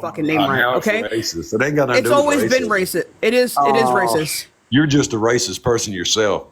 fucking name right, Now okay? it's racist. It ain't got nothing It's to do with always been racist. It is racist. You're just a racist person yourself.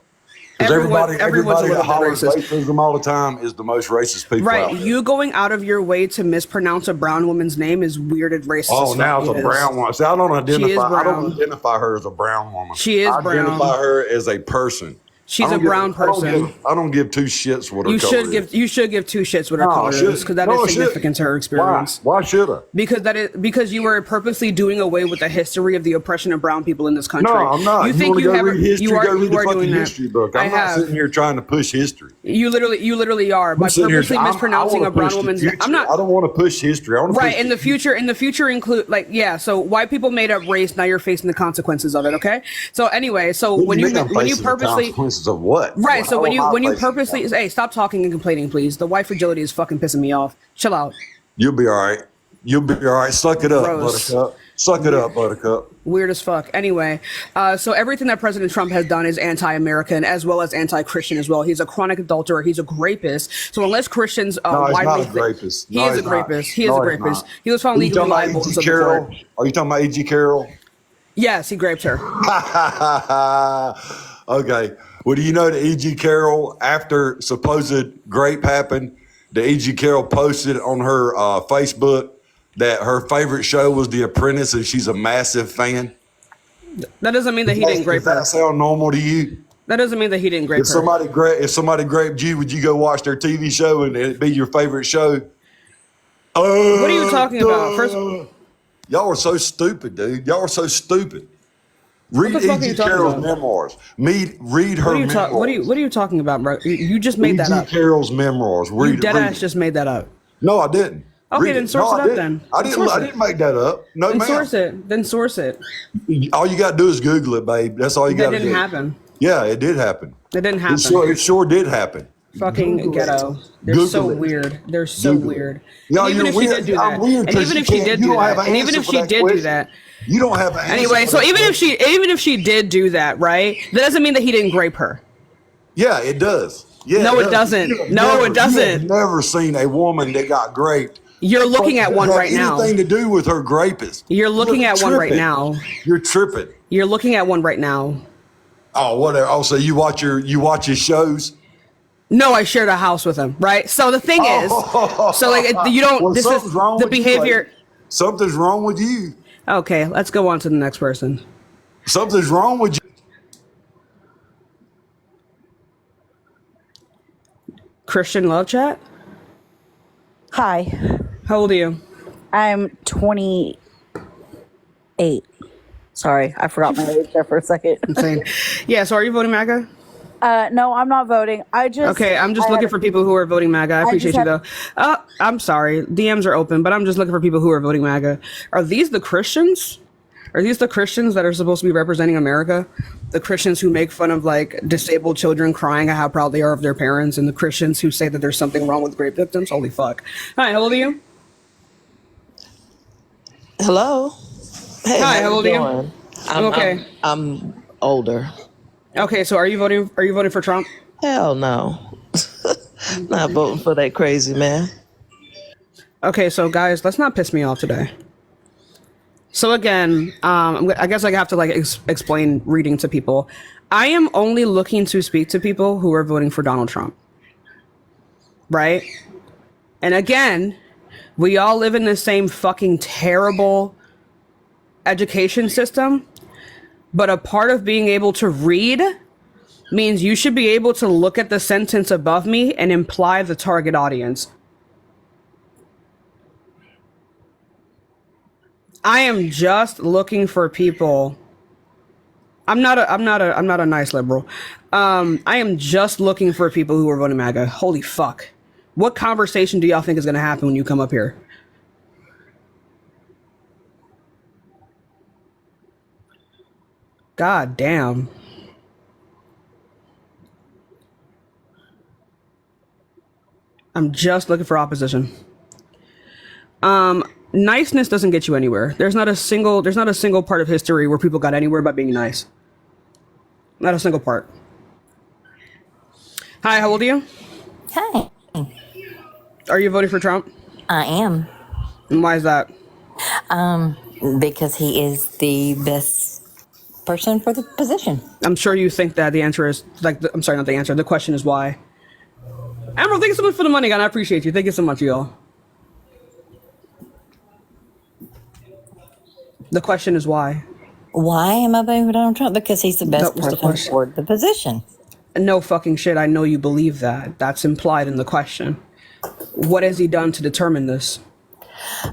Because Everyone's everybody a that little bit hollers racist. racism all the time is the most racist people out Right, there. you going out of your way to mispronounce a brown woman's name is weird and racist. Oh, now it's a brown woman. See, I don't identify her as a brown woman. She is brown. I identify her as a person. She's a brown person. I don't give two shits what her color is. You should give two shits what her color is, because that is significant to her experience. Why should I? Because you were purposely doing away with the history of the oppression of brown people in this country. No, I'm not. You think you have read history? Go read the fucking doing history book. I'm not sitting here trying to push history. You literally are by purposely mispronouncing a brown woman's name. I don't want to push history. I want to right in the future include so white people made up race. Now you're facing the consequences of it. Okay. So anyway, when you purposely consequences of what? Right. So when you purposely stop talking and complaining, please. The white fragility is fucking pissing me off. Chill out. You'll be all right. Suck it up, Gross. Buttercup. Suck it up, Buttercup. Weird as fuck. Anyway, so everything that President Trump has done is anti-American as well as anti-Christian as well. He's a chronic adulterer. He's a rapist. So unless Christians no, he's not a rapist. He is a rapist. He is a rapist. He was found legally liable. Are you talking about E.G. Carroll? Yes, he raped her. Okay. Well, do you know that E.G. Carroll, after supposed grape happened, the E.G. Carroll posted on her Facebook that her favorite show was The Apprentice, and she's a massive fan? That doesn't mean that he didn't rape her. Does that sound normal to you? That doesn't mean that he didn't rape her. If somebody raped you, would you go watch their TV show and it'd be your favorite show? What are you talking about? Y'all are so stupid, dude. Y'all are so stupid. Read E.G. Carroll's memoirs. Read her memoirs. What are you talking about, bro? You just made that up. E.G. Carroll's memoirs. You deadass just made that up. No, I didn't. Okay, then source it up then. I didn't make that up. No, then ma'am. Then source it. All you got to do is Google it, babe. That's all you got to do. That didn't happen. Yeah, it did happen. It didn't happen. It sure did happen. Fucking Google ghetto. They're so weird. They're so weird. Even if she did do that. And even if she did do that. And even if she did do that. You don't have an answer. Anyway, so even if she did do that, right? That doesn't mean that he didn't grape her. Yeah, it does. Yeah, no, it doesn't. No, it doesn't. You've never seen a woman that got graped. You're looking at one right now. Anything to do with her rapist? You're looking at one right now. You're tripping. You're looking at one right now. Oh, whatever. Oh, so you watch his shows? No, I shared a house with him, right? So the thing is, so like you don't. Well, this is the behavior. Something's wrong with you. Okay, let's go on to the next person. Something's wrong with you. Christian Love Chat. Hi. How old are you? I'm 28. Sorry, I forgot my age there for a second. Insane. Yeah, so are you voting MAGA? No, I'm not voting. I'm just looking for people who are voting MAGA. I appreciate you though. I'm sorry. DMs are open, but I'm just looking for people who are voting MAGA. Are these the Christians? Are these the Christians that are supposed to be representing America? The Christians who make fun of like disabled children crying at how proud they are of their parents, and the Christians who say that there's something wrong with rape victims? Holy fuck. Hi, how old are you? Hello. Hey, hi, how old are you? I'm okay. I'm older. Okay, so are you voting for Trump? Hell no. Not voting for that crazy man. Okay, so guys, let's not piss me off today. So again, I guess I have to like explain reading to people. I am only looking to speak to people who are voting for Donald Trump. Right? And again, we all live in the same fucking terrible education system. But a part of being able to read means you should be able to look at the sentence above me and imply the target audience. I am just looking for people. I'm not a nice liberal. I am just looking for people who are voting MAGA. Holy fuck. What conversation do y'all think is going to happen when you come up here? God damn. I'm just looking for opposition. Niceness doesn't get you anywhere. There's not a single part of history where people got anywhere by being nice. Not a single part. Hi, how old are you? Hi. Are you voting for Trump? I am. And why is that? Because he is the best person for the position. I'm sure you think that the answer is I'm sorry, not the answer. The question is why. Emerald, thank you so much for the money, God. I appreciate you. Thank you so much, y'all. The question is why. Why am I voting for Donald Trump? Because he's the best That was the person question. for the position. No fucking shit. I know you believe that. That's implied in the question. What has he done to determine this?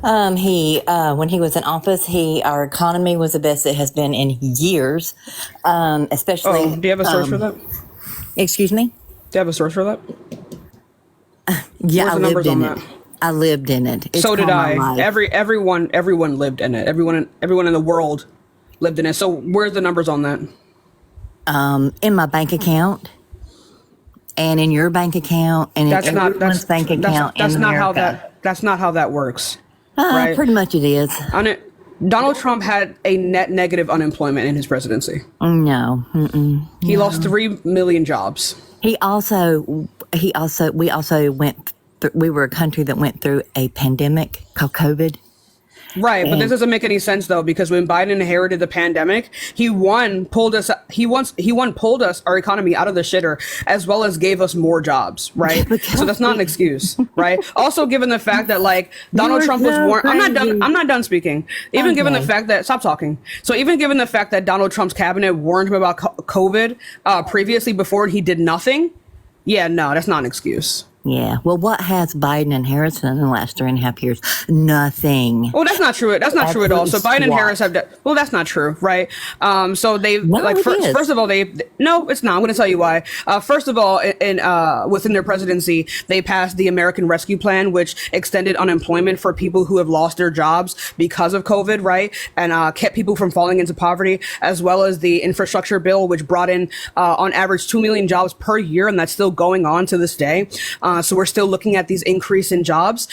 When he was in office, our economy was the best it has been in years. Especially. Oh, do you have a source for that? Excuse me? Do you have a source for that? Yeah, Where's I the numbers lived in on it. that? I lived in it. It's So did called my I. life. Everyone lived in it. Everyone in the world lived in it. So where's the numbers on that? In my bank account, and in your bank account, and in everyone's bank account in America. That's not how that works. Right? Pretty much it is. Donald Trump had a net negative unemployment in his presidency. No. He lost 3 million jobs. We also we were a country that went through a pandemic called COVID. Right, but this doesn't make any sense though, because when Biden inherited the pandemic, he pulled us our economy out of the shitter, as well as gave us more jobs, right? So that's not an excuse, right? Also, given the fact that Donald Trump was warned, I'm not done speaking. Even given the fact that stop talking. So even given the fact that Donald Trump's cabinet warned him about COVID previously before he did nothing, yeah, no, that's not an excuse. Yeah. Well, what has Biden and Harris done in the last 3.5 years? Nothing. Well, that's not true. That's not true at all. So Biden and Harris have. Well, that's not true, right? So they first of all, no, it's not. I'm going to tell you why. First of all, within their presidency, they passed the American Rescue Plan, which extended unemployment for people who have lost their jobs because of COVID, right? And kept people from falling into poverty, as well as the infrastructure bill, which brought in on average 2 million jobs per year, and that's still going on to this day. So we're still looking at these increase in jobs.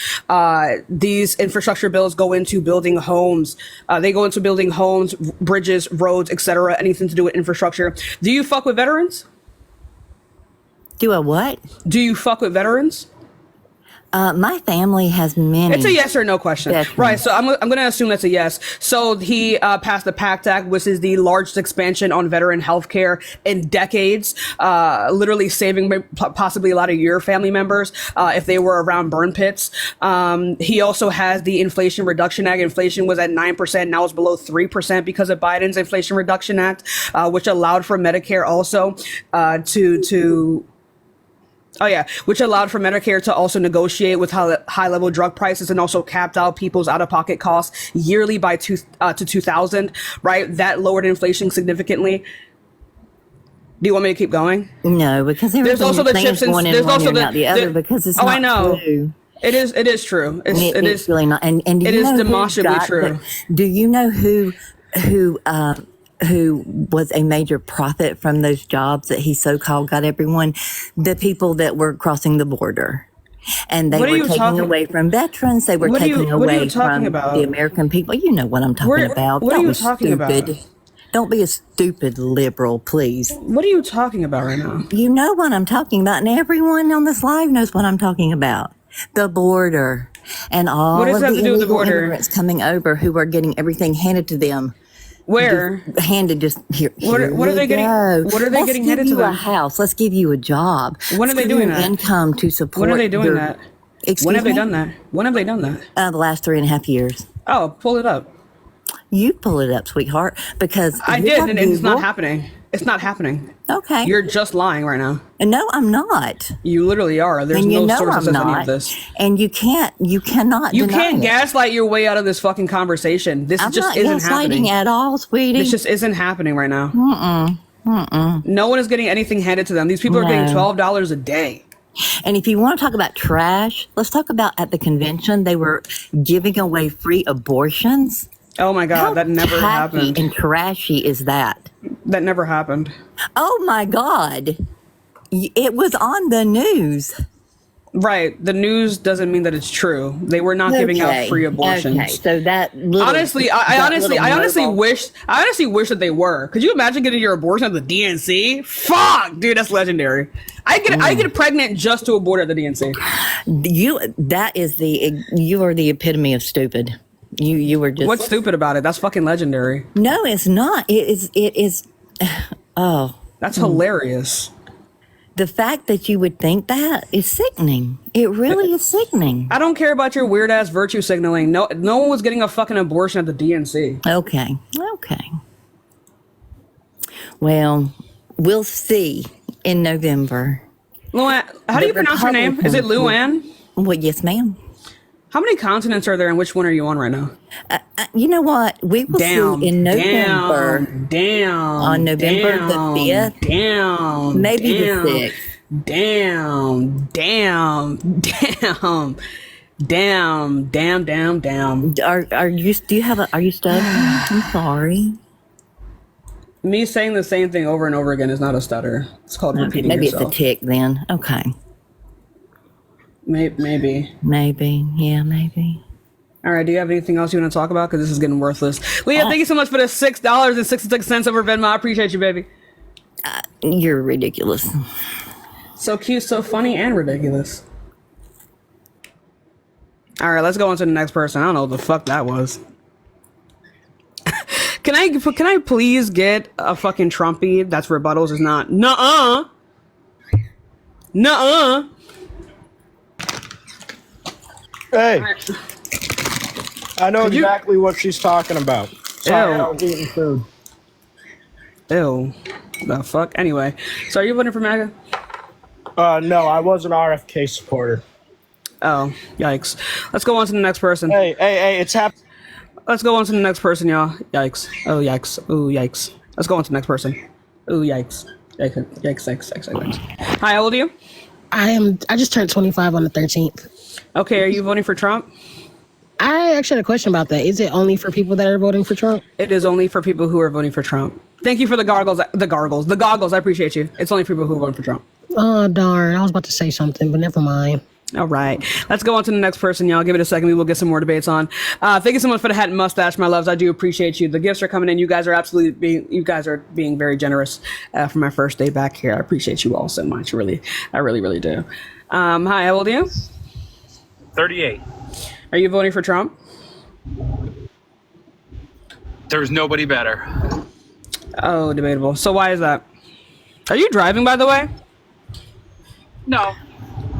These infrastructure bills go into building homes. They go into building homes, bridges, roads, etc. Anything to do with infrastructure. Do you fuck with veterans? Do a what? Do you fuck with veterans? My family has many. It's a yes or no question. Definitely. Right, so I'm going to assume that's a yes. So he passed the PACT Act, which is the largest expansion on veteran health care in decades, literally saving possibly a lot of your family members if they were around burn pits. He also has the Inflation Reduction Act. Inflation was at 9%, now it's below 3% because of Biden's Inflation Reduction Act, which allowed for Medicare also which allowed for Medicare to also negotiate with high-level drug prices and also capped out people's out-of-pocket costs yearly by to 2000, right? That lowered inflation significantly. Do you want me to keep going? No, because there's also the chips and there's also the other because it's not I know. True. It is true. It is really not. And it is demonstrably true. Do you know who was a major profit from those jobs that he so-called got everyone? The people that were crossing the border. And they were taking away from veterans. They were taking away from the American people. You know what I'm talking about. What are you talking about? Don't be a stupid liberal, please. What are you talking about right now? You know what I'm talking about, and everyone on this live knows what I'm talking about. The border and all of the illegal immigrants coming over who are getting everything handed to them. Where? Handed just here. What are they getting? What are they getting handed to them? Let's give you a house. Let's give you a job. When are they doing that? Income to support. When are they doing that? When have they done that? When have they done that? The last 3.5 years. Oh, pull it up. You pull it up, sweetheart, because I did, and it's not happening. It's not happening. Okay. You're just lying right now. No, I'm not. You literally are. There's no source that says any of this. And you cannot. You can't gaslight your way out of this fucking conversation. This just isn't happening at all, sweetie. This just isn't happening right now. No one is getting anything handed to them. These people are getting $12 a day. And if you want to talk about trash, let's talk about at the convention, they were giving away free abortions. Oh my God, that never happened. And trashy is that? That never happened. Oh my God. It was on the news. Right. The news doesn't mean that it's true. They were not giving out free abortions. Okay. So that I honestly wish that they were. Could you imagine getting your abortion at the DNC? Fuck, dude, that's legendary. I get pregnant just to abort at the DNC. You are the epitome of stupid. You were just. What's stupid about it? That's fucking legendary. No, it's not. It is. Oh, that's hilarious. The fact that you would think that is sickening. It really is sickening. I don't care about your weird ass virtue signaling. No one was getting a fucking abortion at the DNC. Okay. Well, we'll see in November. Luann, how do you pronounce your name? Is it Luann? Well, yes, ma'am. How many continents are there, and which one are you on right now? You know what? We will see in November. On November the 5th. Maybe the 6th. Damn. Are you studying? I'm sorry. Me saying the same thing over and over again is not a stutter. It's called repeating maybe yourself. It's a tick then. Okay. Maybe. Yeah, maybe. All right. Do you have anything else you want to talk about? Because this is getting worthless. Leah, thank you so much for the $6.66 over Venmo. I appreciate you, baby. You're ridiculous. So cute, so funny, and ridiculous. All right, let's go on to the next person. I don't know what the fuck that was. Can I please get a fucking Trumpy that's rebuttals is not nuh-uh. Hey, I know exactly what she's talking about. Sorry, I was eating food. Ew. The fuck? Anyway, so are you voting for MAGA? No, I was an RFK supporter. Oh, yikes. Let's go on to the next person. Hey, it's happening. Let's go on to the next person, y'all. Yikes. Oh, yikes. Ooh, yikes. Let's go on to the next person. Ooh, yikes. Yikes. Hi, how old are you? I just turned 25 on the 13th. Okay, are you voting for Trump? I actually had a question about that. Is it only for people that are voting for Trump? It is only for people who are voting for Trump. Thank you for the goggles. The goggles. I appreciate you. It's only for people who are voting for Trump. Oh, darn. I was about to say something, but never mind. All right. Let's go on to the next person, y'all. Give it a second. We will get some more debates on. Thank you so much for the hat and mustache, my loves. I do appreciate you. The gifts are coming in. You guys are being very generous for my first day back here. I appreciate you all so much. I really do. Hi, how old are you? 38. Are you voting for Trump? There's nobody better. Oh, debatable. So why is that? Are you driving, by the way? No.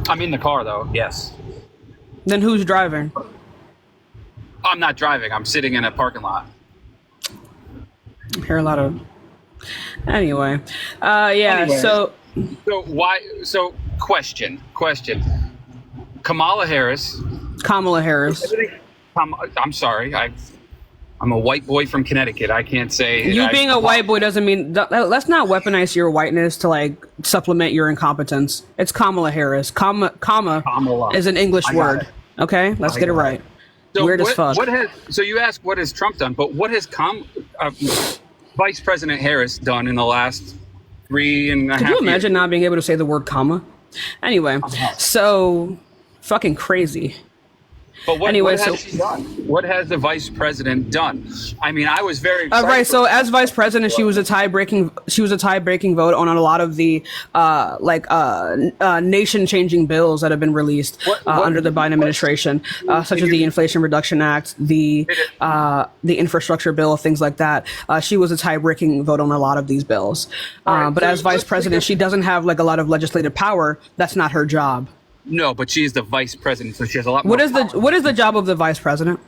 I'm in the car, though, yes. Then who's driving? I'm not driving. I'm sitting in a parking lot. I hear a lot of... Anyway. So why... So, question. Kamala Harris. I'm sorry. I'm a white boy from Connecticut. I can't say... You being a white boy doesn't mean... Let's not weaponize your whiteness to, like, supplement your incompetence. It's Kamala Harris. Kamala is an English word. Okay? Let's get it right. So weird as fuck. So you ask, what has Trump done? But what has Vice President Harris done in the last 3.5 years? Could you imagine not being able to say the word comma? Anyway, so... Fucking crazy. But what has she done? What has the vice president done? I mean, I was very excited. Right. So as vice president, she was a tie-breaking vote on a lot of the nation-changing bills that have been released under the Biden administration, such as the Inflation Reduction Act, the infrastructure bill, things like that. She was a tie-breaking vote on a lot of these bills. But as vice president, she doesn't have like a lot of legislative power. That's not her job. No, but she is the vice president, so she has a lot more power. What is the job of the vice president?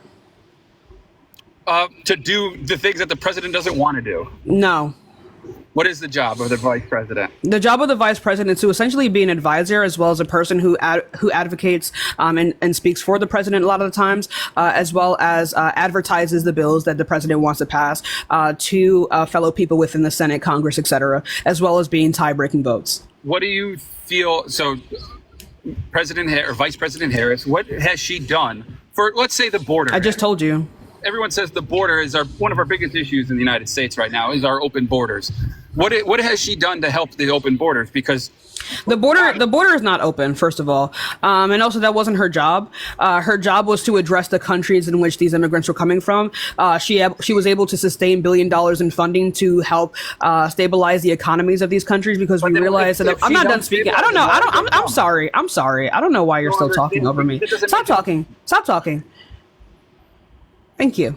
To do the things that the president doesn't want to do. No. What is the job of the vice president? The job of the vice president is to essentially be an advisor, as well as a person who advocates and speaks for the president a lot of the times, as well as advertises the bills that the president wants to pass to fellow people within the Senate, Congress, etc., as well as being tie-breaking votes. What do you feel? So, Vice President Harris, what has she done for, let's say, the border? I just told you. Everyone says the border is one of our biggest issues in the United States right now, is our open borders. What has she done to help the open borders? Because the border is not open, first of all, and also that wasn't her job. Her job was to address the countries in which these immigrants were coming from. She was able to sustain $1 billion in funding to help stabilize the economies of these countries, because we realized that I'm not done speaking. I don't know. I'm sorry. I don't know why you're still talking over me. Stop talking. Thank you.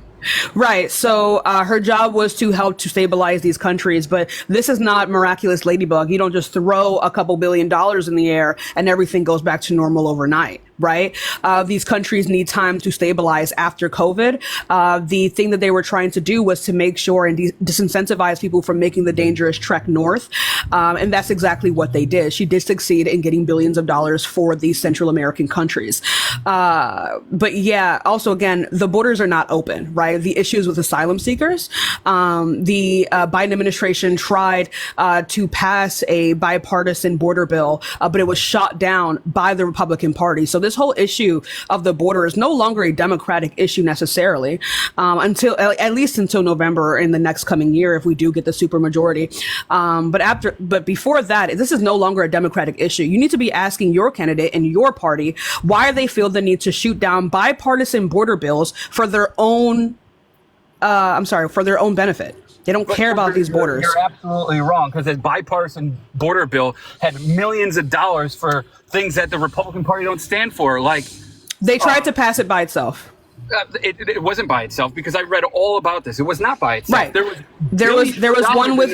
Right. So her job was to help to stabilize these countries. But this is not miraculous ladybug. You don't just throw a couple $1 billion in the air and everything goes back to normal overnight. Right. These countries need time to stabilize after COVID. The thing that they were trying to do was to make sure and disincentivize people from making the dangerous trek north. And that's exactly what they did. She did succeed in getting billions of dollars for these Central American countries. But yeah, also, again, the borders are not open, right? The issues with asylum seekers. The Biden administration tried to pass a bipartisan border bill, but it was shot down by the Republican Party. So this whole issue of the border is no longer a Democratic issue necessarily, until at least until November in the next coming year, if we do get the supermajority. But before that, this is no longer a Democratic issue. You need to be asking your candidate and your party why they feel the need to shoot down bipartisan border bills for their own, for their own benefit. They don't care about these borders. You're absolutely wrong, because the bipartisan border bill had millions of dollars for things that the Republican Party don't stand for. Like, they tried to pass it by itself. It wasn't by itself, because I read all about this. It was not by itself. Right. There was one with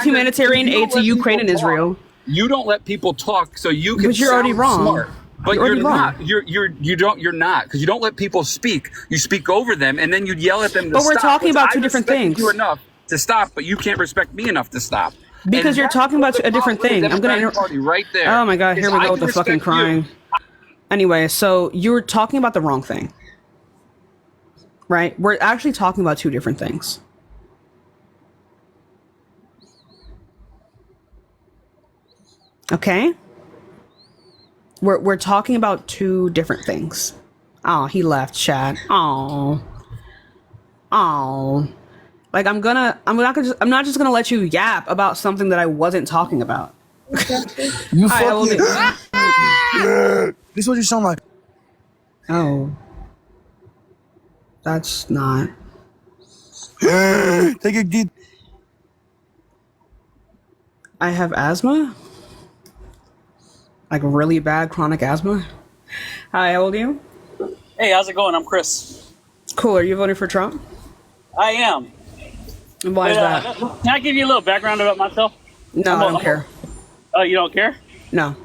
humanitarian aid to Ukraine and Israel. You don't let people talk, so you can. But you're already wrong. Smart. But you're not. You're not, because you don't let people speak. You speak over them, and then you yell at them to stop. But we're talking about two different things. You enough to stop, but you can't respect me enough to stop. Because you're talking about a different thing. I'm gonna party right there. Oh my God! Here we go with the fucking crying. Anyway, so you're talking about the wrong thing, right? We're actually talking about two different things. Okay. We're talking about two different things. Oh, he left, chat. Oh. Like I'm not just gonna let you yap about something that I wasn't talking about. You fucking. This is what you sound like. Oh. That's not. Take a deep. I have asthma. Like really bad chronic asthma. Hi, how old are you? Hey, how's it going? I'm Chris. Cool. Are you voting for Trump? I am. And why is that? Can I give you a little background about myself? No, I don't care. Oh, you don't care? No.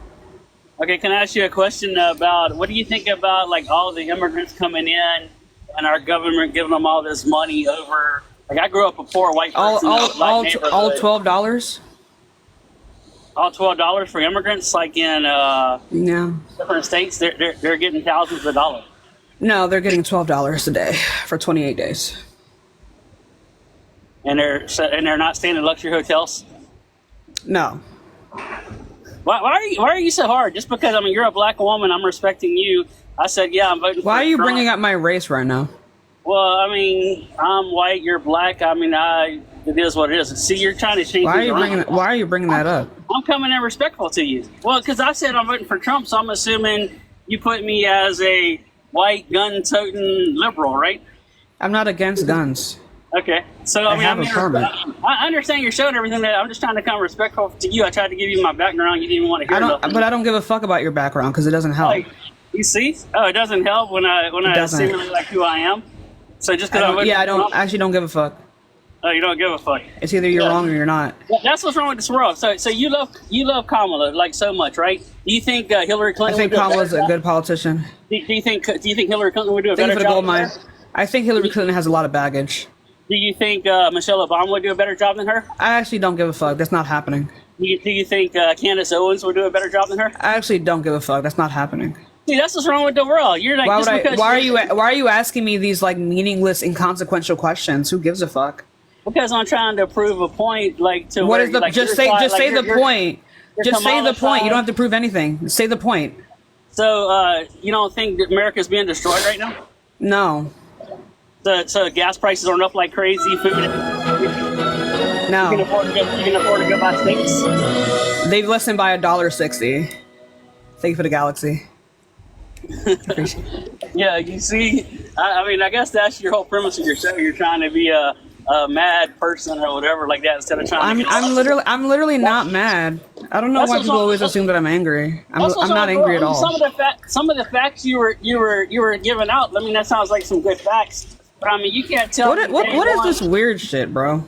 Okay, can I ask you a question about what do you think about like all the immigrants coming in and our government giving them all this money over? Like I grew up a poor white person. All $12. All $12 for immigrants, like in different states, they're getting thousands of dollars. No, they're getting $12 a day for 28 days. And they're not staying in luxury hotels? No. Why are you so hard? Just because you're a black woman, I'm respecting you. I said, yeah, I'm voting for Trump. Why are you bringing up my race right now? Well, I'm white, you're black. It is what it is. See, you're trying to change. Why are you bringing that up? I'm coming in respectful to you. Well, because I said I'm voting for Trump, so I'm assuming you put me as a white gun-toting liberal, right? I'm not against guns. Okay, so I have a permit. I understand your show and everything. I'm just trying to come respectful to you. I tried to give you my background. You didn't even want to hear it. But I don't give a fuck about your background because it doesn't help. You see? Oh, it doesn't help when I seemingly like who I am. So just because I don't give a fuck. Oh, you don't give a fuck. It's either you're wrong or you're not. That's what's wrong with this world. So you love Kamala like so much, right? Do you think Hillary Clinton? I think Kamala's a good politician. Do you think Hillary Clinton would do a better job? I think Hillary Clinton has a lot of baggage. Do you think Michelle Obama would do a better job than her? I actually don't give a fuck. That's not happening. Do you think Candace Owens would do a better job than her? I actually don't give a fuck. That's not happening. See, that's what's wrong with the world. You're like, why are you asking me these like meaningless, inconsequential questions? Who gives a fuck? Because I'm trying to prove a point, like to what where, is the like, just say the point. Just say the point. You don't have to prove anything. Say the point. So you don't think that America's being destroyed right now? No. So gas prices are up like crazy. Food. No. You can afford to go buy steaks. They've lessened by $1.60. Thank you for the galaxy. Yeah, you see, I guess that's your whole premise of your show. You're trying to be a mad person or whatever like that instead of trying. I'm literally not mad. I don't know why people always assume that I'm angry. I'm not angry at all. Some of the facts you were giving out. That sounds like some good facts. But I mean, you can't tell me. What is this weird shit, bro?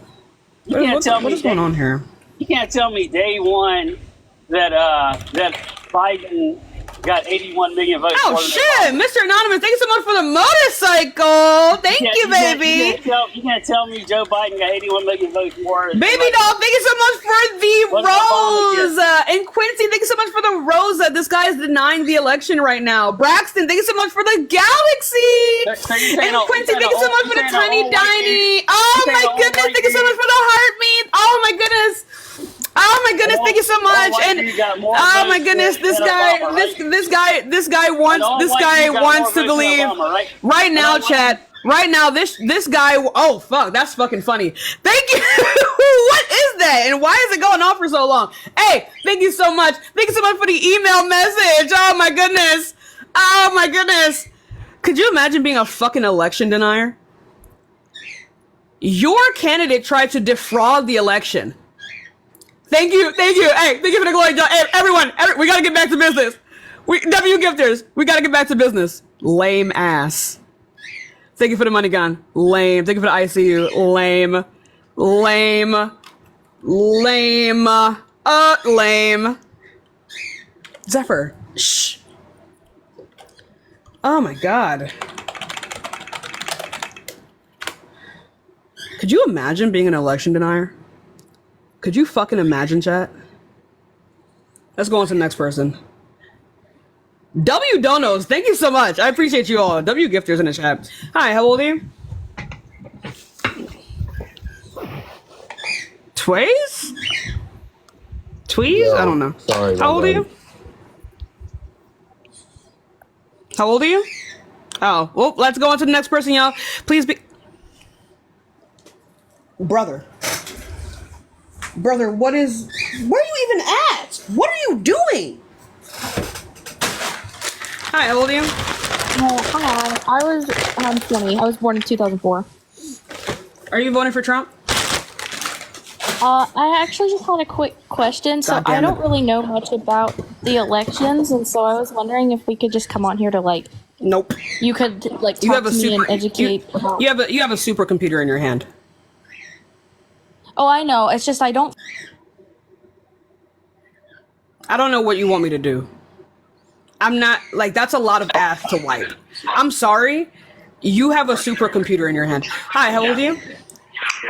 What is going on here? You can't tell me day one that that Biden got 81 million votes. Oh shit, Mr. Anonymous, thank you so much for the motorcycle. Thank you, baby. You can't tell me Joe Biden got 81 million votes more. Baby doll, thank you so much for the rose. And Quincy, thank you so much for the rose. This guy is denying the election right now. Braxton, thank you so much for the galaxy. And Quincy, thank you so much for the tiny diny. Oh my goodness, thank you so much for the heartbeat. Oh my goodness. Oh my goodness, thank you so much. And oh my goodness, this guy wants to believe right now, chat. Right now, this guy. Oh fuck, that's fucking funny. Thank you. What is that? And why is it going on for so long? Hey, thank you so much. Thank you so much for the email message. Oh my goodness. Oh my goodness. Could you imagine being a fucking election denier? Your candidate tried to defraud the election. Thank you. Hey, thank you for the glory, John. Hey, everyone, we gotta get back to business. W gifters, we gotta get back to business. Lame ass. Thank you for the money gun. Lame. Thank you for the ICU. Lame. Lame. Zephyr. Shh. Oh my god. Could you imagine being an election denier? Could you fucking imagine, chat? Let's go on to the next person. W Donos, thank you so much. I appreciate you all. W Gifters in the chat. Hi, how old are you? Tways? Tweez? I don't know. Sorry. How old are you? How old are you? Oh, well, let's go on to the next person, y'all. Please be... Brother, what is... Where are you even at? What are you doing? Hi, how old are you? Hi. I'm 20. I was born in 2004. Are you voting for Trump? I actually just had a quick question. So I don't really know much about the elections, and so I was wondering if we could just come on here to like... Nope. You could like talk to me and educate. You have a supercomputer in your hand. Oh, I know. It's just I don't know what you want me to do. I'm not, like, that's a lot of ass to wipe. I'm sorry. You have a supercomputer in your hand. Hi, how old are you?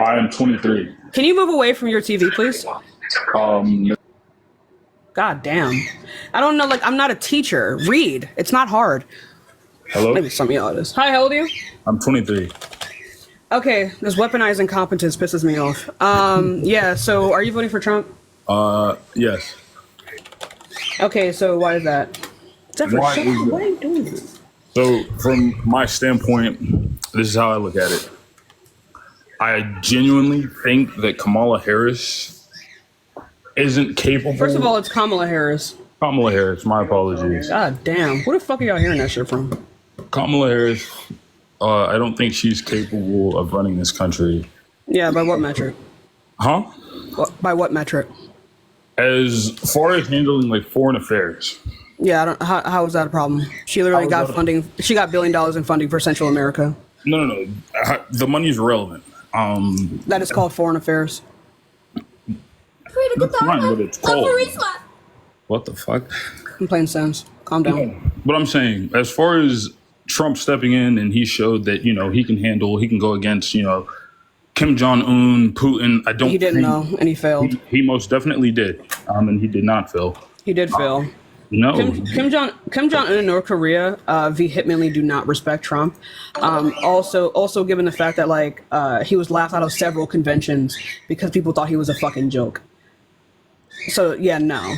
I am 23. Can you move away from your TV, please? God damn. I don't know, like, I'm not a teacher. Read. It's not hard. Hello? Maybe some of y'all it is. Hi, how old are you? I'm 23. Okay, this weaponized incompetence pisses me off. Yeah, so are you voting for Trump? Yes. Okay, so why is that? Why is what are you doing? So, from my standpoint, this is how I look at it. I genuinely think that Kamala Harris isn't capable. First of all, it's Kamala Harris. Kamala Harris, my apologies. God damn. Where the fuck are y'all hearing that shit from? Kamala Harris, I don't think she's capable of running this country. Yeah, by what metric? Huh? By what metric? As far as handling like foreign affairs. Yeah, I don't. How is that a problem? She literally got funding. She got $1 billion in funding for Central America. No. The money's irrelevant. That is called foreign affairs. That's fine, but it's called. What the fuck? In plain sense. Calm down. Yeah. But I'm saying, as far as Trump stepping in and he showed that, you know, he can go against, you know, Kim Jong-un, Putin. He didn't know, and he failed. He most definitely did. And he did not fail. He did fail. No. Kim Jong-un in North Korea vehemently do not respect Trump. Also given the fact that like he was laughed out of several conventions because people thought he was a fucking joke. So yeah, no.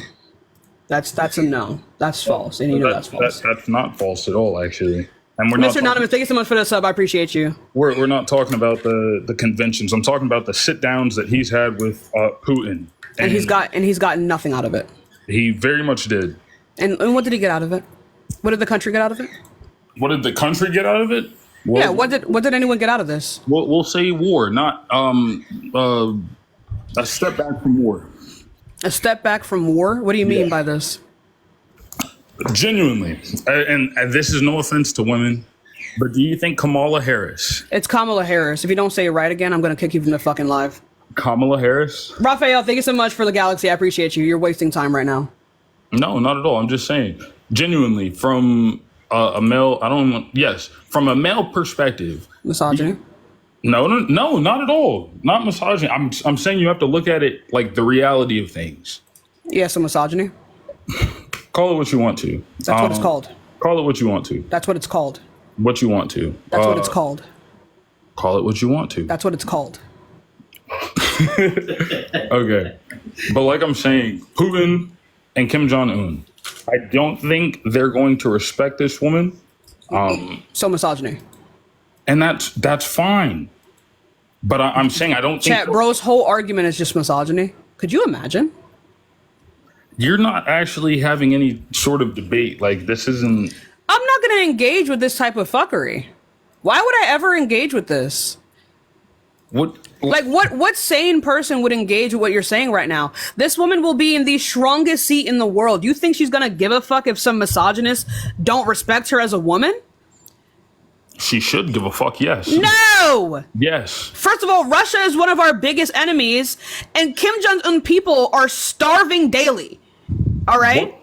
That's a no. That's false. And you know that's false. That's not false at all, actually. And we're Mr. Anonymous, thank you so much for the sub. I appreciate you. We're not talking about the conventions. I'm talking about the sit downs that he's had with Putin. And he's gotten nothing out of it. He very much did. And what did he get out of it? What did the country get out of it? What did the country get out of it? Well, yeah, what did anyone get out of this? We'll say war, not a step back from war. A step back from war? What do you mean by this? Genuinely, and this is no offense to women, But do you think Kamala Harris? It's Kamala Harris. If you don't say it right again, I'm going to kick you from the fucking live. Kamala Harris? Raphael, thank you so much for the galaxy. I appreciate you. You're wasting time right now. No, not at all. I'm just saying, genuinely, from a male, from a male perspective. Misogyny? No, not at all. Not misogyny. I'm saying you have to look at it like the reality of things. Yeah, so misogyny? Call it what you want to. That's what it's called. Call it what you want to. That's what it's called. What you want to. That's what it's called. Call it what you want to. That's what it's called. Okay. But like I'm saying, Putin and Kim Jong-un, I don't think they're going to respect this woman. So misogyny. And that's fine. But I'm saying I don't think... Chat, bro's whole argument is just misogyny. Could you imagine? You're not actually having any sort of debate. Like, this isn't... I'm not going to engage with this type of fuckery. Why would I ever engage with this? What sane person would engage with what you're saying right now? This woman will be in the strongest seat in the world. You think she's going to give a fuck if some misogynists don't respect her as a woman? She should give a fuck, yes. No! Yes. First of all, Russia is one of our biggest enemies, and Kim Jong-un people are starving daily. All right? What?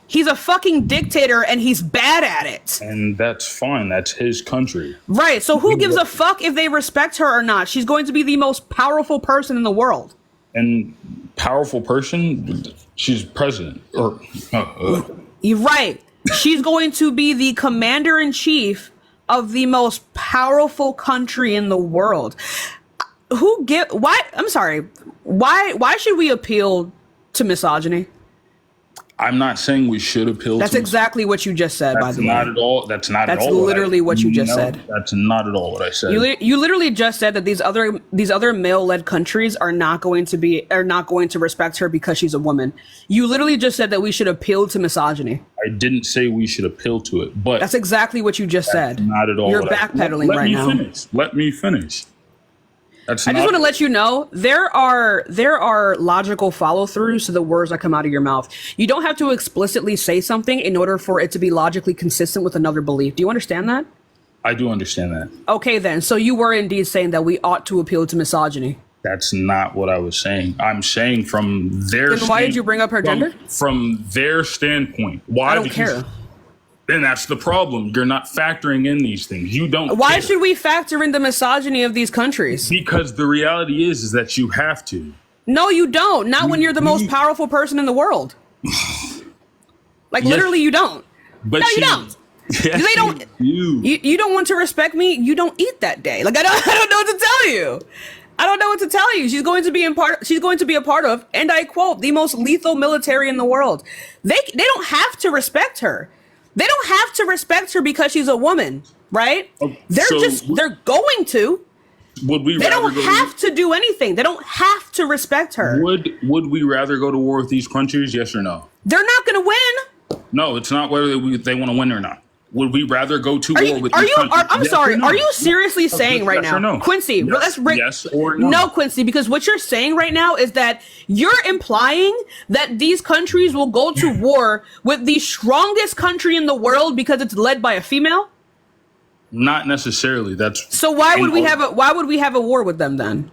He's a fucking dictator, and he's bad at it. And that's fine. That's his country. Right. So who gives a fuck if they respect her or not? She's going to be the most powerful person in the world. And powerful person? She's president. You're right. She's going to be the commander-in-chief of the most powerful country in the world. I'm sorry. Why should we appeal to misogyny? I'm not saying we should appeal. That's exactly what you just said, by the way. Not at all. That's not at all. That's literally what you just said. That's not at all what I said. You literally just said that these other male-led countries are not going to respect her because she's a woman. You literally just said that we should appeal to misogyny. I didn't say we should appeal to it, but that's exactly what you just said. Not at all. You're backpedaling right now. Let me finish. I just want to let you know there are logical follow-throughs to the words that come out of your mouth. You don't have to explicitly say something in order for it to be logically consistent with another belief. Do you understand that? I do understand that. Okay, then. So you were indeed saying that we ought to appeal to misogyny. That's not what I was saying. I'm saying from their Then why did you bring up her gender? From their standpoint. Why? I don't care. And that's the problem. You're not factoring in these things. You don't. Why should we factor in the misogyny of these countries? Because the reality is that you have to. No, you don't. Not when you're the most powerful person in the world. Like, yes. Literally, you don't. But no, you don't. Yes, they don't. You don't want to respect me. You don't eat that day. Like I don't know what to tell you. I don't know what to tell you. She's going to be a part of, and I quote, the most lethal military in the world. They don't have to respect her. They don't have to respect her because she's a woman, right? They're going to. They don't have to do anything. They don't have to respect her. Would we rather go to war with these countries? Yes or no? They're not going to win. No, it's not whether they want to win or not. Would we rather go to war with these countries? I'm sorry. Are you seriously saying right now, no? Quincy? Yes, yes or no? No, Quincy, because what you're saying right now is that you're implying that these countries will go to war with the strongest country in the world because it's led by a female. Not necessarily. That's so. Why would we have a war with them then?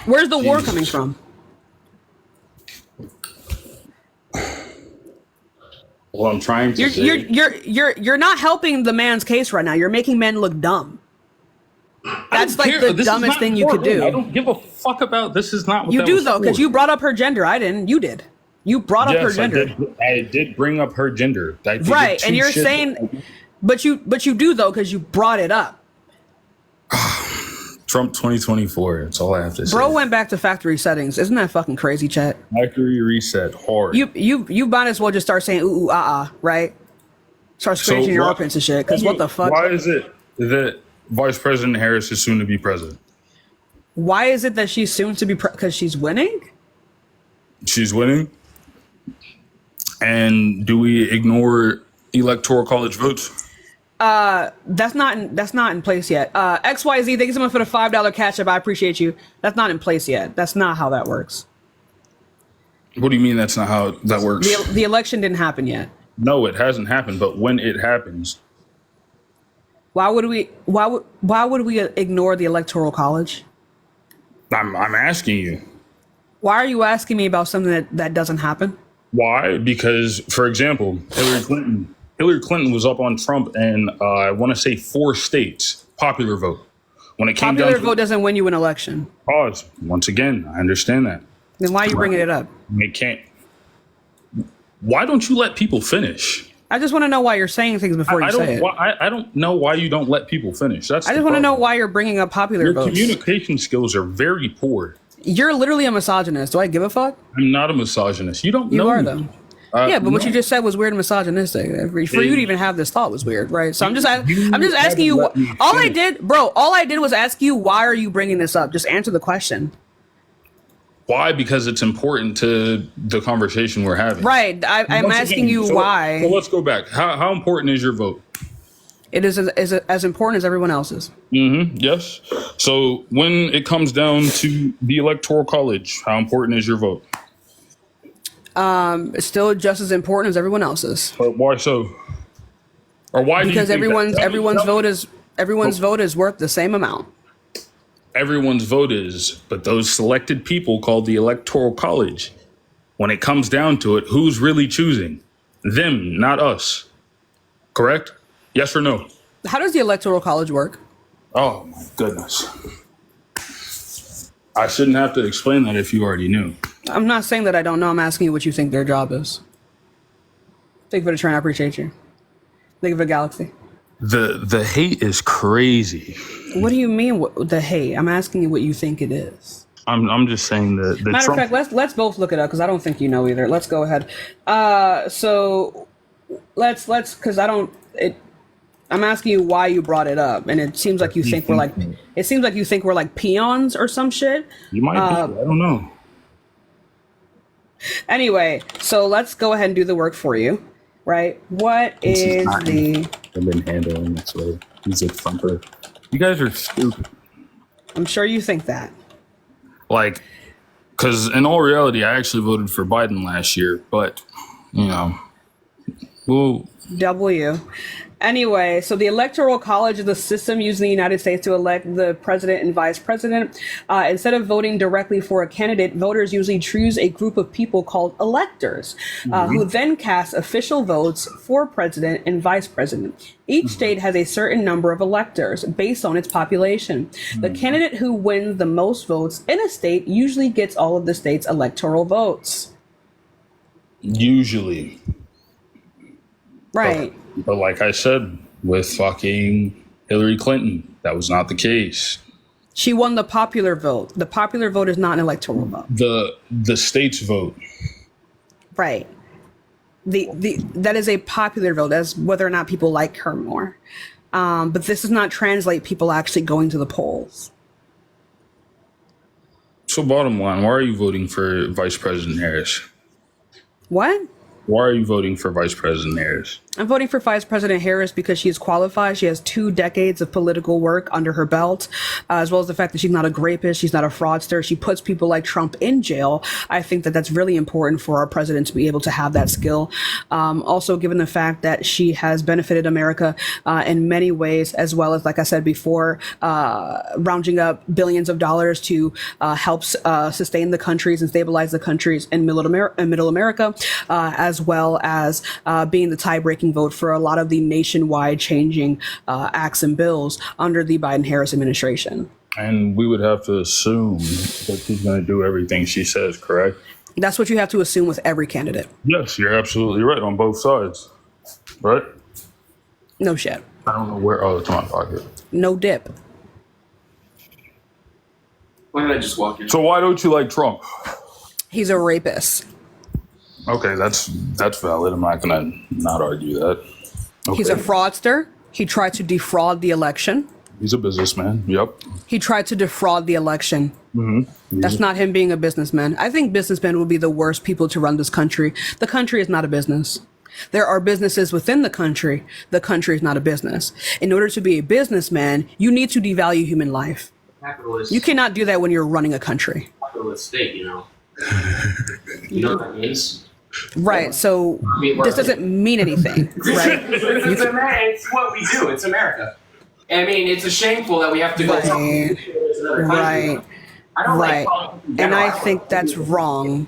Where's the war coming from? Well, I'm trying to say you're not helping the man's case right now. You're making men look dumb. That's like the dumbest thing you could do. I don't give a fuck about this. Is not what you do though, because you brought up her gender. I didn't. You did. You brought up her gender. I did bring up her gender. Right, and you're saying, but you do though because you brought it up. Trump 2024. That's all I have to say. Bro went back to factory settings. Isn't that fucking crazy, chat? Factory reset hard. You might as well just start saying ooh right? Start scratching your armpits and shit. Because what the fuck? Why is it that Vice President Harris is soon to be president? Why is it that she's soon to be because she's winning? She's winning. And do we ignore electoral college votes? That's not in place yet. XYZ, thank you so much for the $5 catch up. I appreciate you. That's not in place yet. That's not how that works. What do you mean that's not how that works? The election didn't happen yet. No, it hasn't happened. But when it happens, Why would we ignore the Electoral College? I'm asking you. Why are you asking me about something that doesn't happen? Why? Because, for example, Hillary Clinton was up on Trump in, I want to say 4 states, popular vote. When it came popular vote doesn't win you an election. Pause. Once again, I understand that. Then why are you bringing it up? It can't. Why don't you let people finish? I just want to know why you're saying things before you say it. I don't know why you don't let people finish. I just want to know why you're bringing up popular votes. Your communication skills are very poor. You're literally a misogynist. Do I give a fuck? I'm not a misogynist. You don't know. You are, though. Yeah, but what you just said was weird and misogynistic. For you to even have this thought was weird, right? So I'm just asking you. All I did was ask you, why are you bringing this up? Just answer the question. Why? Because it's important to the conversation we're having. Right. I'm asking you why. So let's go back. How important is your vote? It is as important as everyone else's. Yes. So when it comes down to the Electoral College, how important is your vote? It's still just as important as everyone else's. But why so? Or why? Because everyone's vote is worth the same amount. Everyone's vote is, but those selected people called the Electoral College, when it comes down to it, who's really choosing? Them, not us. Correct? Yes or no? How does the Electoral College work? Oh my goodness. I shouldn't have to explain that if you already knew. I'm not saying that I don't know. I'm asking you what you think their job is. Thank you for the train. I appreciate you. Think of a galaxy. The hate is crazy. What do you mean the hate? I'm asking you what you think it is. I'm just saying that. Matter of fact, let's both look it up because I don't think you know either. Let's go ahead. So let's because I don't. I'm asking you why you brought it up, and it seems like you think we're like. It seems like you think we're like peons or some shit. You might be. I don't know. Anyway, so let's go ahead and do the work for you. Right? What is the? I've been handling this way. He's a thumper. You guys are stupid. I'm sure you think that. Like, because in all reality, I actually voted for Biden last year, but you know, well. W. Anyway, so the Electoral College is the system used in the United States to elect the president and vice president. Instead of voting directly for a candidate, voters usually choose a group of people called electors, who then cast official votes for president and vice president. Each state has a certain number of electors based on its population. The candidate who wins the most votes in a state usually gets all of the state's electoral votes. Usually. Right. But like I said, with fucking Hillary Clinton, that was not the case. She won the popular vote. The popular vote is not an electoral vote. The state's vote. Right. That is a popular vote. That's whether or not people like her more. But this does not translate people actually going to the polls. So bottom line, why are you voting for Vice President Harris? What? Why are you voting for Vice President Harris? I'm voting for Vice President Harris because she is qualified. She has 2 decades of political work under her belt, as well as the fact that she's not a rapist. She's not a fraudster. She puts people like Trump in jail. I think that that's really important for our president to be able to have that skill. Also, given the fact that she has benefited America in many ways, as well as, like I said before, rounding up billions of dollars to help sustain the countries and stabilize the countries in Middle America, as well as being the tie-breaking vote for a lot of the nationwide changing acts and bills under the Biden-Harris administration. And we would have to assume that she's going to do everything she says, correct? That's what you have to assume with every candidate. Yes, you're absolutely right on both sides. Right? No shit. I don't know where. Oh, it's in my pocket. No dip. Why did I just walk in? So why don't you like Trump? He's a rapist. Okay, that's valid. I'm not gonna not argue that. Okay. He's a fraudster. He tried to defraud the election. He's a businessman. Yep. He tried to defraud the election. Mm-hmm. That's not him being a businessman. I think businessmen will be the worst people to run this country. The country is not a business. There are businesses within the country. The country is not a business. In order to be a businessman, you need to devalue human life. Capitalist. You cannot do that when you're running a country. Capitalist state, you know. You know what that means? Right, so this doesn't mean anything, right? It's what we do. It's America. I mean, it's a shameful that we have to go to another country. Right. I don't Right. like politics in And general. I think that's wrong.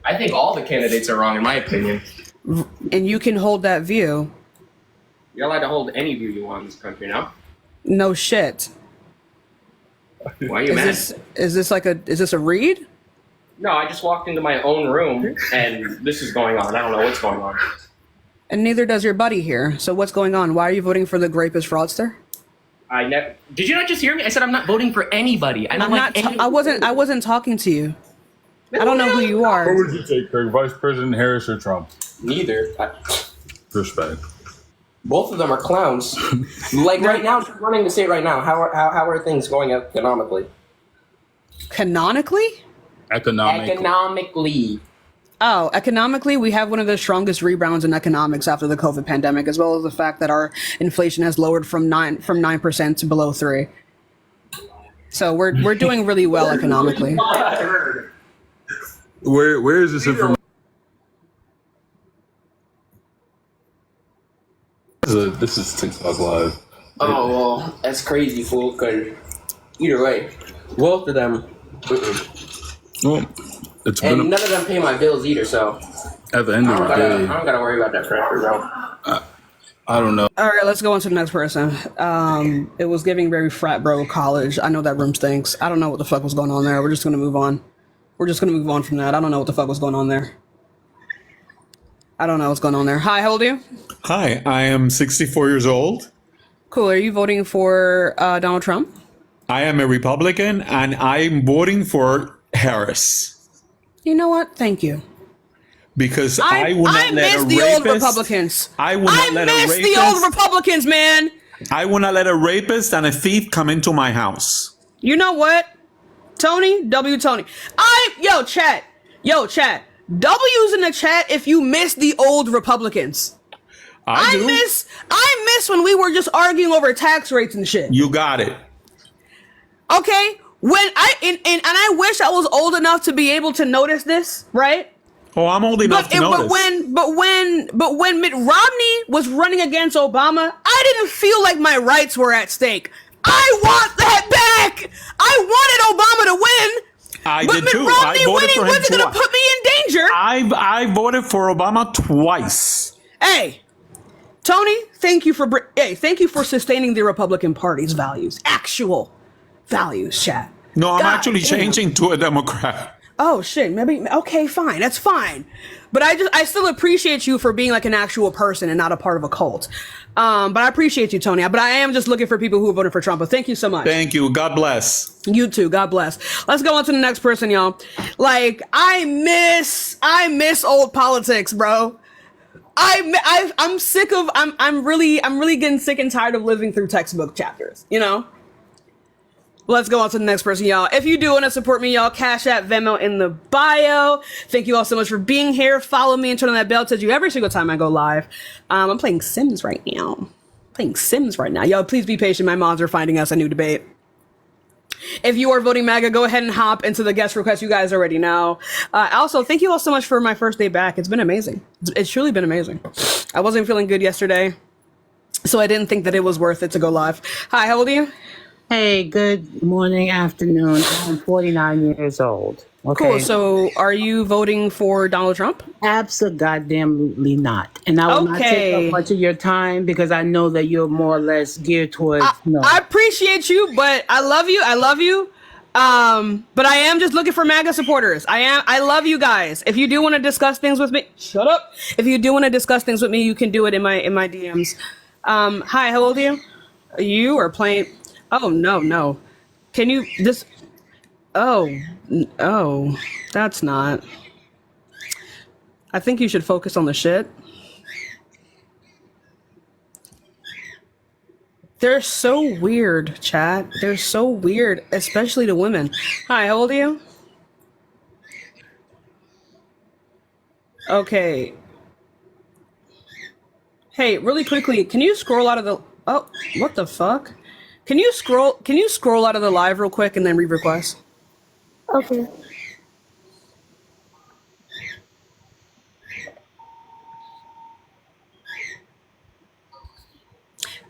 I think all the candidates are wrong, in my opinion. And you can hold that view. You're allowed to hold any view you want in this country now. No shit. Why are you mad? Is this a read? No, I just walked into my own room and this is going on. I don't know what's going on. And neither does your buddy here. So what's going on? Why are you voting for the rapist fraudster? Did you not just hear me? I said I'm not voting for anybody. I wasn't talking to you. I don't know who you are. What would you take, Craig? Vice President Harris or Trump? Neither. Respect. Both of them are clowns. Like right now, she's running the state right now. How are things going economically? Canonically? Economically. Oh, economically, we have one of the strongest rebounds in economics after the COVID pandemic, as well as the fact that our inflation has lowered from 9% to below 3%. So we're doing really well economically. Where is this information? This is TikTok Live. Oh, well, that's crazy, fool, because either way, both of them, Well, it's and been none of them pay my bills either, so at the end of the day. I don't gotta worry about that pressure, bro. I don't know. All right, let's go on to the next person. It was giving very frat bro college. I know that room stinks. I don't know what the fuck was going on there. We're just gonna move on. We're just gonna move on from that. I don't know what the fuck was going on there. I don't know what's going on there. Hi, how old are you? Hi, I am 64 years old. Cool. Are you voting for Donald Trump? I am a Republican, and I'm voting for Harris You know what? Thank you. because I will not let a miss the old rapist. Republicans. I will not let a miss rapist. the old Republicans, man. I will not let a rapist and a thief come into my house. You know what? Tony, Tony. Yo, chat. W's in the chat if you miss the old Republicans. I do. I miss when we were just arguing over tax rates and shit. You got it. Okay? When and I wish I was old enough to be able to notice this, right? Oh, I'm old enough to notice. But when Mitt Romney was running against Obama, I didn't feel like my rights were at stake. I want that back. I wanted Obama to win. I but did Mitt too. Romney I voted winning for him wasn't going to twice. put me in danger. I voted for Obama twice. Hey, Tony, thank you for sustaining the Republican Party's values, actual values, chat. No, I'm God actually damn. changing to a Democrat. Oh shit, maybe okay, fine, that's fine. But I still appreciate you for being like an actual person and not a part of a cult. But I appreciate you, Tony. But I am just looking for people who voted for Trump. But thank you so much. Thank you. God bless. You too. God bless. Let's go on to the next person, y'all. Like I miss old politics, bro. I'm sick of I'm really getting sick and tired of living through textbook chapters, you know? Let's go on to the next person, y'all. If you do want to support me, y'all, Cash App, Venmo in the bio. Thank you all so much for being here. Follow me and turn on that bell to you every single time I go live. I'm playing Sims right now. Y'all, please be patient. My mods are finding us a new debate. If you are voting MAGA, go ahead and hop into the guest request. You guys already know. Also, thank you all so much for my first day back. It's been amazing. It's truly been amazing. I wasn't feeling good yesterday, so I didn't think that it was worth it to go live. Hi, how old are you? Hey, good morning, afternoon. I'm 49 years old. Okay. Cool. So are you voting for Donald Trump? Absolutely not. And I will not take up much of your time because I know that you're more or less geared towards, I appreciate you, but I love you. But I am just looking for MAGA supporters. I love you guys. If you do want to discuss things with me, shut up. If you do want to discuss things with me, you can do it in my DMs. Hi, how old are you? You are playing. Oh, no. Can you just... Oh, that's not... I think you should focus on the shit. They're so weird, chat. They're so weird, especially to women. Hi, how old are you? Okay. Hey, really quickly, can you scroll out of the... Oh, what the fuck? Can you scroll out of the live real quick and then re-request? Okay.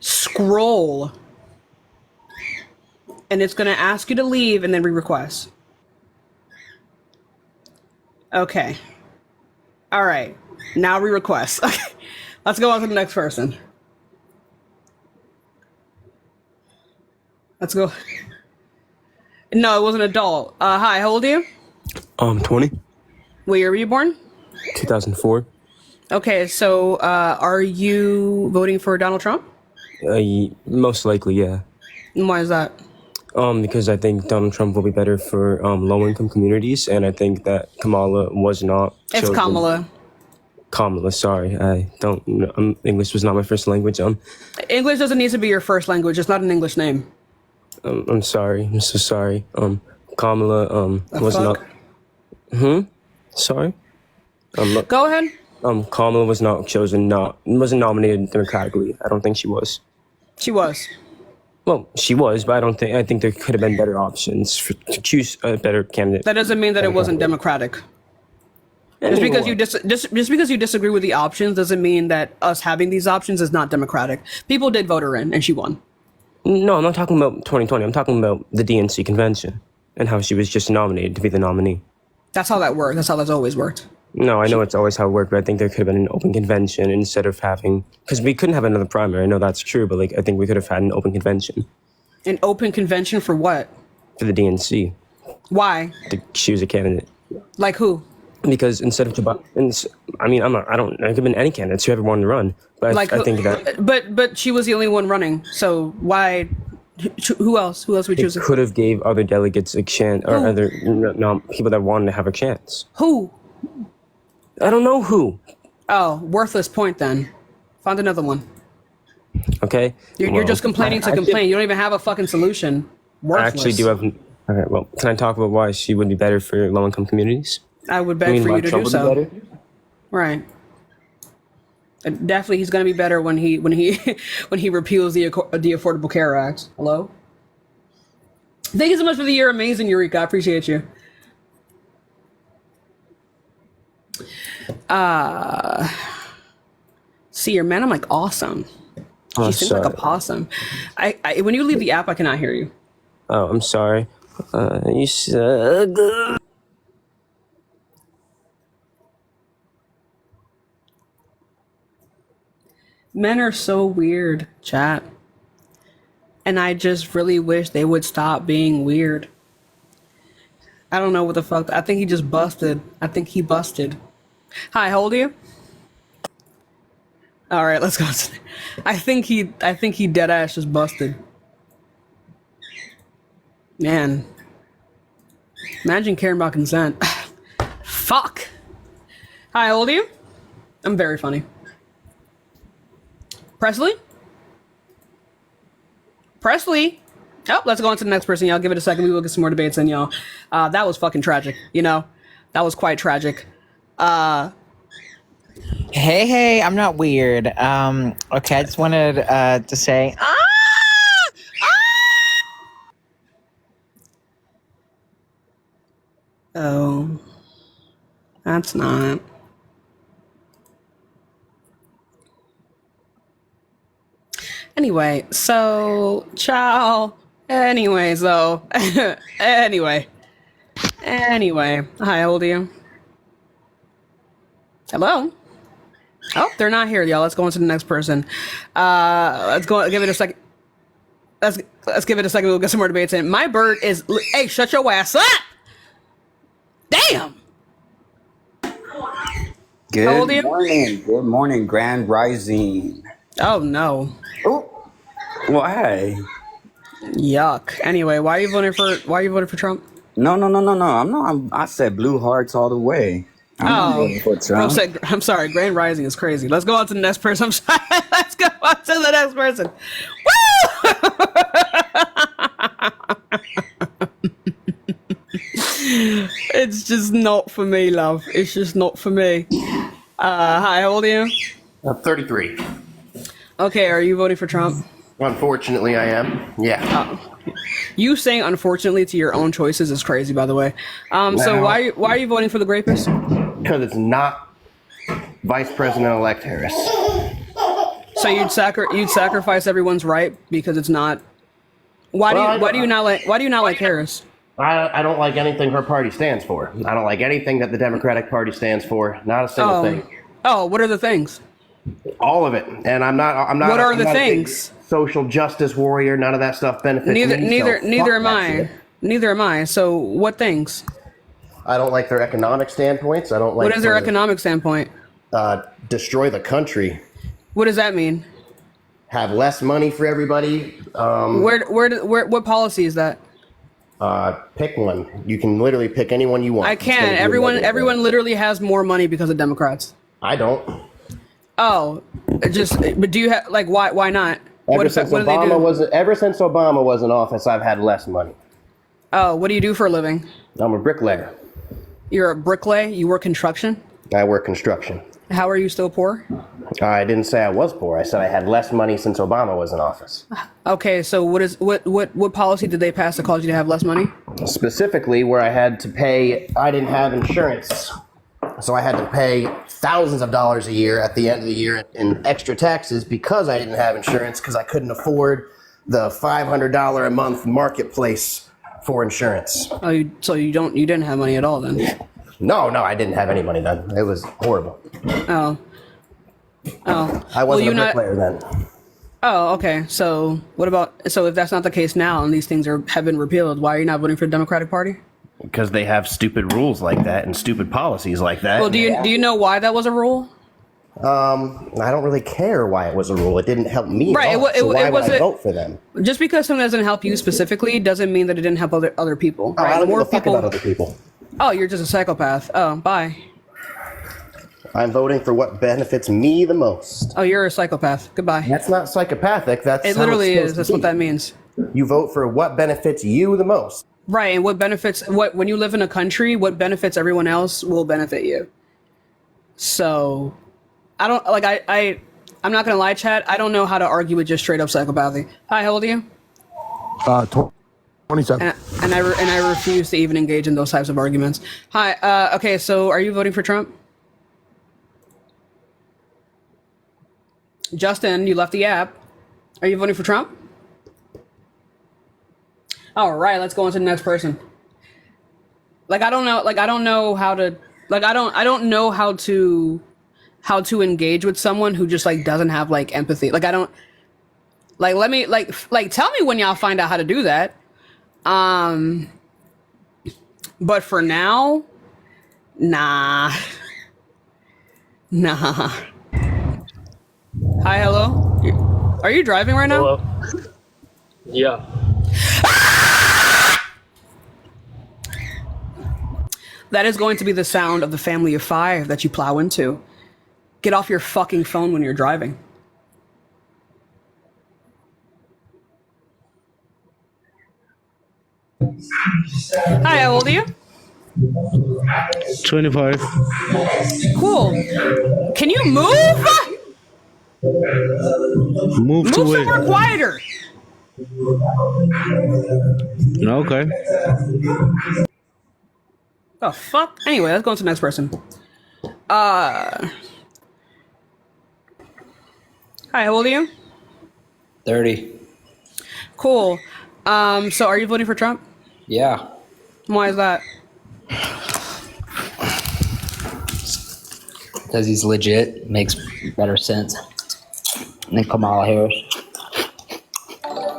Scroll. and it's going to ask you to leave and then re-request. Okay. All right. Now re-request. Okay. Let's go on to the next person. Let's go. No, it was an adult. Hi, how old are you? 20. What year were you born? 2004. Okay, so are you voting for Donald Trump? Most likely, yeah. And why is that? Because I think Donald Trump will be better for low-income communities, and I think that Kamala was not It's chosen. Kamala. Kamala, sorry. I don't know. English was not my first language. English doesn't need to be your first language. It's not an English name. I'm sorry. I'm so sorry. Kamala was fuck? not... Sorry? Go ahead. Kamala was not chosen, wasn't nominated democratically. I don't think she was. She was. Well, she was, but I think there could have been better options to choose a better candidate. That doesn't mean that it wasn't democratic. Just because you disagree with the options doesn't mean that us having these options is not democratic. People did vote her in, and she won. No, I'm not talking about 2020. I'm talking about the DNC convention and how she was just nominated to be the nominee. That's how that worked. That's how that's always worked. No, I know it's always how it worked, but I think there could have been an open convention instead of having... Because we couldn't have another primary. I know that's true, but I think we could have had an open convention. An open convention for what? For the DNC. Why? To choose a candidate. Like who? Because instead of... I don't... It could have been any candidates, whoever wanted to run. But I think that... But she was the only one running, so why... Who else? Who else we choose? Could have gave other delegates a chance, or other people that wanted to have a chance. Who? I don't know who. Oh, worthless point then. Find another one. Okay. You're just complaining to complain. You don't even have a fucking solution. Worthless. I actually do have... Okay, well, can I talk about why she would be better for low-income communities? I would beg for you to do so. Right. Definitely, he's going to be better when he repeals the Affordable Care Act. Hello. Thank you so much for the year. Amazing, Eureka. I appreciate you. See your man. I'm like awesome. She seems like a possum. I when you leave the app, I cannot hear you. Oh, I'm sorry. You suck. Men are so weird, chat. And I just really wish they would stop being weird. I don't know what the fuck. I think he just busted. I think he busted. Hi, how old are you? All right, let's go. I think he dead ass just busted. Man. Imagine caring about consent. Fuck. Hi, how old are you? I'm very funny. Presley? Oh, let's go on to the next person, y'all. Give it a second. We will get some more debates in, y'all. That was fucking tragic, you know? That was quite tragic. Hey, I'm not weird. Okay, I just wanted to say... Oh. That's not... Anyway, so, ciao. Anyways, though. Anyway. Hi, how old are you? Hello? Oh, they're not here, y'all. Let's go on to the next person. Let's go. Give it a second. Let's give it a second. We'll get some more debates in. My bird is... Hey, shut your ass up! Damn! Good morning. Good morning, Grand Rising. Oh, no. Oh, why? Yuck. Anyway, why are you voting for Trump? No. I'm not. I said blue hearts all the way. I'm not voting for Trump. I'm sorry. Grand Rising is crazy. Let's go on to the next person. I'm sorry. Let's go on to the next person. Woo! It's just not for me, love. It's just not for me. Hi, how old are you? 33. Okay, are you voting for Trump? Unfortunately, I am. Yeah. Oh. You saying unfortunately to your own choices is crazy, by the way. So why are you voting for the rapist? Because it's not Vice President-elect Harris. So you'd sacrifice everyone's right because it's not Why do you not like Harris? I don't like anything her party stands for. I don't like anything that the Democratic Party stands for. Not a single thing. Oh, what are the things? All of it. And I'm not. What are I'm the not a big things? social justice warrior. None of that stuff benefits me. Neither am I. Neither am I. So what things? I don't like their economic standpoints. I don't like. What is their economic standpoint? Destroy the country. What does that mean? Have less money for everybody. What policy is that? Pick one. You can literally pick anyone you want. I can. Everyone literally has more money because of Democrats. I don't. Oh, but do you have why not? Ever since Obama was in office, I've had less money. Oh, what do you do for a living? I'm a bricklayer. You're a bricklayer? You work construction? I work construction. How are you still poor? I didn't say I was poor. I said I had less money since Obama was in office. Okay, so what policy did they pass that caused you to have less money? Specifically, where I had to pay, I didn't have insurance. So I had to pay thousands of dollars a year at the end of the year in extra taxes because I didn't have insurance, because I couldn't afford the $500 a month marketplace for insurance. Oh, so you didn't have money at all then? No, I didn't have any money then. It was horrible. Oh. I wasn't a bricklayer then. Oh, okay. So if that's not the case now and these things have been repealed, why are you not voting for the Democratic Party? Because they have stupid rules like that and stupid policies like that. Well, do you know why that was a rule? I don't really care why it was a rule. It didn't help me. Right. Why would I vote for them? Just because something doesn't help you specifically doesn't mean that it didn't help other people. Oh, right? I don't give a fuck about other people. Oh, you're just a psychopath. Oh, bye. I'm voting for what benefits me the most. Oh, you're a psychopath. Goodbye. That's not psychopathic. It literally is. That's what that means. You vote for what benefits you the most. Right, and when you live in a country, what benefits everyone else will benefit you. So, I'm not gonna lie, chat. I don't know how to argue with just straight up psychopathy. Hi, how old are you? 27. And I refuse to even engage in those types of arguments. Hi. Okay, so are you voting for Trump? Justin, you left the app. Are you voting for Trump? All right, let's go on to the next person. I don't know how to engage with someone who just doesn't have empathy. Tell me when y'all find out how to do that. But for now, nah. Hi, hello. Are you driving right now? Hello. Yeah. That is going to be the sound of the family of 5 that you plow into. Get off your fucking phone when you're driving. Hi, how old are you? 25. Cool. Can you move? Move to it. Somewhere quieter. Okay. Oh, fuck. Anyway, let's go on to the next person. Hi, how old are you? 30. Cool. So are you voting for Trump? Yeah. Why is that? Because he's legit. Makes better sense than Kamala Harris.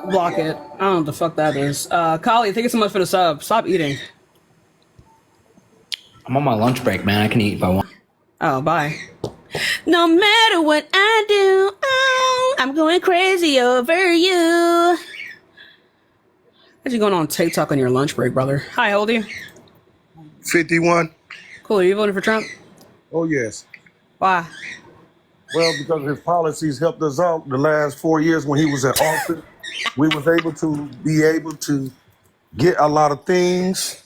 Block it. I don't know what the fuck that is. Kali, thank you so much for the sub. Stop eating. I'm on my lunch break, man. I can eat if I want. Oh, bye. No matter what I do, I'm going crazy over you. What you going on TikTok on your lunch break, brother? Hi, how old are you? 51. Cool. Are you voting for Trump? Oh, yes. Why? Well, because his policies helped us out the last 4 years when he was in office. We was able to get a lot of things.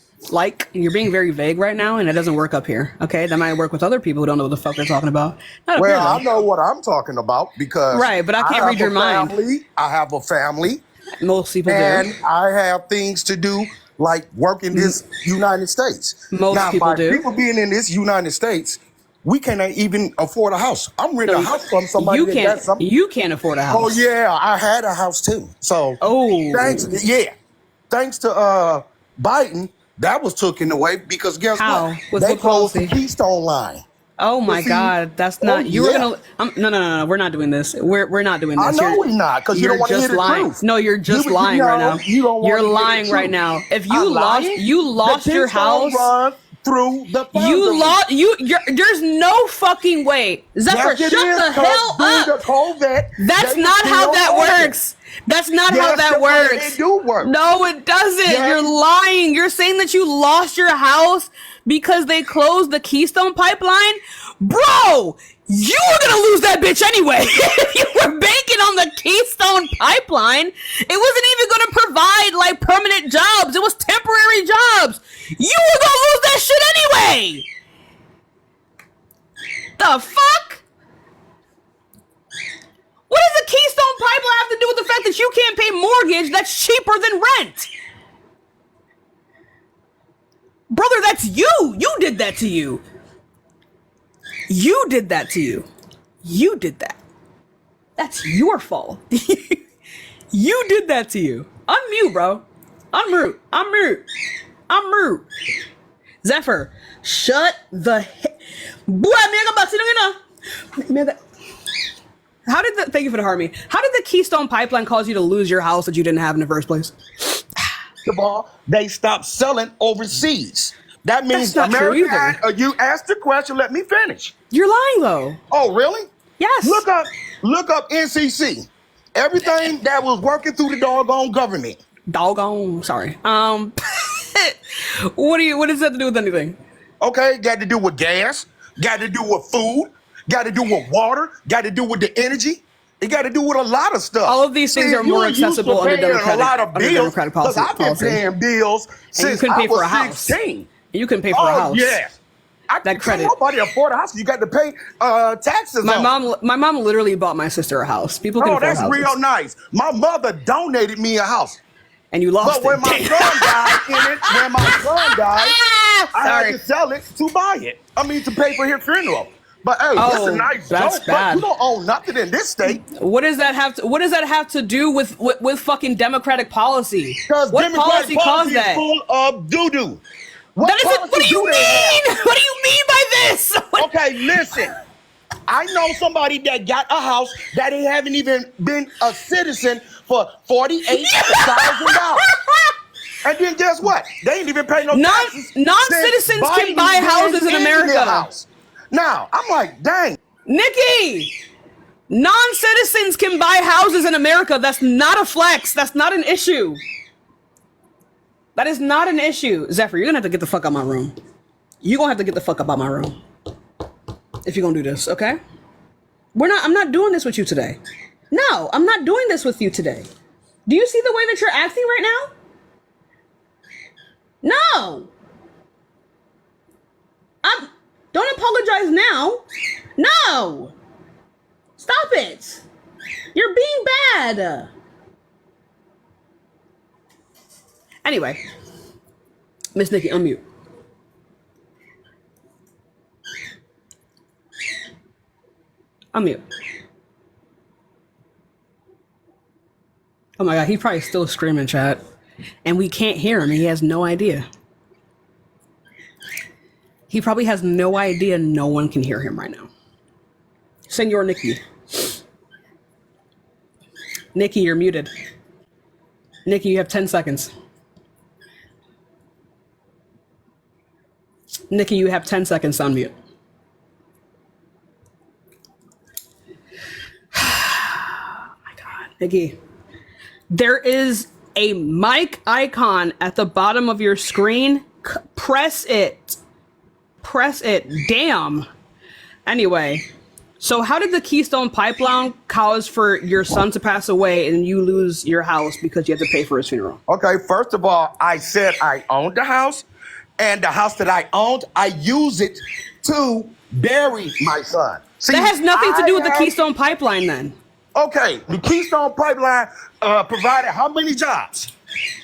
You're being very vague right now, and it doesn't work up here. Okay, that might work with other people who don't know what the fuck they're talking about. Well, I know what I'm talking about because right, but I can't read your mind. I have a family. Most people do. And I have things to do, like work in this United States. Most people do. People being in this United States, we can't even afford a house. I'm renting a house from somebody you that can't. got something. You can't afford a house. Oh yeah, I had a house too. So thanks to Biden, that was taken away because guess How? what? They closed the Keystone line. Oh my God, that's not. You were gonna. No. We're not doing this. We're not doing this. I know we're not because you don't want to hear the lying. truth. No, you're just lying right now. You're lying right now. If you lost your house. Run through the there's no fucking way. Zephyr, shut the hell up. That's not how that works. That's not how that works. It do work. No, it doesn't. Yes. You're lying. You're saying that you lost your house because they closed the Keystone Pipeline? Bro, you were gonna lose that bitch anyway. You were banking on the Keystone Pipeline. It wasn't even gonna provide like permanent jobs. It was temporary jobs. You were gonna lose that shit anyway. The fuck? What does the Keystone Pipeline have to do with the fact that you can't pay mortgage that's cheaper than rent? Brother, that's you. You did that to you. You did that to you. You did that. That's your fault. You did that to you. Unmute, bro. Unmute. Zephyr, shut the heck. How did the, thank you for the harmony. How did the Keystone Pipeline cause you to lose your house that you didn't have in the first place? They stopped selling overseas. That means that's not true either. You asked the question. Let me finish. You're lying though. Oh, really? Yes. Look up NCC. Everything that was working through the doggone government. Sorry. What does that have to do with anything? Okay, got to do with gas. Got to do with food. Got to do with water. Got to do with the energy. It got to do with a lot of stuff. All of these things are more accessible under democratic policy. Because I've been paying bills since I was 16. You can pay for a house. Yeah. That credit. Nobody afford a house. You got to pay taxes. My mom literally bought my sister a house. People can afford that's houses. real nice. My mother donated me a house. And you lost it. But when my son died I had to sell it to buy it. I mean, to pay for his funeral. But hey, that's a nice joke. But you don't own nothing in this state. What does that have to do with fucking democratic policy? Because what policy caused that? Is full of doo-doo. What do you mean? What do you mean by this? Okay, listen. I know somebody that got a house that they haven't even been a citizen for $48,000. And then guess what? They ain't even pay no taxes. Non-citizens can buy houses in America. Now, I'm like, dang. Nikki, non-citizens can buy houses in America. That's not a flex. That's not an issue. That is not an issue. Zephyr, you're going to have to get the fuck out of my room. You're going to have to get the fuck up out of my room. If you're going to do this, okay? I'm not doing this with you today. No, I'm not doing this with you today. Do you see the way that you're acting right now? No. Don't apologize now. No. Stop it. You're being bad. Anyway, Miss Nikki, unmute. Unmute. Oh my God, he's probably still screaming, chat. And we can't hear him. He has no idea. He probably has no idea no one can hear him right now. Senor Nikki. Nikki, you're muted. Nikki, you have 10 seconds. Nikki, you have 10 seconds to unmute. Oh my God. Nikki, there is a mic icon at the bottom of your screen. Press it. Press it. Damn. Anyway, so how did the Keystone Pipeline cause for your son to pass away and you lose your house because you had to pay for his funeral? Okay, first of all, I said I owned the house, and the house that I owned, I use it to bury my son. See, that has nothing to do with the Keystone Pipeline then. Okay, the Keystone Pipeline provided how many jobs?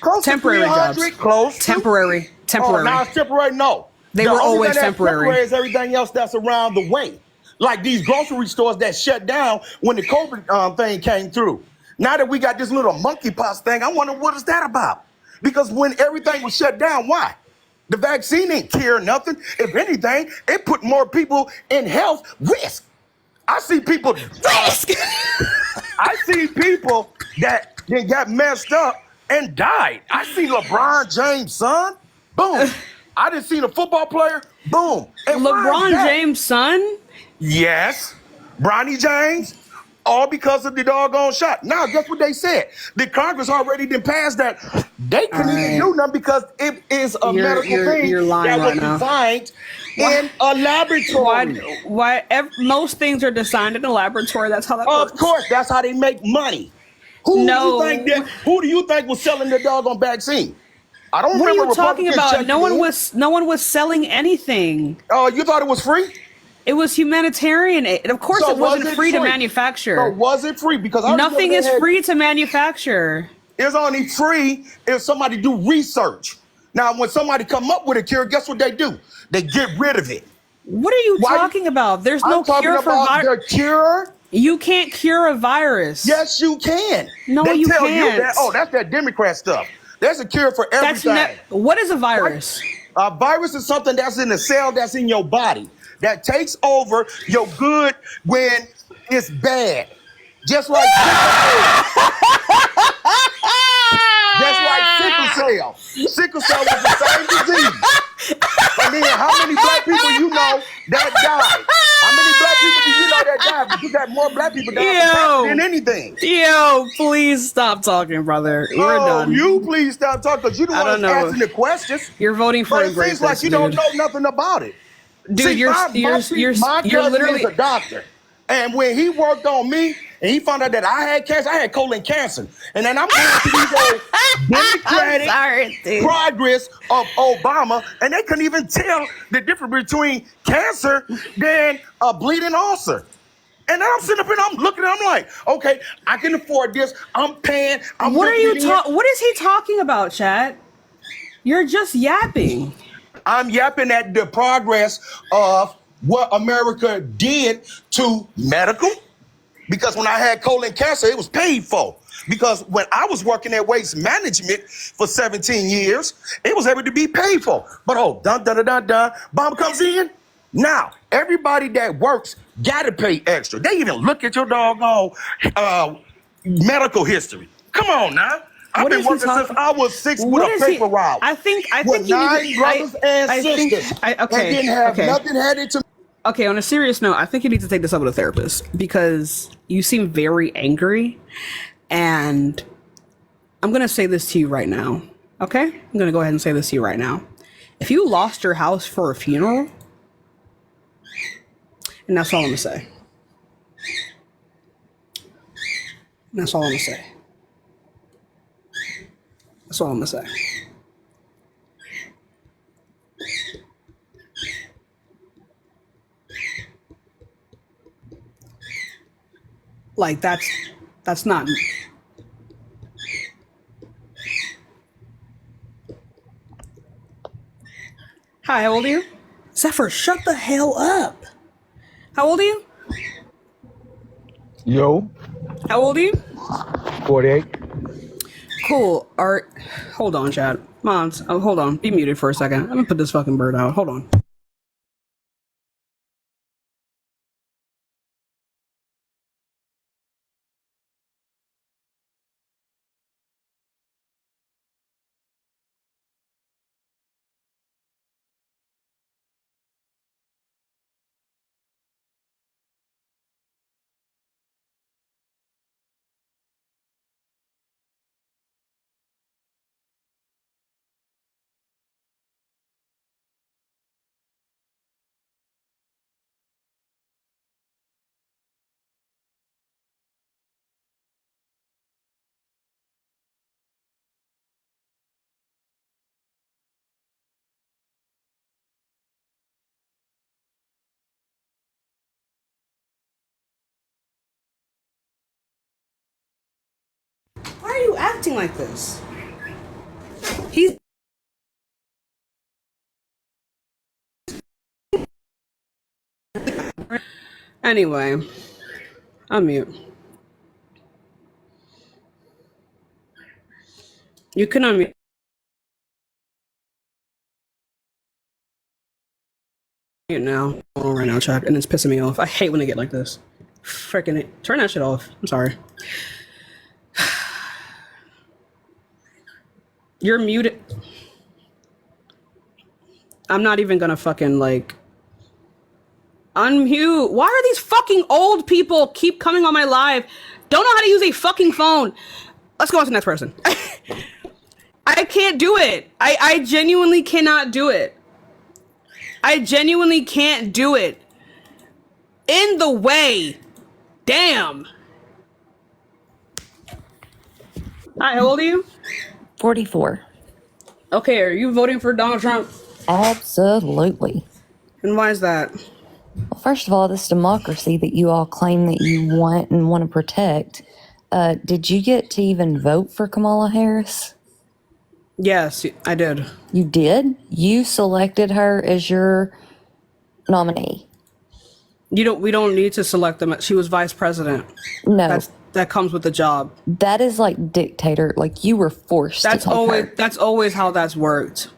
Close temporary to 300, jobs. Close to? Temporary. Oh, now it's temporary? No. They The were only always thing that's temporary. is everything else that's around the way. Like these grocery stores that shut down when the COVID thing came through. Now that we got this little monkeypox thing, I wonder what is that about? Because when everything was shut down, why? The vaccine didn't cure nothing. If anything, it put more people in health risk. I see people risk. I see people that got messed up and died. I see LeBron James' son. Boom. I didn't see a football player. Boom. And LeBron James' son? Yes. Bronny James. All because of the doggone shot. Now, guess what they said? The Congress already did pass that. They couldn't even do nothing because it is a medical thing you're lying that was right now. designed in a laboratory. Most things are designed in a laboratory. That's how that works. Of course, that's how they make money. Who do you think was selling the doggone vaccine? I don't remember. What are you talking about? No one was selling anything. Oh, you thought it was free? It was humanitarian aid. Of course, So it wasn't was it free to free? manufacture. So was it free? Because nothing is free to manufacture. It's only free if somebody do research. Now, when somebody come up with a cure, guess what they do? They get rid of it. What are you talking about? There's no cure for virus. Cure? You can't cure a virus. Yes, you can. No, they you tell can't. You that, oh, that's that Democrat stuff. There's a cure for everything. What is a virus? A virus is something that's in the cell that's in your body that takes over your good when it's bad. Just like sickle cell. Sickle cell was the same disease. And then how many black people you know that died? How many black people do you know that died? But you got more black people dying than anything. Yo, please stop talking, brother. We're done. You please stop talking because you don't want to asking the questions. You're voting for a great seems like you don't know nothing about it. Dude, See, you're cousin literally is a doctor. And when he worked on me and he found out that I had cancer, I had colon cancer. And then I'm going to these old Democratic progress of Obama, and they couldn't even tell the difference between cancer than a bleeding ulcer. And then I'm sitting up and I'm looking and I'm like, okay, I can afford this. I'm paying. What is he talking about, Chad? You're just yapping. I'm yapping at the progress of what America did to medical. Because when I had colon cancer, it was paid for. Because when I was working at Waste Management for 17 years, it was able to be paid for. But Bob comes in. Now, everybody that works got to pay extra. They even look at your doggone medical history. Come on now. I've been working since I was 6 with a paper route. I think with 9 brothers and sisters. And didn't have nothing headed to. Okay, on a serious note, I think you need to take this up with a therapist because you seem very angry. And I'm going to say this to you right now. Okay? I'm going to go ahead and say this to you right now. If you lost your house for a funeral, and that's all I'm going to say. That's all I'm going to say. That's all I'm going to say. Like, that's not... Hi, how old are you? Zephyr, shut the hell up. How old are you? Yo. How old are you? 48. Cool. Hold on, Chad. Mons, hold on. Be muted for a second. I'm gonna put this fucking bird out. Hold on. Why are you acting like this? He's Anyway, unmute. You can unmute now. Hold on right now, chat, and it's pissing me off. I hate when they get like this. Freaking it. Turn that shit off. I'm sorry. You're muted. I'm not even gonna fucking like unmute. Why are these fucking old people keep coming on my live? Don't know how to use a fucking phone. Let's go on to the next person. I can't do it. I genuinely cannot do it. I genuinely can't do it. In the way. Damn. Hi, how old are you? 44. Okay, are you voting for Donald Trump? Absolutely. And why is that? Well, first of all, this democracy that you all claim that you want and want to protect, did you get to even vote for Kamala Harris? Yes, I did. You did? You selected her as your nominee. We don't need to select them. She was vice president. No. That comes with the job. That is like dictator, like you were forced to take her. That's always how that's worked.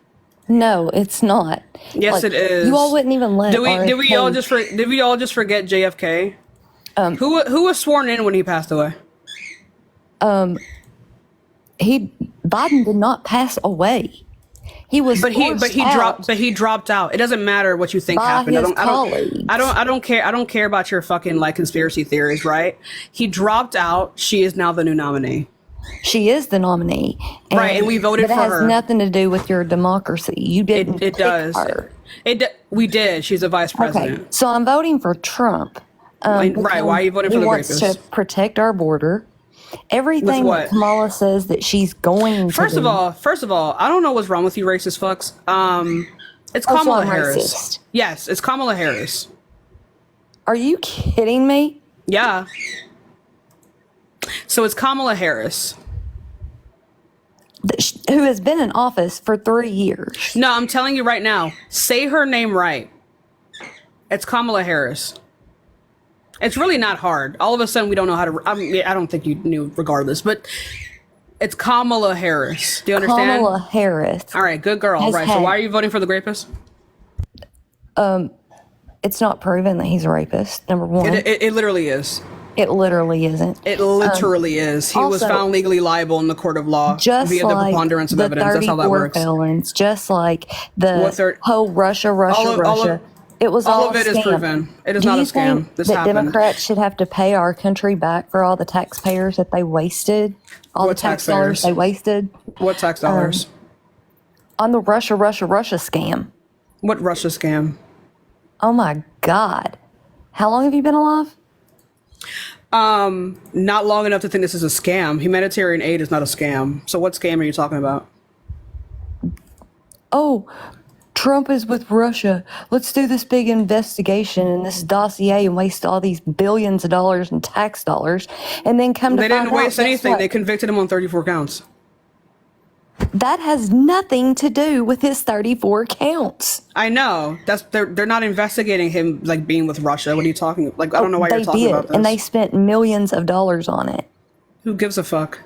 No, it's not. Yes, like, it is. You all wouldn't even let. Did we all just forget JFK? Who was sworn in when he passed away? Biden did not pass away. He was but he dropped out. It doesn't matter what you think happened. I don't care about your fucking like conspiracy theories, right? He dropped out. She is now the new nominee. She is the nominee, right? And we voted for her. It has nothing to do with your democracy. You didn't. It does. Her. We did. She's a vice president. Okay, so I'm voting for Trump. Right? Why are you voting for the rapist? He wants to protect our border. Everything that Kamala says that she's going to First of all, I don't know what's wrong with you racist fucks. It's Kamala Harris. Racist. Yes, it's Kamala Harris. Are you kidding me? Yeah. So it's Kamala Harris. Who has been in office for 3 years. No, I'm telling you right now. Say her name right. It's Kamala Harris. It's really not hard. All of a sudden, we don't know how to. I don't think you knew regardless, but it's Kamala Harris. Do you understand? Kamala Harris. All right, good girl. Right. So why are you voting for the rapist? It's not proven that he's a rapist. Number one. It literally is. It literally isn't. It literally is. He was found legally liable in the court of law via the preponderance of evidence. That's how that works. Felons, just like the whole Russia. It was all of it is proven. It is not a scam. This happened. Democrats should have to pay our country back for all the taxpayers that they wasted? All the tax dollars they wasted? What tax dollars? On the Russia scam. What Russia scam? Oh my God. How long have you been alive? Not long enough to think this is a scam. Humanitarian aid is not a scam. So what scam are you talking about? Oh, Trump is with Russia. Let's do this big investigation and this dossier and waste all these billions of dollars in tax dollars, and then come to find out. They didn't waste anything. They convicted him on 34 counts. That has nothing to do with his 34 counts. I know. They're not investigating him like being with Russia. What are you talking? Like I don't know why you're talking about this. And they spent millions of dollars on it. Who gives a fuck?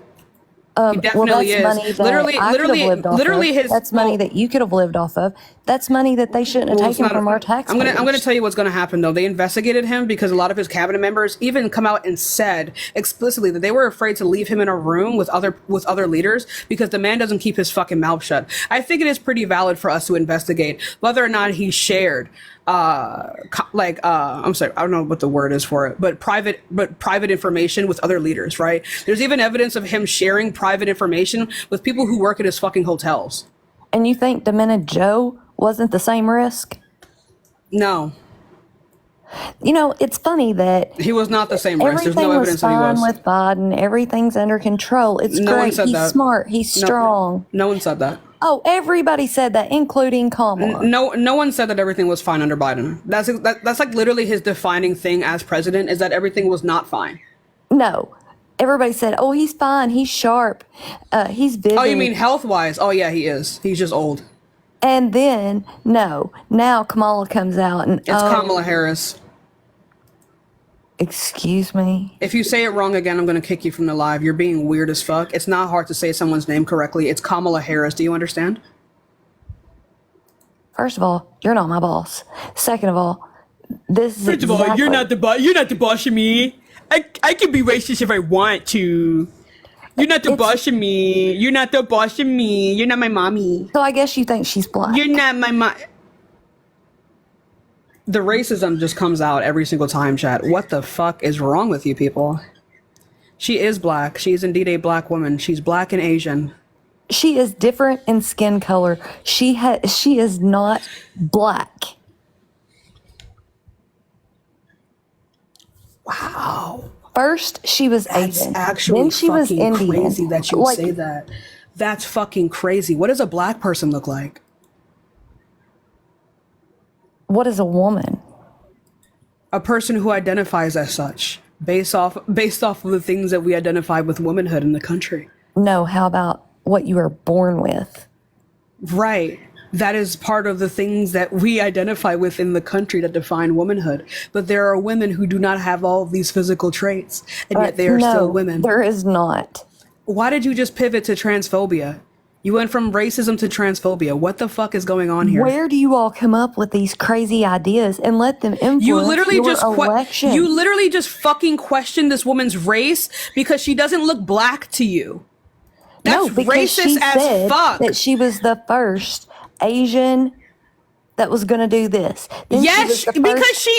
He definitely is. Money that literally his. That's money that you could have lived off of. That's money that they shouldn't have taken from our taxpayers. I'm gonna tell you what's gonna happen though. They investigated him because a lot of his cabinet members even come out and said explicitly that they were afraid to leave him in a room with other leaders because the man doesn't keep his fucking mouth shut. I think it is pretty valid for us to investigate whether or not he shared I'm sorry, I don't know what the word is for it, but private information with other leaders, right? There's even evidence of him sharing private information with people who work at his fucking hotels. And you think Demented Joe wasn't the same risk? No. You know, it's funny that he was not the same risk. There's no evidence that he was. Everything was fine with Biden. Everything's under control. It's great. He's smart. He's strong. No one said that. Oh, everybody said that, including Kamala. No one said that everything was fine under Biden. That's like literally his defining thing as president is that everything was not fine. No. Everybody said, oh, he's fine. He's sharp. He's vivid. Oh, you mean health-wise? Oh, yeah, he is. He's just old. And then, now Kamala comes out and... It's Kamala Harris. Excuse me? If you say it wrong again, I'm going to kick you from the live. You're being weird as fuck. It's not hard to say someone's name correctly. It's Kamala Harris. Do you understand? First of all, you're not my boss. Second of all, this is First of all, you're not the boss. You're not the boss of me. I can be racist if I want to. You're not the boss of me. You're not the boss of me. You're not my mommy. So I guess you think she's black. You're not my mom. The racism just comes out every single time, chat. What the fuck is wrong with you people? She is black. She is indeed a black woman. She's black and Asian. She is different in skin color. She is not black. Wow. First, she was That's Asian. actually Then she was fucking Indian. crazy that you would say that. That's fucking crazy. What does a black person look like? What is a woman? A person who identifies as such, based off of the things that we identify with womanhood in the country. No, how about what you were born with? Right. That is part of the things that we identify with in the country that define womanhood. But there are women who do not have all of these physical traits, and yet they are still women. There is not. Why did you just pivot to transphobia? You went from racism to transphobia. What the fuck is going on here? Where do you all come up with these crazy ideas and let them influence You literally your just election? you literally just fucking question this woman's race because she doesn't look black to you. That's because racist she as said fuck. that she was the first Asian that was going to do this. Then Yes, because she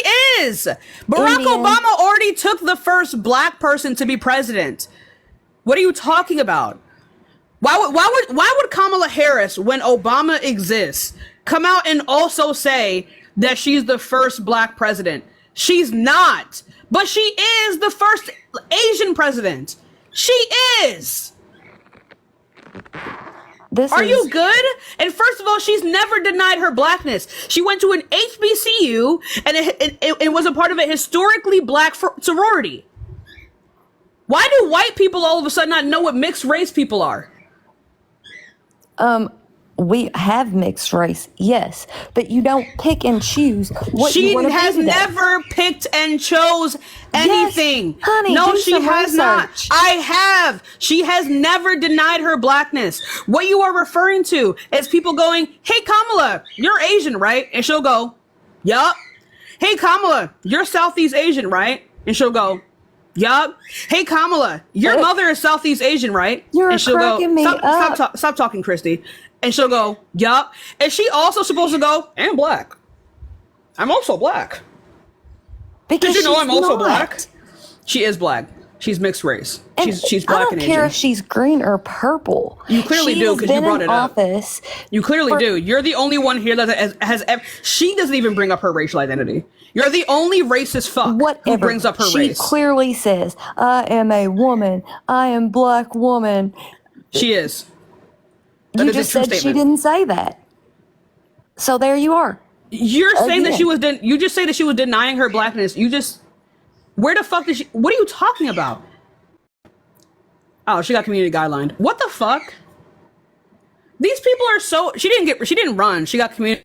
is. Barack Indian. Obama already took the first black person to be president. What are you talking about? Why would Kamala Harris, when Obama exists, come out and also say that she's the first black president? She's not. But she is the first Asian president. She is. Are you good? And first of all, she's never denied her blackness. She went to an HBCU and it was a part of a historically black sorority. Why do white people all of a sudden not know what mixed race people are? We have mixed race, yes, but you don't pick and choose what you want to be. She has never picked and chose anything. Yes, honey, no, do she some has not. research. I have. She has never denied her blackness. What you are referring to is people going, "Hey, Kamala, you're Asian, right?" And she'll go, "Yup." "Hey, Kamala, you're Southeast Asian, right?" And she'll go, "Yup." "Hey, Kamala, your mother is Southeast Asian, right?" You're and she'll cracking me up. Stop talking, Christy. And she'll go, "Yup." And she also supposed to go, "And black. I'm also black." Because Did you know she's I'm also not. black? She is black. She's mixed race. She's black I don't and care Asian. if she's green or purple. You clearly She do has because you been brought in it up. office You clearly do. You're the only one here that has she doesn't even bring up her racial identity. You're the only racist fuck who brings up her she race. clearly says, "I am a woman. I am black woman." She is. That You is a just true said she statement. didn't say that. So there you are. You're saying that Again. she was you just say that she was denying her blackness. Where the fuck did she what are you talking about? Oh, she got community guideline. What the fuck? These people are so she didn't run. She got community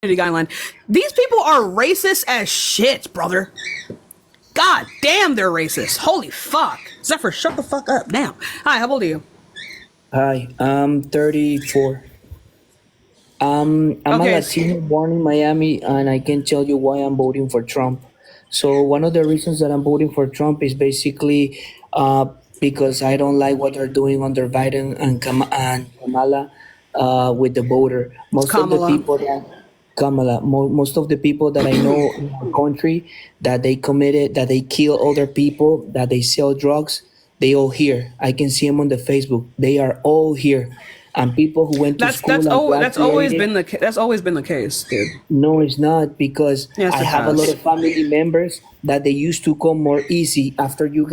guideline. These people are racist as shit, brother. God damn, they're racist. Holy fuck. Zephyr, shut the fuck up now. Hi, how old are you? Hi, I'm 34. I'm a Latino born in Miami, and I can tell you why I'm voting for Trump. So one of the reasons that I'm voting for Trump is basically because I don't like what they're doing under Biden and Kamala with the border. Most of the people that I know in our country that they kill other people, that they sell drugs, they all here. I can see them on the Facebook. They are all here. And people who went to school That's always been the case, dude. No, it's not, because Yes, I it have a has. lot of family members that they used to come more easy after you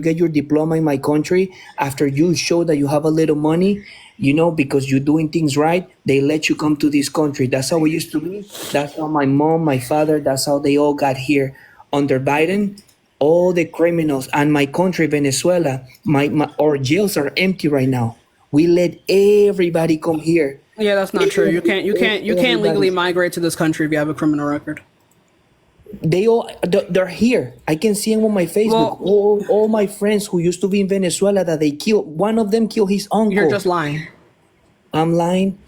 get your diploma in my country, after you show that you have a little money, because you're doing things right, they let you come to this country. That's how it used to be. That's how my mom, my father, that's how they all got here. Under Biden, all the criminals, and my country, Venezuela, our jails are empty right now. We let everybody come here. Yeah, that's not true. You can't legally migrate to this country if you have a criminal record. They're here. I can see them on my Facebook. All my friends who used to be in Venezuela that they killed. One of them killed his uncle. You're just lying. I'm lying.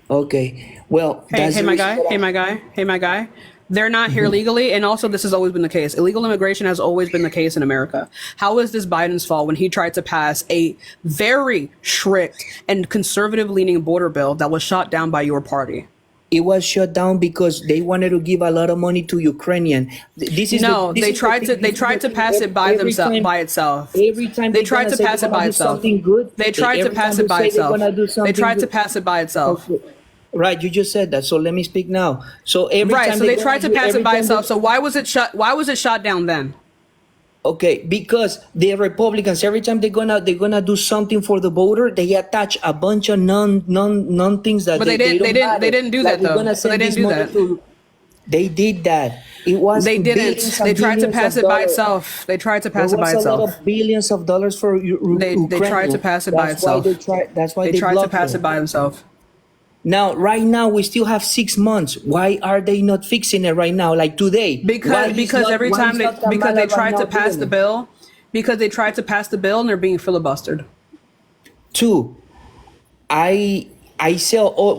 Okay. Well, hey, my guy. They're not here legally, and also this has always been the case. Illegal immigration has always been the case in America. How is this Biden's fault when he tried to pass a very strict and conservative-leaning border bill that was shot down by your party? It was shut down because they wanted to give a lot of money to Ukrainian. They tried to pass it by itself. Every time they tried to pass it by itself. They tried to pass it by itself. They tried to pass it by itself. Right, you just said that. So let me speak now. So they tried to pass it by itself. So why was it shot down then? Okay, because the Republicans, every time they're gonna do something for the voter, they attach a bunch of non things that. But they didn't do that though. So they didn't do that. They did that. It was. They didn't. They tried to pass it by itself. They tried to pass it by itself. There was a lot of billions of dollars for Ukraine. They tried to pass it by itself. That's why they tried to pass it by themselves. Now, right now, we still have 6 months. Why are they not fixing it right now, like today? Because every time they tried to pass the bill, and they're being filibustered. 2,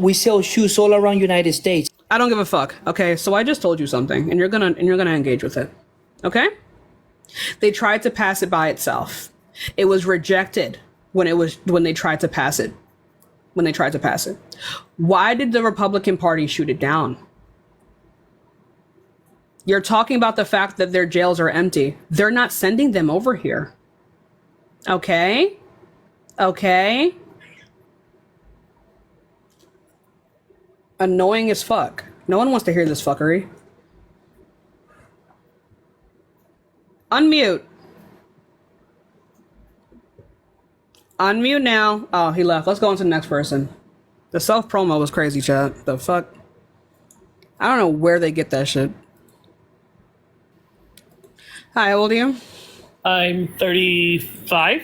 we sell shoes all around United States. I don't give a fuck. Okay, so I just told you something, and you're gonna engage with it. Okay? They tried to pass it by itself. It was rejected when they tried to pass it. Why did the Republican Party shoot it down? You're talking about the fact that their jails are empty. They're not sending them over here. Okay? Annoying as fuck. No one wants to hear this fuckery. Unmute. Unmute now. Oh, he left. Let's go on to the next person. The self-promo was crazy, chat. The fuck? I don't know where they get that shit. Hi, how old are you? I'm 35.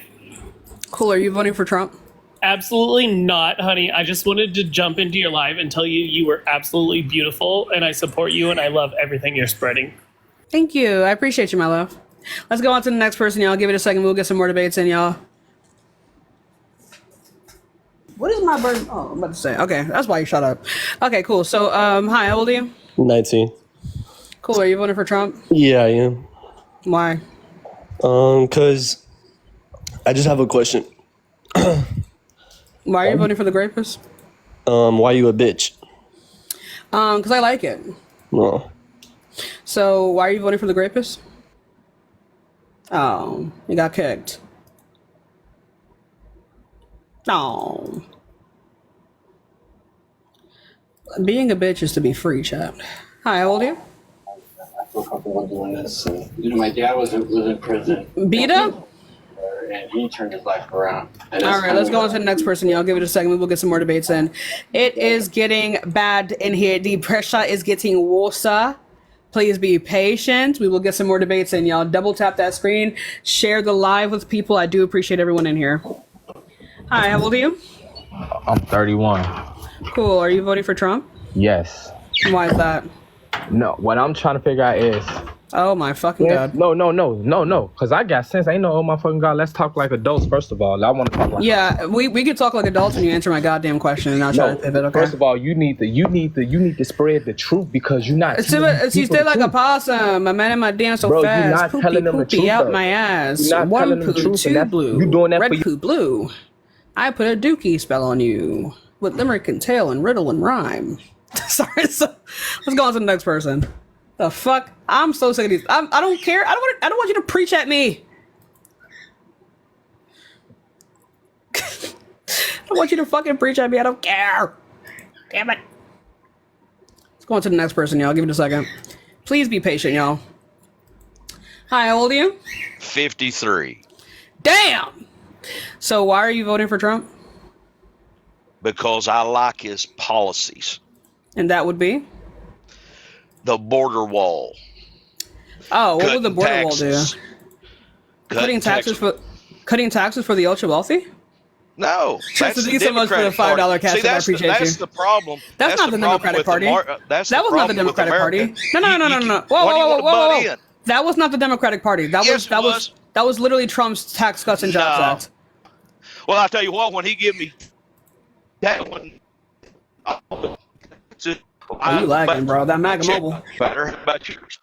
Cool. Are you voting for Trump? Absolutely not, honey. I just wanted to jump into your live and tell you you were absolutely beautiful, and I support you, and I love everything you're spreading. Thank you. I appreciate you, my love. Let's go on to the next person, y'all. Give it a second. We'll get some more debates in, y'all. What is my birth? Oh, I'm about to say. Okay, that's why you shut up. Okay, cool. So, hi, how old are you? 19. Cool. Are you voting for Trump? Yeah, I am. Why? Because I just have a question. Why are you voting for the rapist? Why you a bitch? Because I like it. No. So, why are you voting for the rapist? Oh, you got kicked. Oh. Being a bitch is to be free, chat. Hi, how old are you? I feel comfortable doing this. My dad was in prison. Beta? And he turned his life around. All right, let's go on to the next person, y'all. Give it a second. We'll get some more debates in. It is getting bad in here. The pressure is getting worse. Please be patient. We will get some more debates in, y'all. Double tap that screen. Share the live with people. I do appreciate everyone in here. Hi, how old are you? I'm 31. Cool. Are you voting for Trump? Yes. Why is that? No, what I'm trying to figure out is... Oh my fucking God. No. Because I got sense. Ain't no oh my fucking God. Let's talk like adults, first of all. I want to talk like adults. We could talk like adults when you answer my goddamn question and I'll try to pivot, okay? First of all, you need to spread the truth because you're not She stayed like a possum. A man in my damn so fast. You're not telling them the truth, out my ass. You're not One telling them the poo, truth, two blue. You doing that red for poo, blue. I put a dookie spell on you with limerick and tale and riddle and rhyme. Sorry, so let's go on to the next person. The fuck? I'm so sick of these. I don't care. I don't want you to preach at me. I don't want you to fucking preach at me. I don't care. Damn it. Let's go on to the next person, y'all. Give it a second. Please be patient, y'all. Hi, how old are you? 53. Damn. So why are you voting for Trump? Because I like his policies. And that would be? The border wall. Oh, what would the border wall do? Cutting taxes for the ultra wealthy? No, Chester, thank you so much for the $5 cash. I appreciate you. That's the problem. That's not the Democratic Party. That was not the Democratic Party. No. Whoa. That was not the Democratic Party. That was literally Trump's Tax Cuts and Jobs Act. Well, I'll tell you what. When he give me that one, you lagging, bro? That MAGA mobile. Better. How about yours?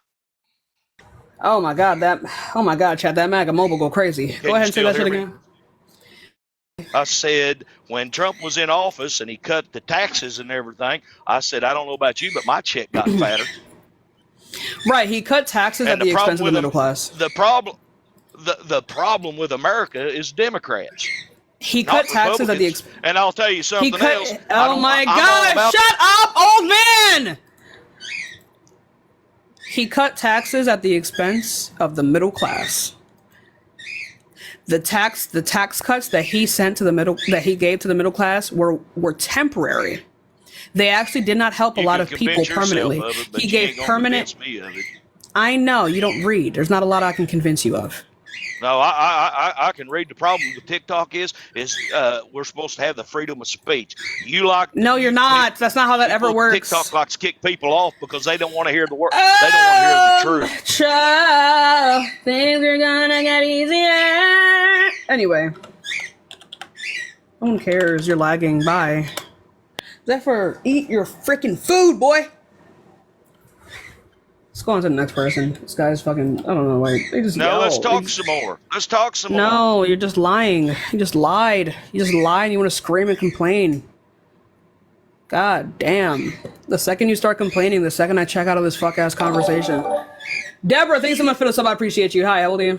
Oh my God, Chad, that MAGA mobile go crazy. Go ahead and say that shit again. I said when Trump was in office and he cut the taxes and everything, I said, I don't know about you, but my check got fatter. Right, he cut taxes at the expense of the middle class. The problem with America is Democrats. He cut taxes at the expense. And I'll tell you something else. Oh my God, shut up, old man! He cut taxes at the expense of the middle class. The tax cuts that he gave to the middle class were temporary. They actually did not help a lot of people permanently. He gave permanent. I know you don't read. There's not a lot I can convince you of. No, I can read. The problem with TikTok is we're supposed to have the freedom of speech. No, you're not. That's not how that ever works. TikTok likes to kick people off because they don't want to hear the word. They don't want to hear the truth. Child, things are gonna get easier. Anyway, no one cares. You're lagging. Bye. Zephyr, eat your freaking food, boy. Let's go on to the next person. This guy's fucking, I don't know, like, they just yell. Let's talk some more. No, you're just lying. You just lied. You want to scream and complain. God damn. The second you start complaining, the second I check out of this fuck-ass conversation. Deborah, thanks so much for the sub. I appreciate you. Hi, how old are you?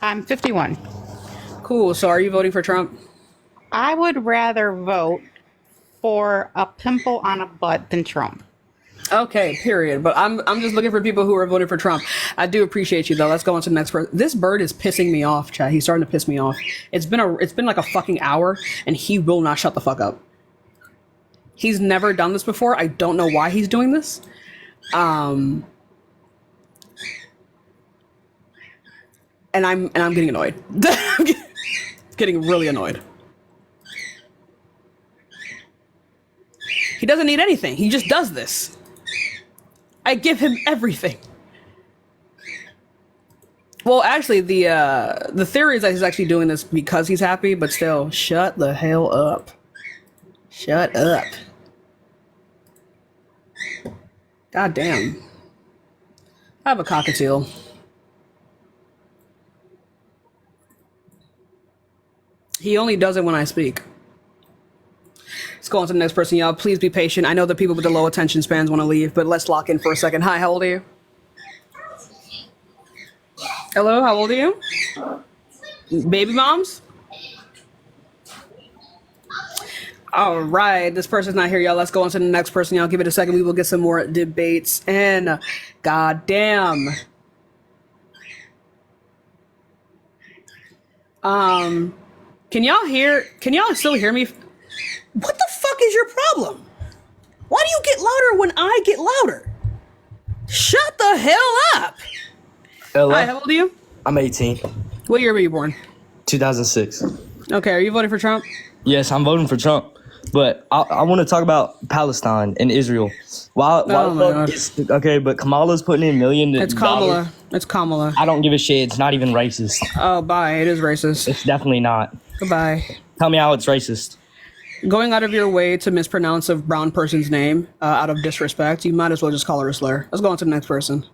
I'm 51. Cool. So are you voting for Trump? I would rather vote for a pimple on a butt than Trump. Okay, period. But I'm just looking for people who are voting for Trump. I do appreciate you though. Let's go on to the next person. This bird is pissing me off, chat. He's starting to piss me off. It's been like a fucking hour and he will not shut the fuck up. He's never done this before. I don't know why he's doing this. And I'm getting annoyed. Getting really annoyed. He doesn't need anything. He just does this. I give him everything. Well, actually, the theory is that he's actually doing this because he's happy, but still, shut the hell up. Shut up. God damn. I have a cockatiel. He only does it when I speak. Let's go on to the next person, y'all. Please be patient. I know the people with the low attention spans want to leave, but let's lock in for a second. Hi, how old are you? Hello, how old are you? Baby moms? All right, this person's not here, y'all. Let's go on to the next person, y'all. Give it a second. We will get some more debates. And goddamn. Can y'all still hear me? What the fuck is your problem? Why do you get louder when I get louder? Shut the hell up. Hello? Hi, how old are you? I'm 18. What year were you born? 2006. Okay, are you voting for Trump? Yes, I'm voting for Trump. But I want to talk about Palestine and Israel. But Kamala's putting in millions. It's Kamala. It's Kamala. I don't give a shit. It's not even racist. Oh, bye. It is racist. It's definitely not. Goodbye. Tell me how it's racist. Going out of your way to mispronounce a brown person's name out of disrespect, you might as well just call her a slur. Let's go on to the next person.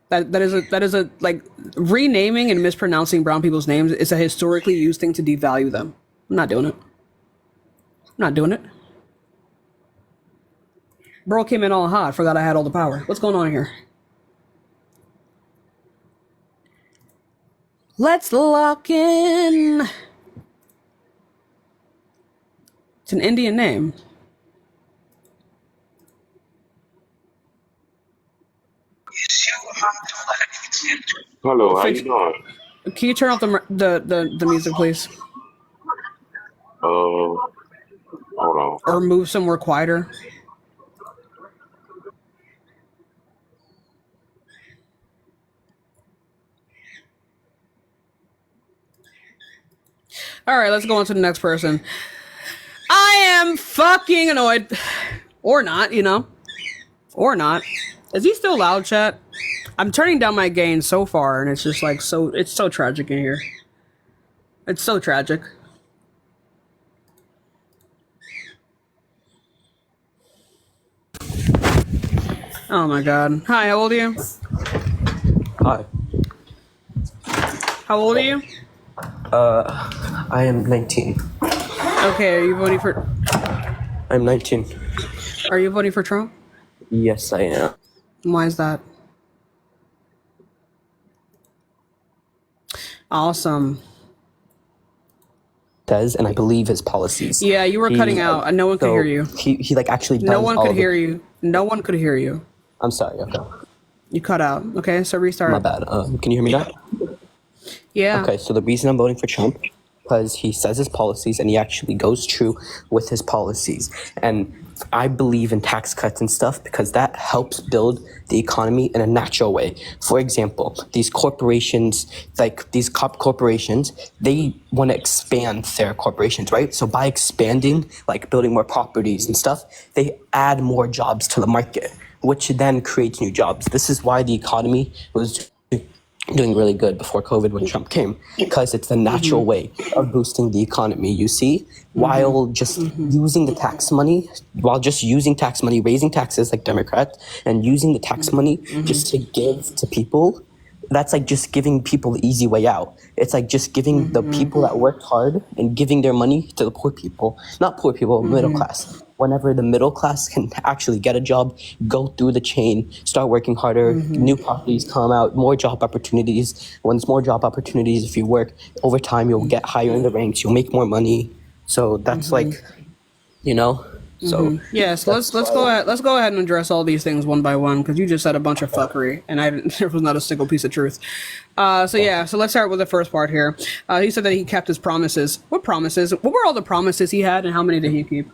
That is a like renaming and mispronouncing brown people's names is a historically used thing to devalue them. I'm not doing it. I'm not doing it. Bro came in all hot, forgot I had all the power. What's going on here? Let's lock in. It's an Indian name. Hello, how you doing? Can you turn off the music, please? Hold on. Or move somewhere quieter. All right, let's go on to the next person. I am fucking annoyed. Or not, you know. Or not. Is he still loud, chat? I'm turning down my gain so far, and it's just like it's so tragic in here. It's so tragic. Oh my god. Hi, how old are you? Hi. How old are you? I am 19. Okay, are you voting for... I'm 19. Are you voting for Trump? Yes, I am. Why is that? Awesome. Says, and I believe his policies. Yeah, you were cutting out. No one could hear you. He like actually does No one all could of hear you. No one could hear you. I'm sorry. Okay. You cut out. Okay, so restart. My bad. Can you hear me now? Yeah. Okay, so the reason I'm voting for Trump, because he says his policies and he actually goes true with his policies. And I believe in tax cuts and stuff because that helps build the economy in a natural way. For example, these corporations, like these corporations, they want to expand their corporations, right? So by expanding, like building more properties and stuff, they add more jobs to the market, which then creates new jobs. This is why the economy was doing really good before COVID when Trump came, because it's the natural way of boosting the economy, you see, while just using the tax money, raising taxes like Democrats, and using the tax money just to give to people. That's like just giving people the easy way out. It's like just giving the people that worked hard and giving their money to the poor people, not poor people, middle class. Whenever the middle class can actually get a job, go through the chain, start working harder, new properties come out, more job opportunities. When there's more job opportunities, if you work over time, you'll get higher in the ranks, you'll make more money. So that's like, you know. So yes, let's go ahead and address all these things one by one because you just said a bunch of fuckery and there was not a single piece of truth. So let's start with the first part here. He said that he kept his promises. What promises? What were all the promises he had, and how many did he keep?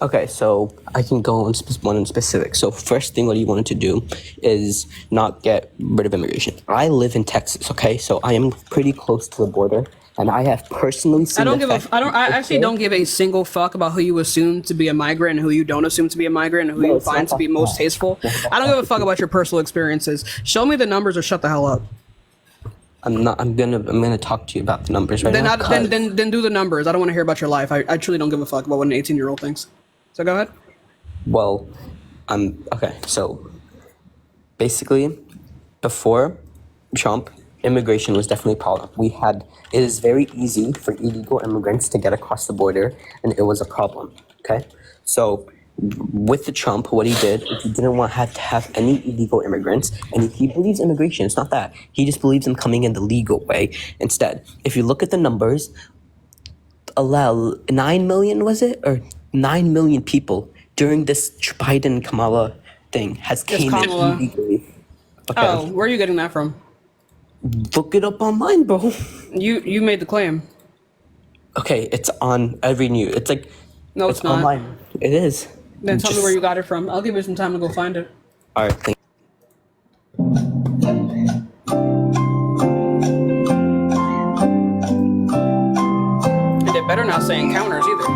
Okay, so I can go on one in specific. So first thing what he wanted to do is not get rid of immigration. I live in Texas, okay? So I am pretty close to the border, and I have personally seen I actually don't give a single fuck about who you assume to be a migrant and who you don't assume to be a migrant and who you find to be most tasteful. I don't give a fuck about your personal experiences. Show me the numbers or shut the hell up. I'm gonna talk to you about the numbers right now. Then do the numbers. I don't want to hear about your life. I truly don't give a fuck about what an 18-year-old thinks. So go ahead. Well, okay. So basically, before Trump, immigration was definitely a problem. It is very easy for illegal immigrants to get across the border, and it was a problem. Okay, so with the Trump, what he did is he didn't want to have any illegal immigrants, and he believes immigration. It's not that he just believes them coming in the legal way instead. If you look at the numbers, 9 million was it or 9 million people during this Biden Kamala thing came in illegally. Okay. Oh, where are you getting that from? Look it up online, bro. You made the claim. Okay, it's on every news. It's like no, it's not online. It is. Then tell me where you got it from. I'll give you some time to go find it. All right. Thank And it better not say encounters either.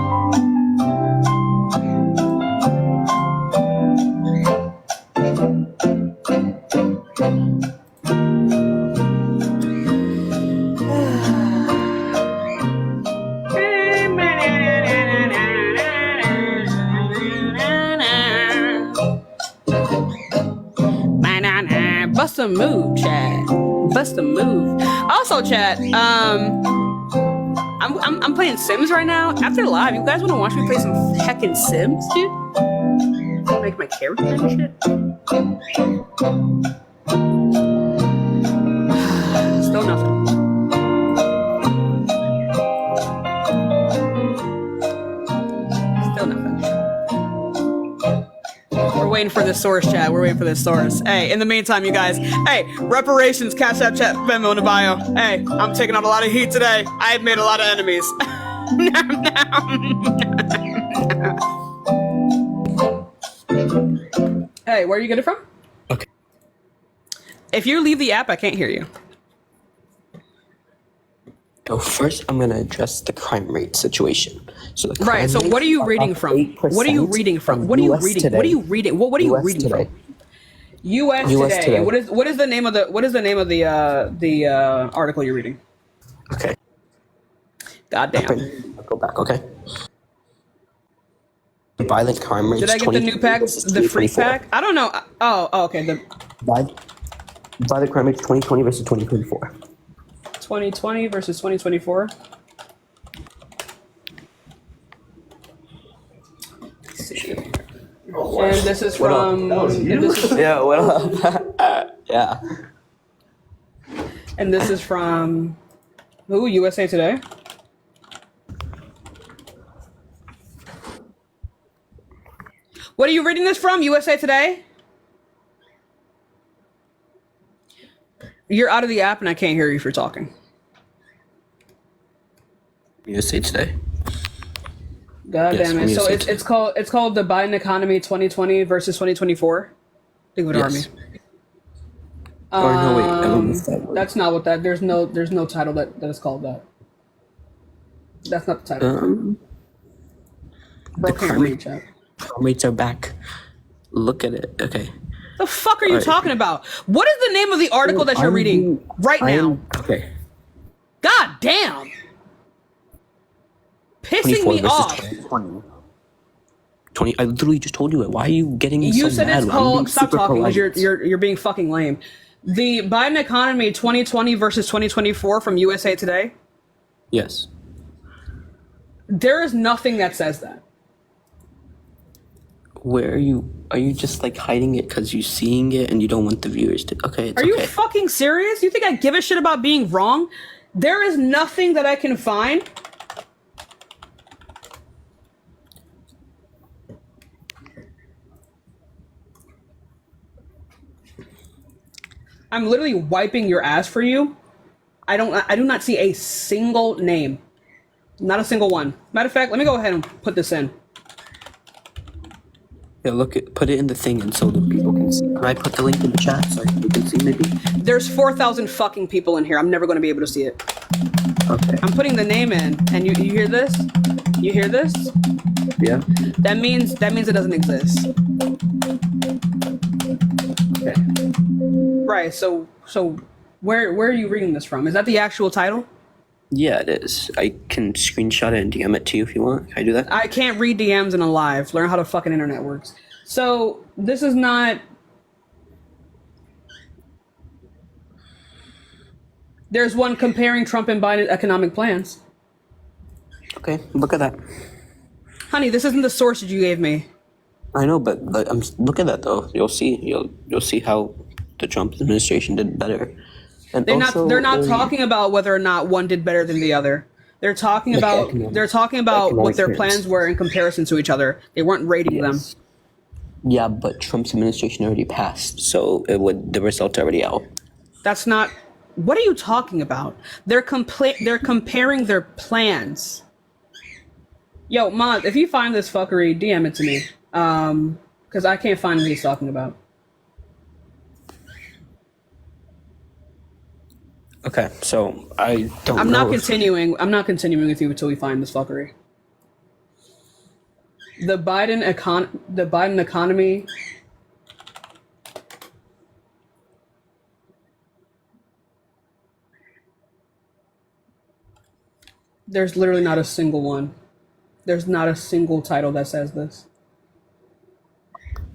Bust a move, chat. Bust a move. Also, chat. I'm playing Sims right now. After live, you guys want to watch me play some heckin' Sims, dude? Make my character and shit. Still nothing. Still nothing. We're waiting for this source, chat. We're waiting for this source. Hey, in the meantime, you guys. Hey, reparations, Cash App, chat, Venmo in the bio. Hey, I'm taking out a lot of heat today. I have made a lot of enemies. Hey, where are you getting it from? Okay. If you leave the app, I can't hear you. So first, I'm going to address the crime rate situation. So the crime right. So what are you reading from? What are you reading from? What are you reading? Today. What are you reading? What are you reading today. from? U.S. Today. What is the name of the article you're reading? Okay. Goddamn. I'll go back. Okay. Violent crime rates. Did I get the new pack? The free pack? I don't know. Oh, okay. The violent crime rates 2020 versus 2024. 2020 versus 2024. Let's see. And this is from. Yeah. What up? Yeah. And this is from. Who? USA Today. What are you reading this from? USA Today? You're out of the app and I can't hear you if you're talking. USA Today. God damn it. So it's called the Biden economy 2020 versus 2024. Think of it, Army. No, wait. I don't know if that's not what that. There's no title that is called that. That's not the title. The crime rates are back. Look at it. Okay. The fuck are you talking about? What is the name of the article that you're reading right now? Okay. God damn. Pissing me off. 20. I literally just told you it. Why are you getting you so said mad? It's called. Stop talking because you're being fucking lame. The Biden economy 2020 versus 2024 from USA Today. Yes. There is nothing that says that. Where are you? Are you just like hiding it because you're seeing it and you don't want the viewers to? Okay. Are you fucking serious? You think I give a shit about being wrong? There is nothing that I can find. I'm literally wiping your ass for you. I do not see a single name. Not a single one. Matter of fact, let me go ahead and put this in. Yeah, put it in the thing and so the people can see. Can I put the link in the chat so you can see maybe? There's 4,000 fucking people in here. I'm never going to be able to see it. Okay. I'm putting the name in, and you hear this? You hear this? Yeah. That means it doesn't exist. Okay. Right. So where are you reading this from? Is that the actual title? Yeah, it is. I can screenshot it and DM it to you if you want. Can I do that? I can't read DMs in a live. Learn how the fucking internet works. So this is not. There's one comparing Trump and Biden economic plans. Okay, look at that. Honey, this isn't the source that you gave me. I know, but look at that though. You'll see. You'll see how the Trump administration did better. And they're not talking about whether or not one did better than the other. They're talking about what their plans were in comparison to each other. They weren't rating them. Yeah, but Trump's administration already passed, so the results are already out. That's not. What are you talking about? They're comparing their plans. Yo, Maz, if you find this fuckery, DM it to me. Because I can't find what he's talking about. Okay, so I don't know. I'm not continuing with you until we find this fuckery. The Biden economy. There's literally not a single one. There's not a single title that says this.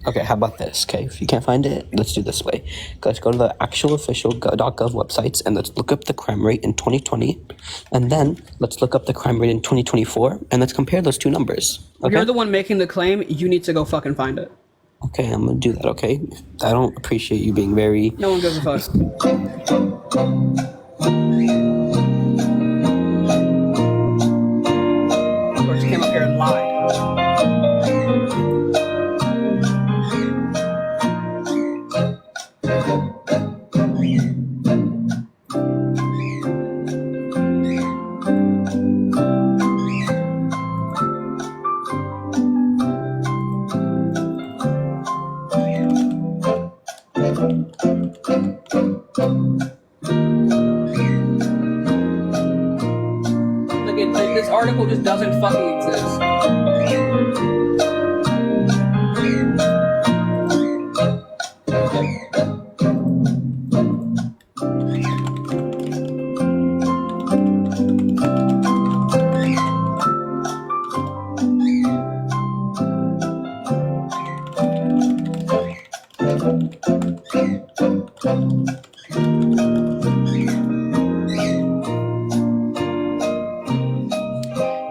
Okay, how about this? Okay, if you can't find it, let's do this way. Let's go to the actual official .gov websites and let's look up the crime rate in 2020, and then let's look up the crime rate in 2024, and let's compare those two numbers. Okay? You're the one making the claim. You need to go fucking find it. Okay, I'm gonna do that. Okay, I don't appreciate you being very. No one gives a fuck. Of course, you came up here and lied. article just doesn't fucking exist.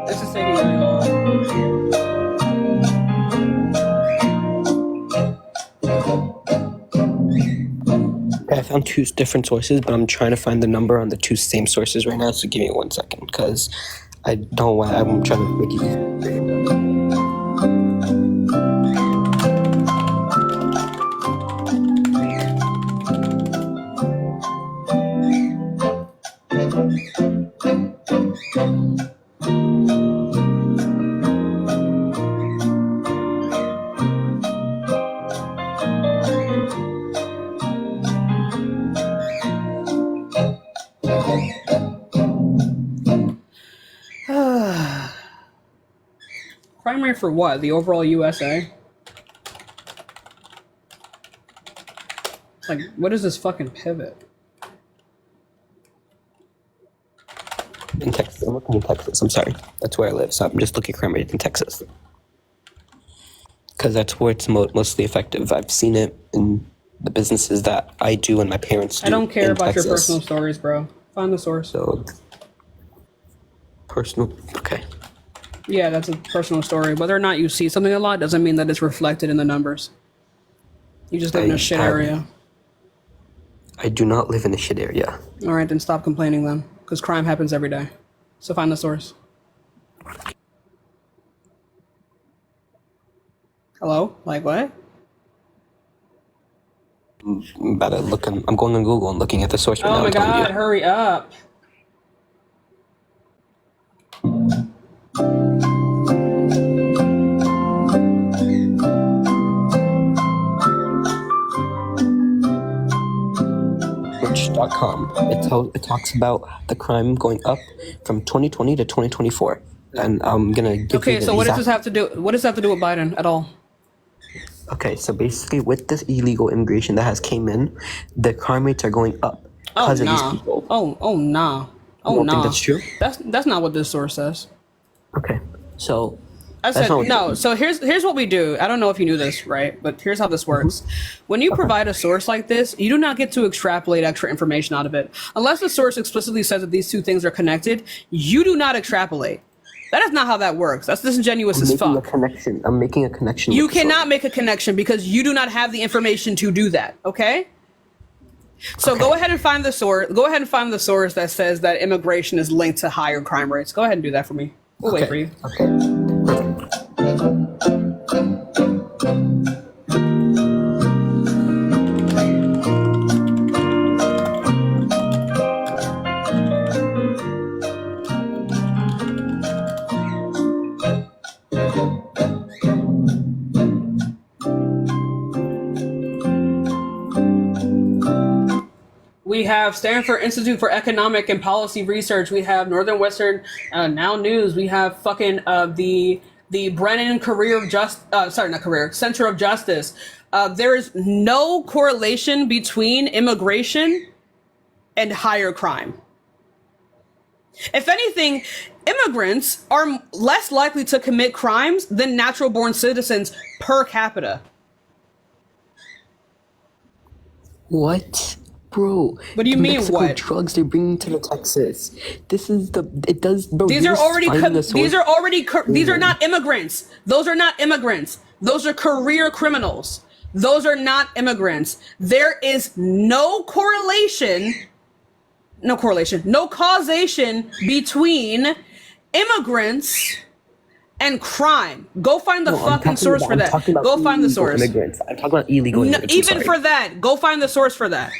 This is taking really long. Okay, I found two different sources, but I'm trying to find the number on the two same sources right now. So give me 1 second, because I don't want. I'm trying to make it. Crime rate for what? The overall USA? Like, what is this fucking pivot? In Texas, I'm looking in Texas. I'm sorry, that's where I live. So I'm just looking at crime rate in Texas, because that's where it's mostly effective. I've seen it in the businesses that I do and my parents do. I don't care about Texas. your personal stories, bro. Find the source. So personal, okay. Yeah, that's a personal story. Whether or not you see something a lot doesn't mean that it's reflected in the numbers. You just live in a shit area. I do not live in a shit area. All right, then stop complaining then, because crime happens every day. So find the source. Hello? Like what? I'm about to look. I'm going on Google and looking at the source right now. Oh my god, hurry up. Which.com. It talks about the crime going up from 2020 to 2024. And I'm gonna give you Okay, the so what does exact- this have to do? What does that have to do with Biden at all? Okay, so basically with this illegal immigration that has came in, the crime rates are going up Oh because of nah. these people. Oh nah. Oh You don't nah. think that's true? That's not what this source says. Okay, so I that's said not what- no. So here's what we do. I don't know if you knew this, right? But here's how this works. When you provide a source like this, you do not get to extrapolate extra information out of it. Unless the source explicitly says that these two things are connected, you do not extrapolate. That is not how that works. That's disingenuous as fuck. I'm making a connection. You with the cannot make a connection because you do not have the information to do that. Okay. So go ahead and find the source. Go ahead and find the source that says that immigration is linked to higher crime rates. Go ahead and do that for me. We'll wait for you. We have Stanford Institute for Economic and Policy Research. We have Northern Western Now News. We have fucking the Brennan Center of Justice. There is no correlation between immigration and higher crime. If anything, immigrants are less likely to commit crimes than natural-born citizens per capita. What? Bro, what do you mean? Mexico What drugs they're bringing to Texas? This is the. It does, bro. These are already. These are not immigrants. Those are not immigrants. Those are career criminals. Those are not immigrants. There is no correlation. No causation between immigrants and crime. Go find the fucking source for that. Go find the source. Immigrants. I'm talking about illegal immigrants. Even for that, go find the source for that.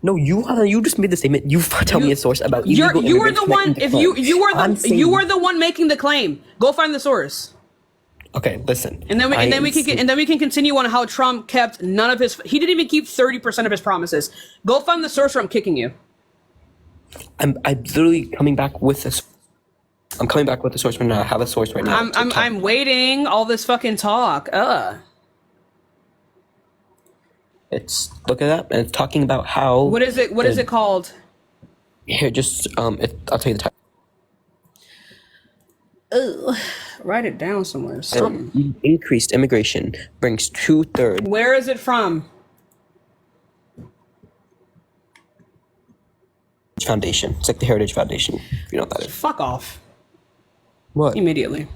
No, you just made the statement. You tell me a source about illegal you were immigrants. the one. If you were the one making the claim. Go find the source. Okay, listen. And then we can continue on how Trump kept none of his. He didn't even keep 30% of his promises. Go find the source, or I'm kicking you. I'm literally coming back with this. I'm coming back with the source right now. I have a source right now. I'm waiting. All this fucking talk. It's look at that, and it's talking about how. What is it? What is it called? Here, just I'll tell you the title. Write it down somewhere. Something. Increased immigration brings 2/3. Where is it from? Foundation. It's like the Heritage Foundation. If you know what that is. Fuck off. What? Immediately.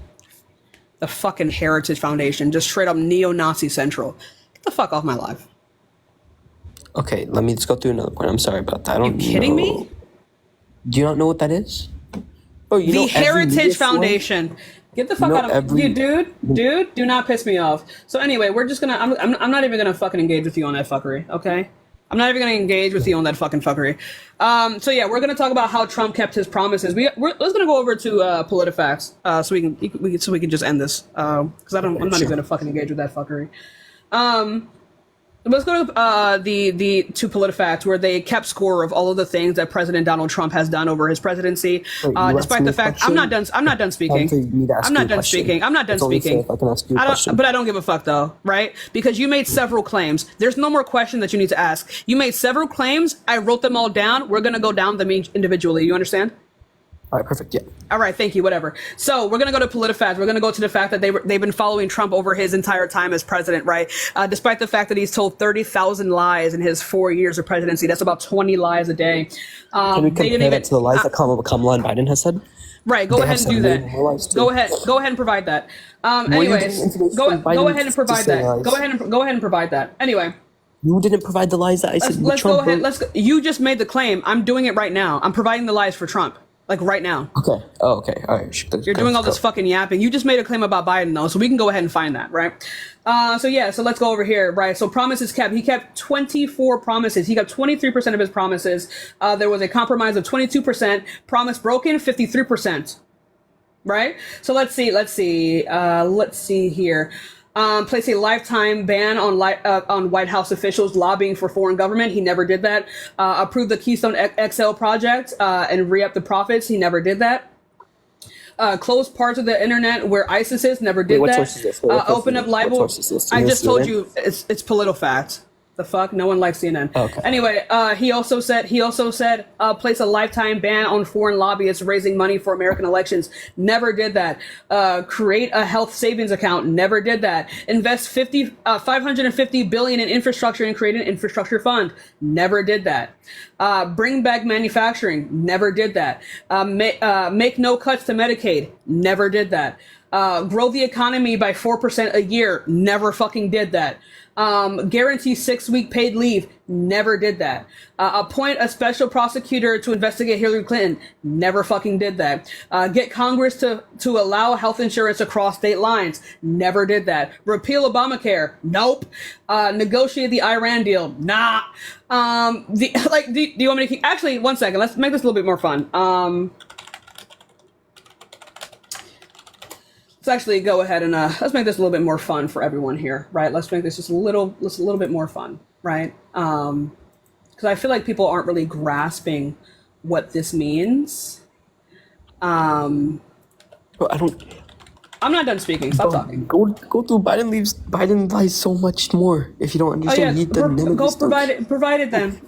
The fucking Heritage Foundation, just straight up neo-Nazi central. Get the fuck off my life. Okay, let me just go through another point. I'm sorry about that. I don't. You kidding me? Do you not know what that is? Oh, you know the Heritage Foundation. Get the fuck out of me, dude. Do not piss me off. So anyway, we're just gonna. I'm not even gonna fucking engage with you on that fuckery. Okay. I'm not even gonna engage with you on that fucking fuckery. So yeah, we're gonna talk about how Trump kept his promises. Let's gonna go over to PolitiFacts so we can just end this because I'm not even gonna fucking engage with that fuckery. Let's go to to PolitiFact, where they kept score of all of the things that President Donald Trump has done over his presidency. Despite the fact I'm not done speaking. I'm not done speaking. But I don't give a fuck though, right? Because you made several claims. There's no more question that you need to ask. You made several claims. I wrote them all down. We're gonna go down them individually. You understand? All right, perfect. Yeah. All right, thank you. Whatever. So we're gonna go to PolitiFact. We're gonna go to the fact that they've been following Trump over his entire time as president, right? Despite the fact that he's told 30,000 lies in his 4 years of presidency, that's about 20 lies a day. Can we compare that to the lies that Kamala and Biden has said? Right. Go ahead and do that. Go ahead and provide that. Anyways, go ahead and provide that. Go ahead and provide that. Anyway. You didn't provide the lies that I said. Let's go ahead. You just made the claim. I'm doing it right now. I'm providing the lies for Trump. Like right now. Okay. Oh, okay. All right. You're doing all this fucking yapping. You just made a claim about Biden though, so we can go ahead and find that, right? So let's go over here, right? So promises kept. He kept 24 promises. He got 23% of his promises. There was a compromise of 22%. Promise broken, 53%. Right? So let's see here. Place a lifetime ban on White House officials lobbying for foreign government. He never did that. Approved the Keystone XL project and re-up the profits. He never did that. Closed parts of the internet where ISIS is. Never did that. What source is this? Open up libel. I just told you it's PolitiFact. The fuck? No one likes CNN. Okay. Anyway, he also said place a lifetime ban on foreign lobbyists raising money for American elections. Never did that. Create a health savings account. Never did that. Invest $550 billion in infrastructure and create an infrastructure fund. Never did that. Bring back manufacturing. Never did that. Make no cuts to Medicaid. Never did that. Grow the economy by 4% a year. Never fucking did that. Guarantee 6-week paid leave. Never did that. Appoint a special prosecutor to investigate Hillary Clinton. Never fucking did that. Get Congress to allow health insurance across state lines. Never did that. Repeal Obamacare. Nope. Negotiate the Iran deal. Nah. Do you want me to keep? Actually, one second. Let's make this a little bit more fun. Let's actually go ahead and let's make this a little bit more fun for everyone here, right? Let's make this just a little bit more fun, right? Because I feel like people aren't really grasping what this means. Well, I'm not done speaking. Stop talking. Go through Biden lies so much more. If you don't understand, provide it then.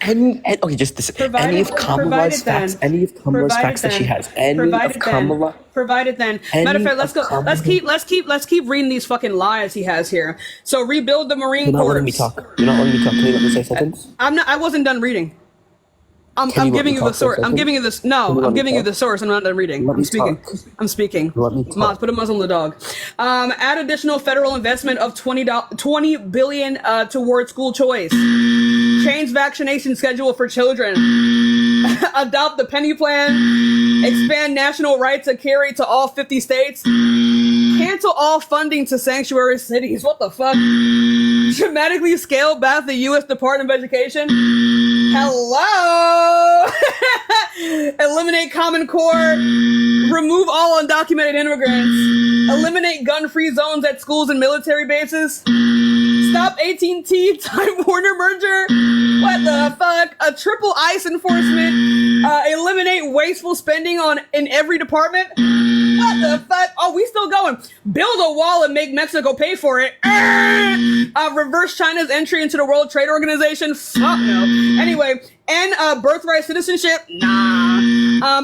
Okay, just this. Any of Kamala's facts that she has. Provide it then. Matter of fact, let's go. Let's keep reading these fucking lies he has here. So rebuild the Marine Corps. You're not letting me talk. Can you let me say something? I wasn't done reading. I'm giving you the source. I'm giving you this. No, I'm giving you the source. I'm not done reading. I'm speaking. Moz, put a muzzle on the dog. Add additional federal investment of $20 billion toward school choice. Change vaccination schedule for children. Adopt the penny plan. Expand national right to carry to all 50 states. Cancel all funding to sanctuary cities. What the fuck? Dramatically scale back the U.S. Department of Education. Hello! Eliminate Common Core. Remove all undocumented immigrants. Eliminate gun-free zones at schools and military bases. Stop AT&T Time Warner merger. What the fuck? A triple ICE enforcement. Eliminate wasteful spending in every department. the fuck? Oh, we still going. Build a wall and make Mexico pay for it. Reverse China's entry into the World Trade Organization. Fuck no. Anyway, and birthright citizenship. Nah.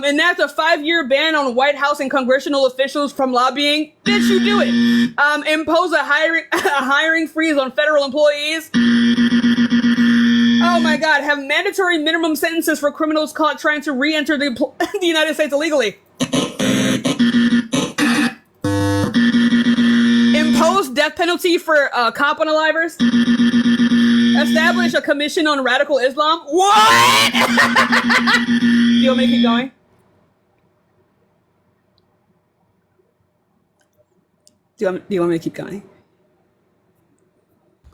Enact a 5-year ban on White House and congressional officials from lobbying. Bitch, you do it. Impose a hiring freeze on federal employees. Oh my God, have mandatory minimum sentences for criminals caught trying to re-enter the United States illegally. Impose death penalty for cop unalivers. Establish a commission on radical Islam. What? Do you want me to keep going? Do you want me to keep going?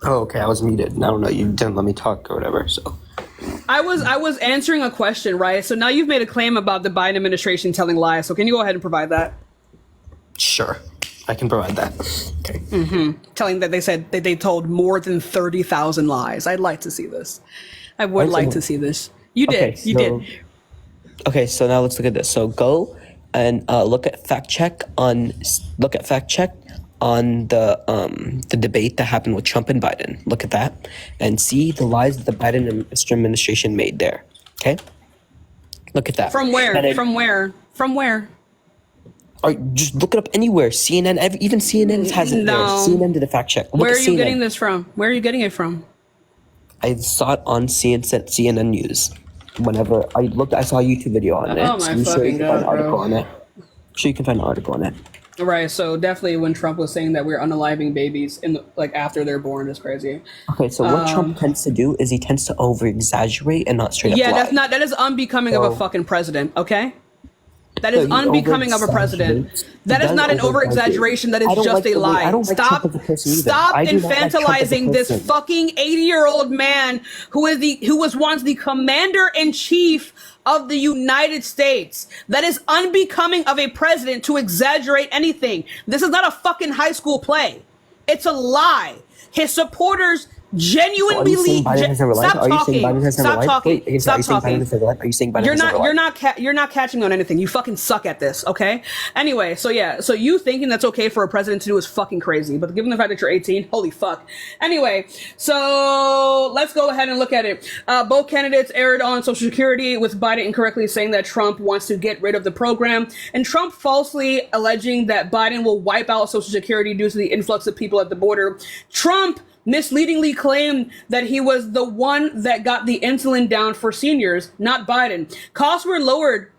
Oh, okay. I was muted. I don't know. You didn't let me talk or whatever. So I was answering a question, right? So now you've made a claim about the Biden administration telling lies. So can you go ahead and provide that? Sure, I can provide that. Okay. Telling that they said that they told more than 30,000 lies. I'd like to see this. I would like to see this. You did. Okay, You did. Okay, so now let's look at this. So go and look at fact check on the debate that happened with Trump and Biden. Look at that and see the lies that the Biden administration made there. Okay, look at that. From where? From where? From where? Or just look it up anywhere. CNN, even CNN has it there. CNN did a fact check. Look Where are at you CNN. getting this from? Where are you getting it from? I saw it on CNN News. Whenever I saw a YouTube video on it. Oh my I'm sure you fucking can find an God, article bro. on it. Sure, you can find an article on it. Right. So definitely when Trump was saying that we're unaliving babies after they're born is crazy. Okay, so what Trump tends to do is he tends to over exaggerate and not straight up lie. That is unbecoming of a fucking president. Okay. That is unbecoming of a president. That is not an over-exaggeration. That is just a lie. Stop infantilizing this fucking 80-year-old man who was once the commander-in-chief of the United States. That is unbecoming of a president to exaggerate anything. This is not a fucking high school play. It's a lie. His supporters genuinely believe. Stop talking. Stop talking. Stop talking. Are you saying Biden You're not catching on anything. You fucking suck at this. Okay. Anyway, so you thinking that's okay for a president to do is fucking crazy. But given the fact that you're 18, holy fuck. Anyway, so let's go ahead and look at it. Both candidates erred on Social Security, with Biden incorrectly saying that Trump wants to get rid of the program, and Trump falsely alleging that Biden will wipe out Social Security due to the influx of people at the border. Trump misleadingly claimed that he was the one that got the insulin down for seniors, not Biden. Costs were lowered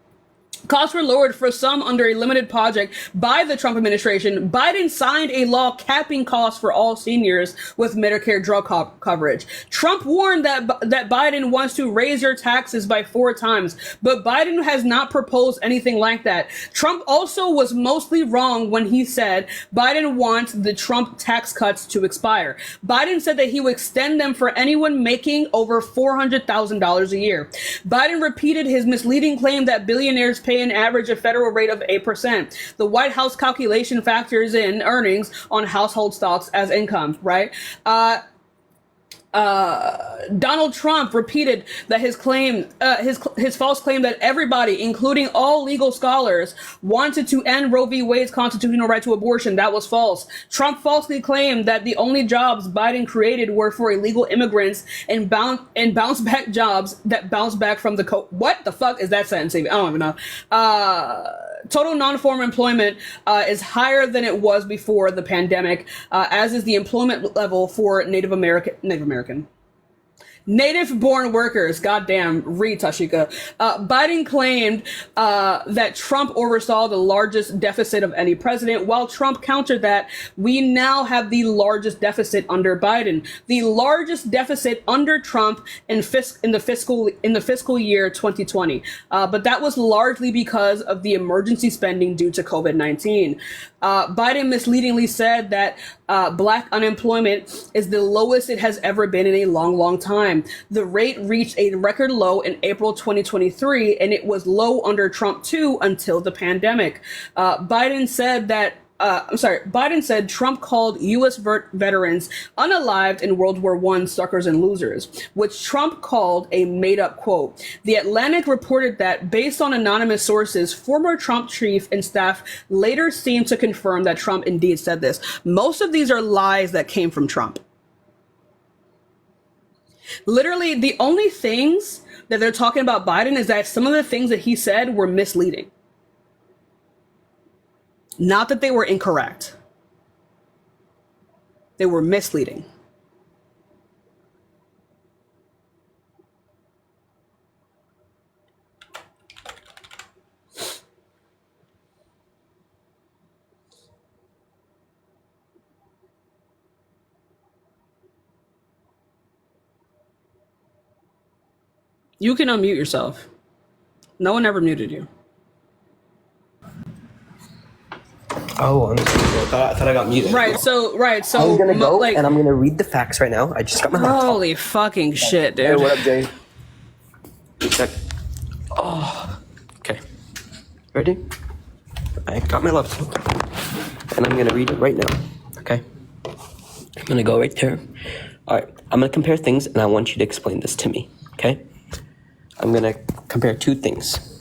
for some under a limited project by the Trump administration. Biden signed a law capping costs for all seniors with Medicare drug coverage. Trump warned that Biden wants to raise your taxes by 4 times, but Biden has not proposed anything like that. Trump also was mostly wrong when he said Biden wants the Trump tax cuts to expire. Biden said that he would extend them for anyone making over $400,000 a year. Biden repeated his misleading claim that billionaires pay an average a federal rate of 8%. The White House calculation factors in earnings on household stocks as income, right? Donald Trump repeated that his false claim that everybody, including all legal scholars, wanted to end Roe v. Wade's constitutional right to abortion. That was false. Trump falsely claimed that the only jobs Biden created were for illegal immigrants and bounce back jobs that bounce back from the what the fuck is that sentence even? I don't even know. Total non-farm employment is higher than it was before the pandemic, as is the employment level for Native-born workers. Goddamn, read Tashika. Biden claimed that Trump oversaw the largest deficit of any president, while Trump countered that we now have the largest deficit under Biden, the largest deficit under Trump in the fiscal year 2020. But that was largely because of the emergency spending due to COVID-19. Biden misleadingly said that Black unemployment is the lowest it has ever been in a long, long time. The rate reached a record low in April 2023, and it was low under Trump too until the pandemic. Biden said that Biden said Trump called U.S. veterans unalived in World War I suckers and losers, which Trump called a made-up quote. The Atlantic reported that, based on anonymous sources, former Trump chief and staff later seemed to confirm that Trump indeed said this. Most of these are lies that came from Trump. Literally, the only things that they're talking about Biden is that some of the things that he said were misleading. Not that they were incorrect. They were misleading. You can unmute yourself. No one ever muted you. Oh, I'm sorry. I thought I got muted. Right. So I'm gonna go and I'm gonna read the facts right now. I just got my laptop. Holy fucking shit, dude. Hey, what up, Jay? Check. Oh, okay. Ready? I got my laptop, and I'm gonna read it right now. Okay. I'm gonna go right there. All right. I'm gonna compare things, and I want you to explain this to me. Okay. I'm gonna compare two things.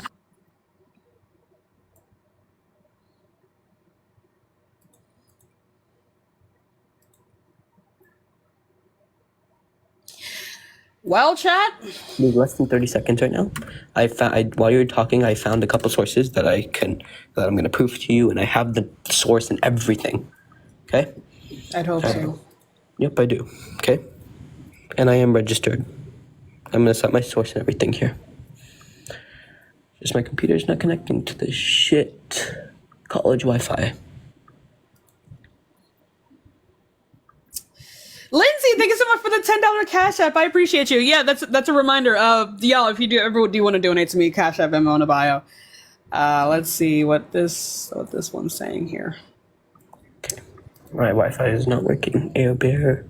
Well, chat. There's less than 30 seconds right now. While you were talking, I found a couple sources that I'm going to prove to you, and I have the source and everything. Okay? I'd hope so. Yep, I do. Okay? And I am registered. I'm going to set my source and everything here. Just my computer's not connecting to the shit college Wi-Fi. Lindsay, thank you so much for the $10 Cash App. I appreciate you. Yeah, that's a reminder. Y'all, if you do want to donate to me, Cash App, Venmo in the bio. Let's see what this one's saying here. Okay, my Wi-Fi is not working. Bear.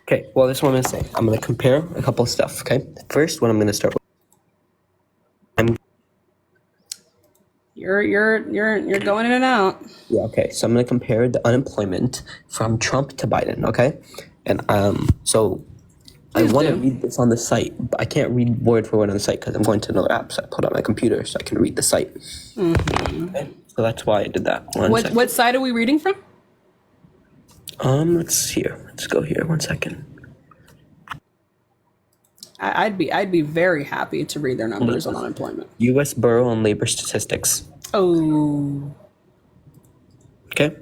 Okay, well, this is what I'm gonna say. I'm gonna compare a couple of stuff. Okay, first, what I'm gonna start with. You're going in and out. Yeah, okay. So I'm gonna compare the unemployment from Trump to Biden, okay? And so I want to read this on the site, but I can't read word for word on the site because I'm going to another app. So I pulled out my computer so I can read the site. Mm-hmm. Okay? So that's why I did that. What site are we reading from? Let's here. Let's go here. 1 second. I'd be very happy to read their numbers on unemployment. U.S. Bureau and Labor Statistics. Oh. Okay.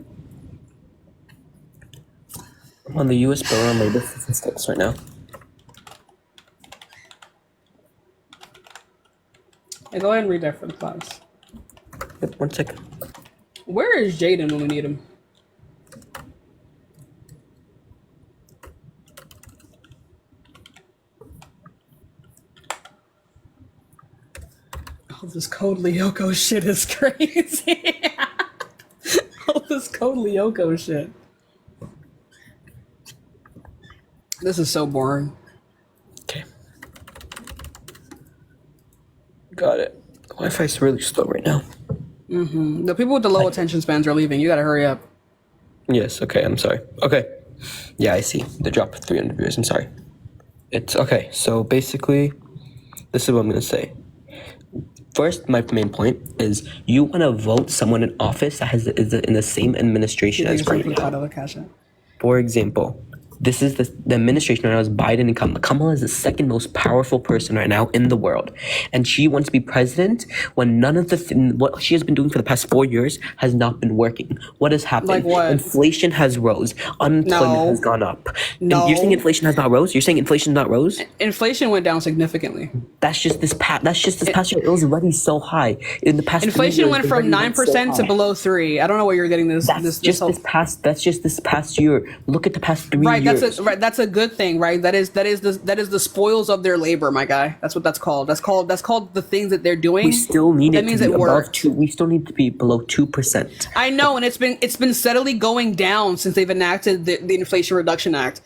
I'm on the U.S. Bureau and Labor Statistics right now. Hey, go ahead and read that for the class. Yep, 1 second. Where is Jaden when we need him? Oh, this Code Lyoko shit is crazy. Oh, this Code Lyoko shit. This is so boring. Okay. Got it. The Wi-Fi is really slow right now. Mm-hmm. The people with the low attention spans are leaving. You gotta hurry up. Yes, okay, I'm sorry. Okay. Yeah, I see. The drop of 300 viewers. I'm sorry. It's okay. So basically, this is what I'm going to say. First, my main point is you want to vote someone in office that is in the same administration as right now. For example, this is the administration right now is Biden and Kamala. Kamala is the second most powerful person right now in the world. And she wants to be president when none of what she has been doing for the past 4 years has not been working. What has happened? Like what? Inflation has rose. Unemployment has gone up. No. And you're saying inflation has not rose? You're saying inflation not rose? Inflation went down significantly. That's just this past year. It was already so high. In the past inflation went from 9% to below 3%. I don't know where you're getting this. That's just this past year. Look at the past 3 years. That's a good thing, right? That is the spoils of their labor, my guy. That's what that's called. That's called the things that they're doing. We still need that means it worked. We still need to be below 2%. I know, and it's been steadily going down since they've enacted the Inflation Reduction Act.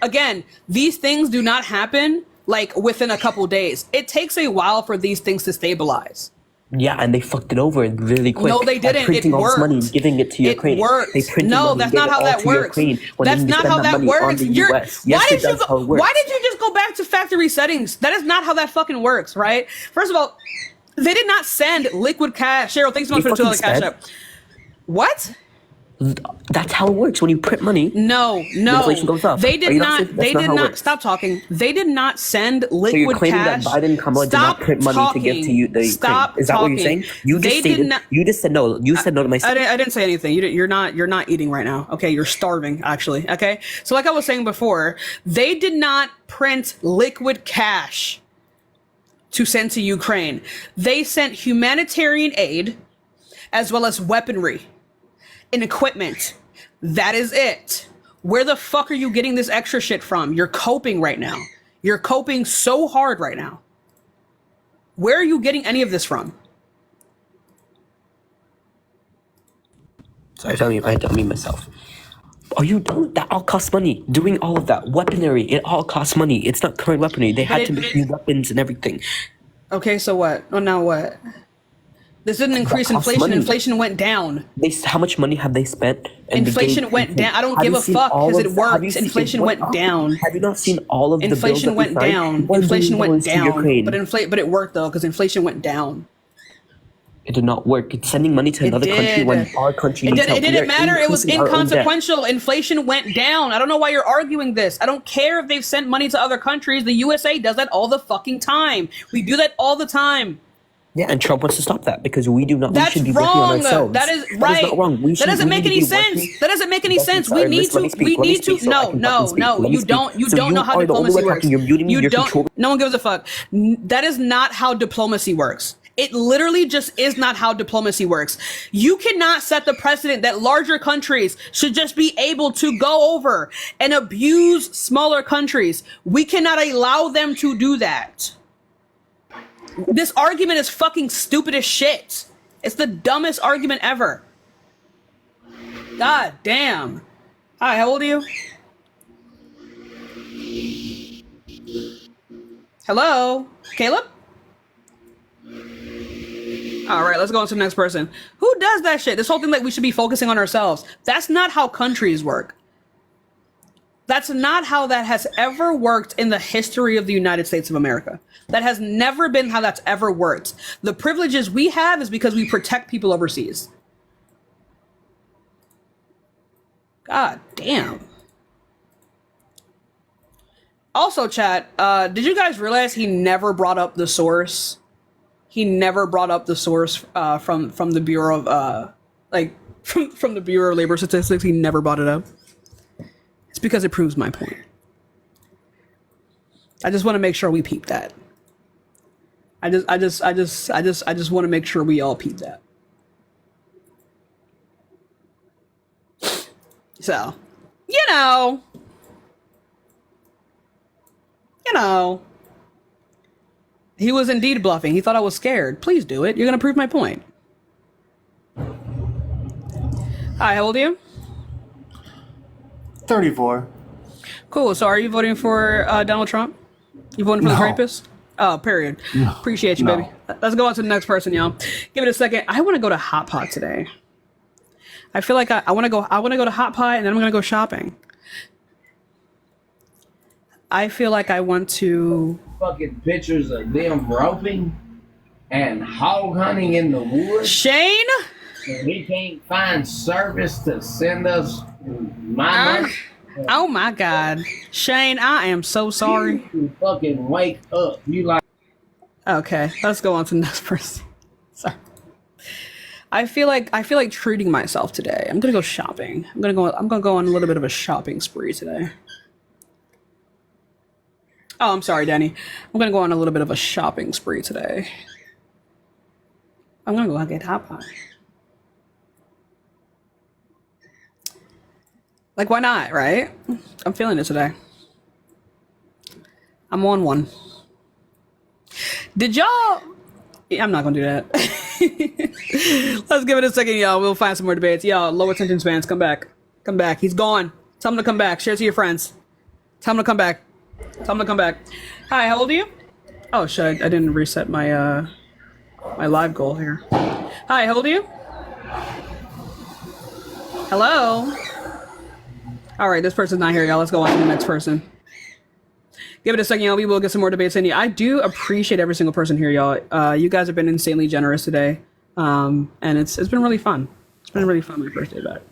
Again, these things do not happen like within a couple days. It takes a while for these things to stabilize. Yeah, and they fucked it over really quick. No, they didn't. Printing It all this money worked. and giving it to Ukraine. It worked. They printed No, money that's and not gave how it all that to works. Ukraine when That's they need to not spend how that that money on works. the You're, US. Yes, that's how it works. why did you just go back to factory settings? That is not how that fucking works, right? First of all, they did not send liquid cash. Cheryl, thanks so much for the $2 cash app. What? That's how it works. When you print money, no, inflation goes up. they did not. That's They not did how it not. works. Stop talking. They did not send liquid So you're claiming cash. that Biden and Kamala did not print money to give to you, the Stop Ukraine. Is that what you're saying? talking. You just They stated. did not. You just said no. You said no to my statement. I didn't say anything. You're not eating right now. Okay, you're starving actually. Okay, so like I was saying before, they did not print liquid cash to send to Ukraine. They sent humanitarian aid as well as weaponry and equipment. That is it. Where the fuck are you getting this extra shit from? You're coping right now. You're coping so hard right now. Where are you getting any of this from? Sorry, I don't mean myself. Are you done? That all costs money. Doing all of that weaponry, it all costs money. It's not current weaponry. They had to make new weapons and everything. Okay, so what? Oh, now what? This didn't increase inflation. Money. Inflation went down. How much money have they spent? Inflation went down. I don't give a fuck because it works. Inflation went down. Have you not seen all of the bills inflation went down? Inflation went down. But it worked though because inflation went down. It did not work. It's sending money to another country when our country needs help. It didn't matter. It was inconsequential. Inflation went down. I don't know why you're arguing this. I don't care if they've sent money to other countries. The USA does that all the fucking time. We do that all the time. Yeah, and Trump wants to stop that because we do not. That's we should be wrong. Working on ourselves. That is right. That is not wrong. That doesn't make any sense. That doesn't make any sense. We need to. We need to. No. You don't. You don't know how diplomacy works. You don't. No one gives a fuck. That is not how diplomacy works. It literally just is not how diplomacy works. You cannot set the precedent that larger countries should just be able to go over and abuse smaller countries. We cannot allow them to do that. This argument is fucking stupid as shit. It's the dumbest argument ever. God damn. Hi, how old are you? Hello? Caleb? All right, let's go on to the next person. Who does that shit? This whole thing like we should be focusing on ourselves. That's not how countries work. That's not how that has ever worked in the history of the United States of America. That has never been how that's ever worked. The privileges we have is because we protect people overseas. God damn. Also, chat, did you guys realize he never brought up the source? He never brought up the source from the Bureau of from the Bureau of Labor Statistics. He never brought it up. It's because it proves my point. I just want to make sure we peep that. I just want to make sure we all peep that. So, you know. He was indeed bluffing. He thought I was scared. Please do it. You're going to prove my point. Hi, how old are you? 34. Cool. So are you voting for Donald Trump? You voting for the rapist? Oh, period. No. Appreciate you, baby. Let's go on to the next person, y'all. Give it a second. I want to go to Hot Pot today. I feel like I want to go to Hot Pot and then I'm going to go shopping. I feel like I want to... Fucking pictures of them roping and hog hunting in the woods. Shane? And we can't find service to send us money. Oh my God. Shane, I am so sorry. You fucking wake up. You like... Okay, let's go on to the next person. Sorry. I feel like treating myself today. I'm gonna go shopping. I'm gonna go on a little bit of a shopping spree today. Oh, I'm sorry, Danny. I'm gonna go on a little bit of a shopping spree today. I'm gonna go get Hot Pot. Like, why not, right? I'm feeling it today. I'm on one. Did y'all... Yeah, I'm not gonna do that. Let's give it a second, y'all. We'll find some more debates. Y'all, low attention spans, come back. Come back. He's gone. Tell him to come back. Share it to your friends. Tell him to come back. Tell him to come back. Hi, how old are you? Oh, shit. I didn't reset my... my live goal here. Hi, how old are you? Hello? All right, this person's not here, y'all. Let's go on to the next person. Give it a second, y'all. We will get some more debates in you. I do appreciate every single person here, y'all. You guys have been insanely generous today. And it's been really fun. It's been really fun my first day back.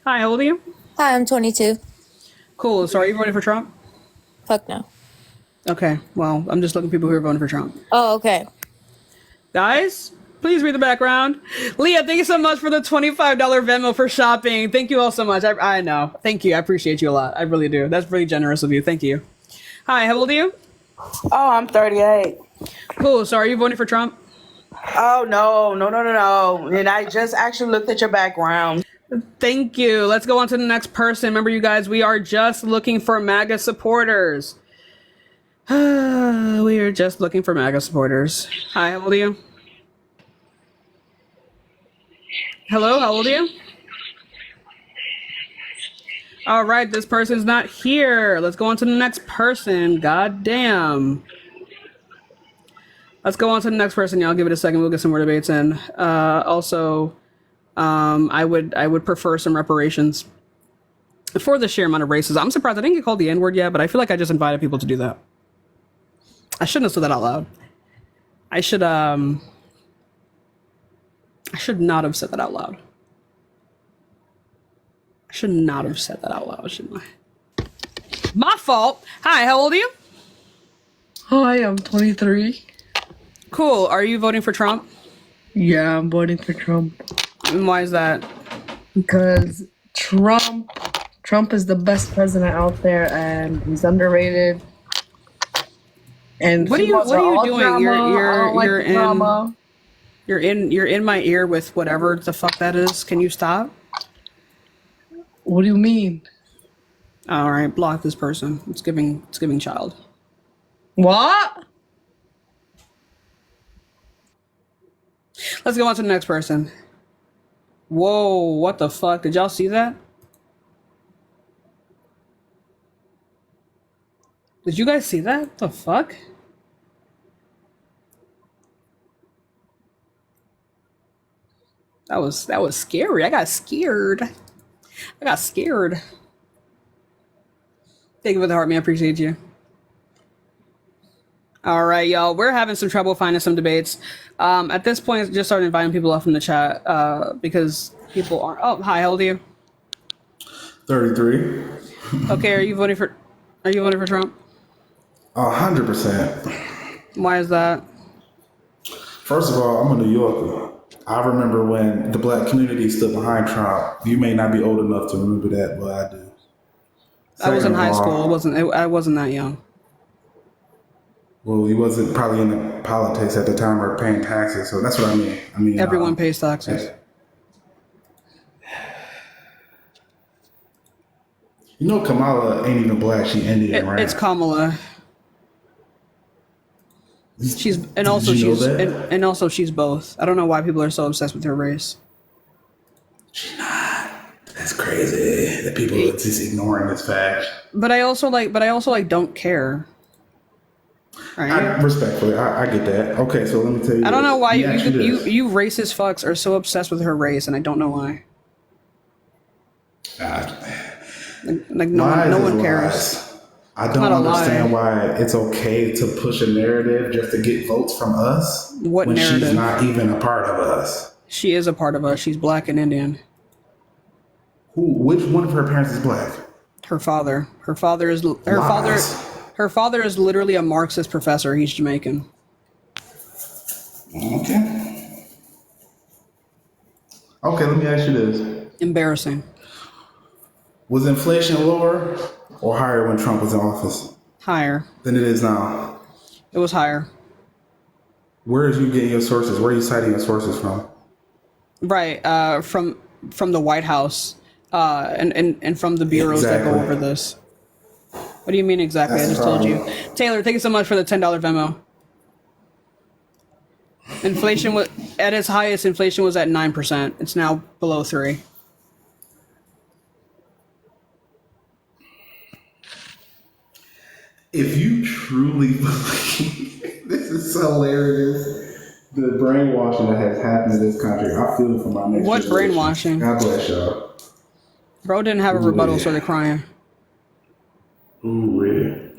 Hi, how old are you? Hi, I'm 22. Cool. So are you voting for Trump? Fuck no. Okay. Well, I'm just looking at people who are voting for Trump. Oh, okay. Guys, please read the background. Leah, thank you so much for the $25 Venmo for shopping. Thank you all so much. I know. Thank you. I appreciate you a lot. I really do. That's really generous of you. Thank you. Hi, how old are you? Oh, I'm 38. Cool. So are you voting for Trump? Oh, no. And I just actually looked at your background. Thank you. Let's go on to the next person. Remember, you guys, we are just looking for MAGA supporters. We are just looking for MAGA supporters. Hi, how old are you? Hello, how old are you? All right, this person's not here. Let's go on to the next person. God damn. Let's go on to the next person, y'all. Give it a second. We'll get some more debates in. Also, I would prefer some reparations for the sheer amount of racism. I'm surprised I didn't get called the N-word yet, but I feel like I just invited people to do that. I shouldn't have said that out loud. I should not have said that out loud. I should not have said that out loud, shouldn't I? My fault. Hi, how old are you? Hi, I'm 23. Cool. Are you voting for Trump? Yeah, I'm voting for Trump. And why is that? Because Trump is the best president out there, and he's underrated. And what are you doing? Drama. You're in my ear with whatever the fuck that is. Can you stop? What do you mean? All right, block this person. It's giving child. What? Let's go on to the next person. Whoa, what the fuck? Did y'all see that? Did you guys see that? The fuck? That was scary. I got scared. Thank you for the heart, man. I appreciate you. All right, y'all. We're having some trouble finding some debates. At this point, just start inviting people up from the chat because people aren't. Oh, hi. How old are you? 33. Okay. Are you voting for Trump? 100%. Why is that? First of all, I'm a New Yorker. I remember when the black community stood behind Trump. You may not be old enough to remember that, but I do. I was in high school. I wasn't that young. Well, he wasn't probably in the politics at the time or paying taxes, so that's what I mean. Everyone pays taxes. You know, Kamala ain't even black. She Indian, right? It's Kamala. She's both. I don't know why people are so obsessed with her race. She's not. That's crazy. That people are just ignoring this fact. But I also don't care. Right? Respectfully, I get that. Okay, so let me tell you. I don't know why you racist fucks are so obsessed with her race, and I don't know why. No one cares. I don't understand why it's okay to push a narrative just to get votes from us. What when narrative? She's not even a part of us. She is a part of us. She's black and Indian. Which one of her parents is black? Her father. Her father is literally a Marxist professor. He's Jamaican. Okay, let me ask you this. Embarrassing. Was inflation lower or higher when Trump was in office? Higher. Than it is now? It was higher. Where are you getting your sources? Where are you citing your sources from? Right, from the White House and from the bureaus that go over this. What do you mean exactly? I just told you. Taylor, thank you so much for the $10 Venmo. Inflation was at its highest. Inflation was at 9%. It's now below 3%. If you truly believe, this is so hilarious. The brainwashing that has happened in this country, I feel for my next What generation. brainwashing? God bless y'all. Bro didn't have a rebuttal, started crying. Ooh, really?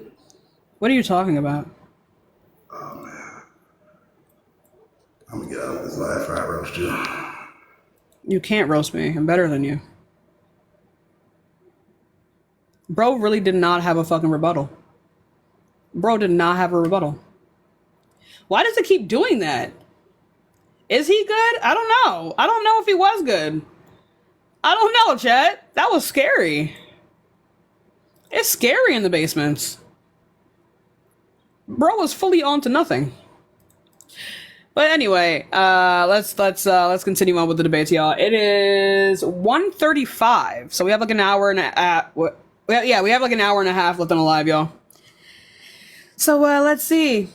What are you talking about? Oh, man. I'm gonna get out of this live fried roast you. You can't roast me. I'm better than you. Bro really did not have a fucking rebuttal. Bro did not have a rebuttal. Why does it keep doing that? Is he good? I don't know. I don't know if he was good. I don't know, Chet. That was scary. It's scary in the basements. Bro was fully on to nothing. But anyway, let's continue on with the debates, y'all. It is 1:35, so we have like an hour and a we have like an hour and a half left on the live, y'all. So let's see.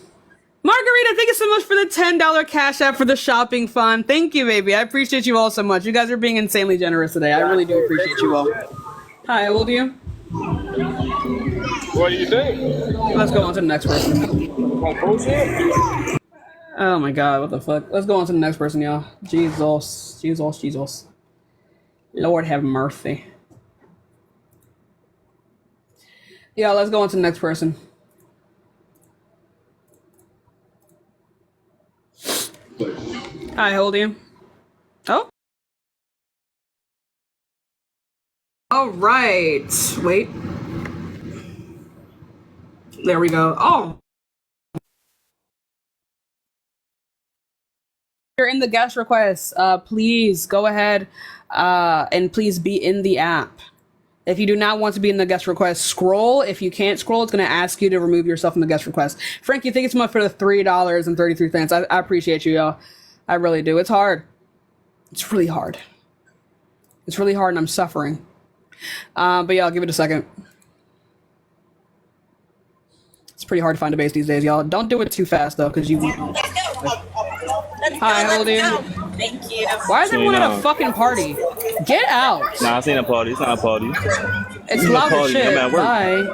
Margarita, thank you so much for the $10 cash app for the shopping fund. Thank you, baby. I appreciate you all so much. You guys are being insanely generous today. I really do appreciate you all. Hi, how old are you? What do you think? Let's go on to the next person. Oh my god, what the fuck? Let's go on to the next person, y'all. Jesus. Lord have mercy. Yeah, let's go on to the next person. Hi, how old are you? Oh. All right. Wait. There we go. Oh. You're in the guest requests. Please go ahead and please be in the app. If you do not want to be in the guest request, scroll. If you can't scroll, it's going to ask you to remove yourself from the guest request. Frankie, thank you so much for the $3.33. I appreciate you, y'all. I really do. It's hard. It's really hard. It's really hard and I'm suffering. But yeah, I'll give it a second. It's pretty hard to find a base these days, y'all. Don't do it too fast, though, because you... Hi, how old are you? Thank you. Why is everyone at a fucking party? Get out! Nah, it's ain't a party. It's not a party. It's loud as shit. Bye.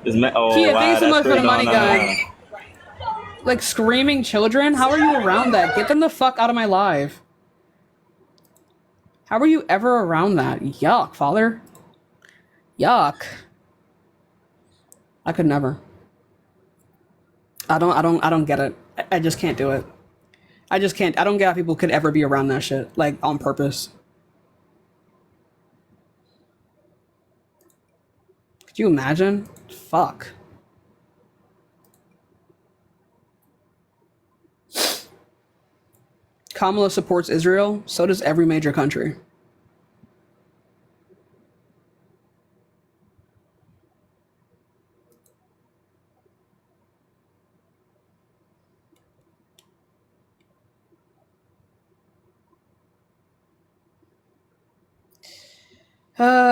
Kia, thanks so much for the money gun. Like screaming children? How are you around that? Get them the fuck out of my live. How are you ever around that? Yuck, father. Yuck. I could never. I don't get it. I just can't do it. I just can't. I don't get how people could ever be around that shit, like on purpose. Could you imagine? Fuck. Kamala supports Israel. So does every major country.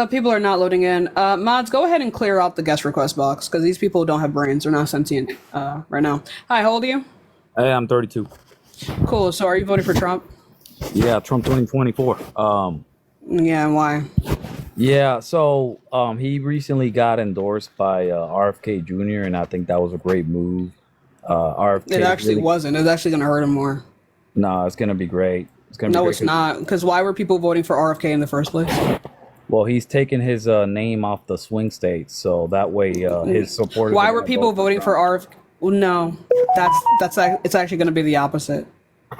People are not loading in. Mods, go ahead and clear out the guest request box because these people don't have brains. They're not sentient right now. Hi, how old are you? Hey, I'm 32. Cool. So are you voting for Trump? Yeah, Trump 2024. Yeah, and why? Yeah, so he recently got endorsed by RFK Jr., and I think that was a great move. RFK It actually wasn't. It's actually going to hurt him more. No, it's going to be great. It's going to be No, great. it's not. Because why were people voting for RFK in the first place? Well, he's taken his name off the swing states, so that way his supporters. Why were people voting for RFK? Well, no, it's actually going to be the opposite.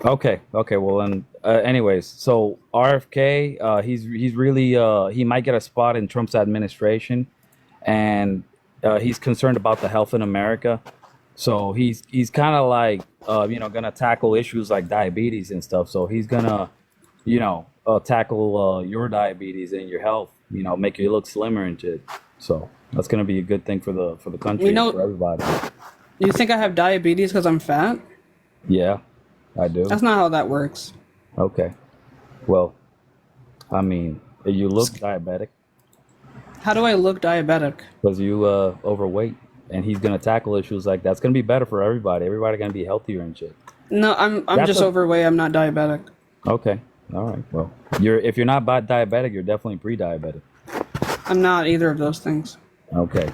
Okay. Well, then, anyways, so RFK, he's really he might get a spot in Trump's administration, and he's concerned about the health in America. So he's kind of like gonna tackle issues like diabetes and stuff. So he's gonna tackle your diabetes and your health. Make you look slimmer and shit. So that's gonna be a good thing for the country, for everybody. You think I have diabetes because I'm fat? Yeah, I do. That's not how that works. Okay. Well, I mean, you look diabetic. How do I look diabetic? Because you overweight, and he's gonna tackle issues like that. It's gonna be better for everybody. Everybody gonna be healthier and shit. No, I'm just overweight. I'm not diabetic. Okay. All right. Well, if you're not diabetic, you're definitely pre-diabetic. I'm not either of those things. Okay.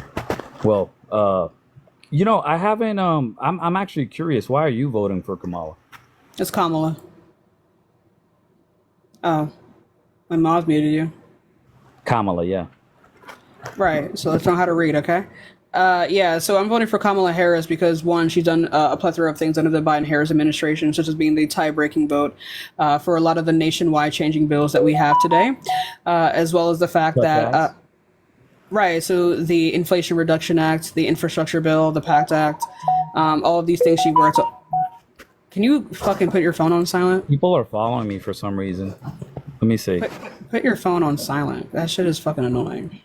Well, I haven't. I'm actually curious. Why are you voting for Kamala? It's Kamala. Oh, my mom's muted you. Kamala, yeah. Right. So let's know how to read, okay? Yeah, so I'm voting for Kamala Harris because, one, she's done a plethora of things under the Biden-Harris administration, such as being the tie-breaking vote for a lot of the nationwide changing bills that we have today, as well as the fact that, right, so the Inflation Reduction Act, the Infrastructure Bill, the PACT Act, all of these things she worked on. Can you fucking put your phone on silent? People are following me for some reason. Let me see. Put your phone on silent. That shit is fucking annoying.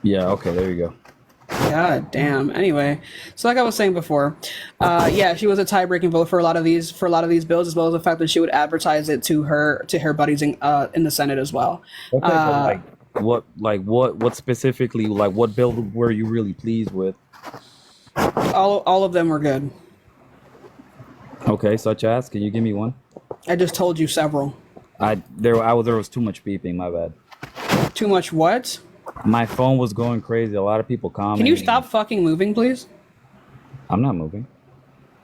Yeah, okay, there you go. God damn. Anyway, so like I was saying before, yeah, she was a tie-breaking vote for a lot of these bills, as well as the fact that she would advertise it to her buddies in the Senate as well. Okay, but what specifically, like what bill were you really pleased with? All of them were good. Okay, such as, can you give me one? I just told you several. There was too much beeping. My bad. Too much what? My phone was going crazy. A lot of people commenting. Can you stop fucking moving, please? I'm not moving.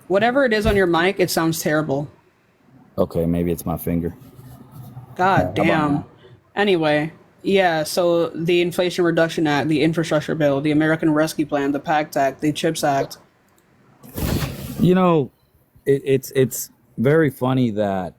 Whatever it is on your mic, it sounds terrible. Okay, maybe it's my finger. God damn. Anyway, yeah, so the Inflation Reduction Act, the Infrastructure Bill, the American Rescue Plan, the PACT Act, the CHIPS Act. You know, it's very funny that,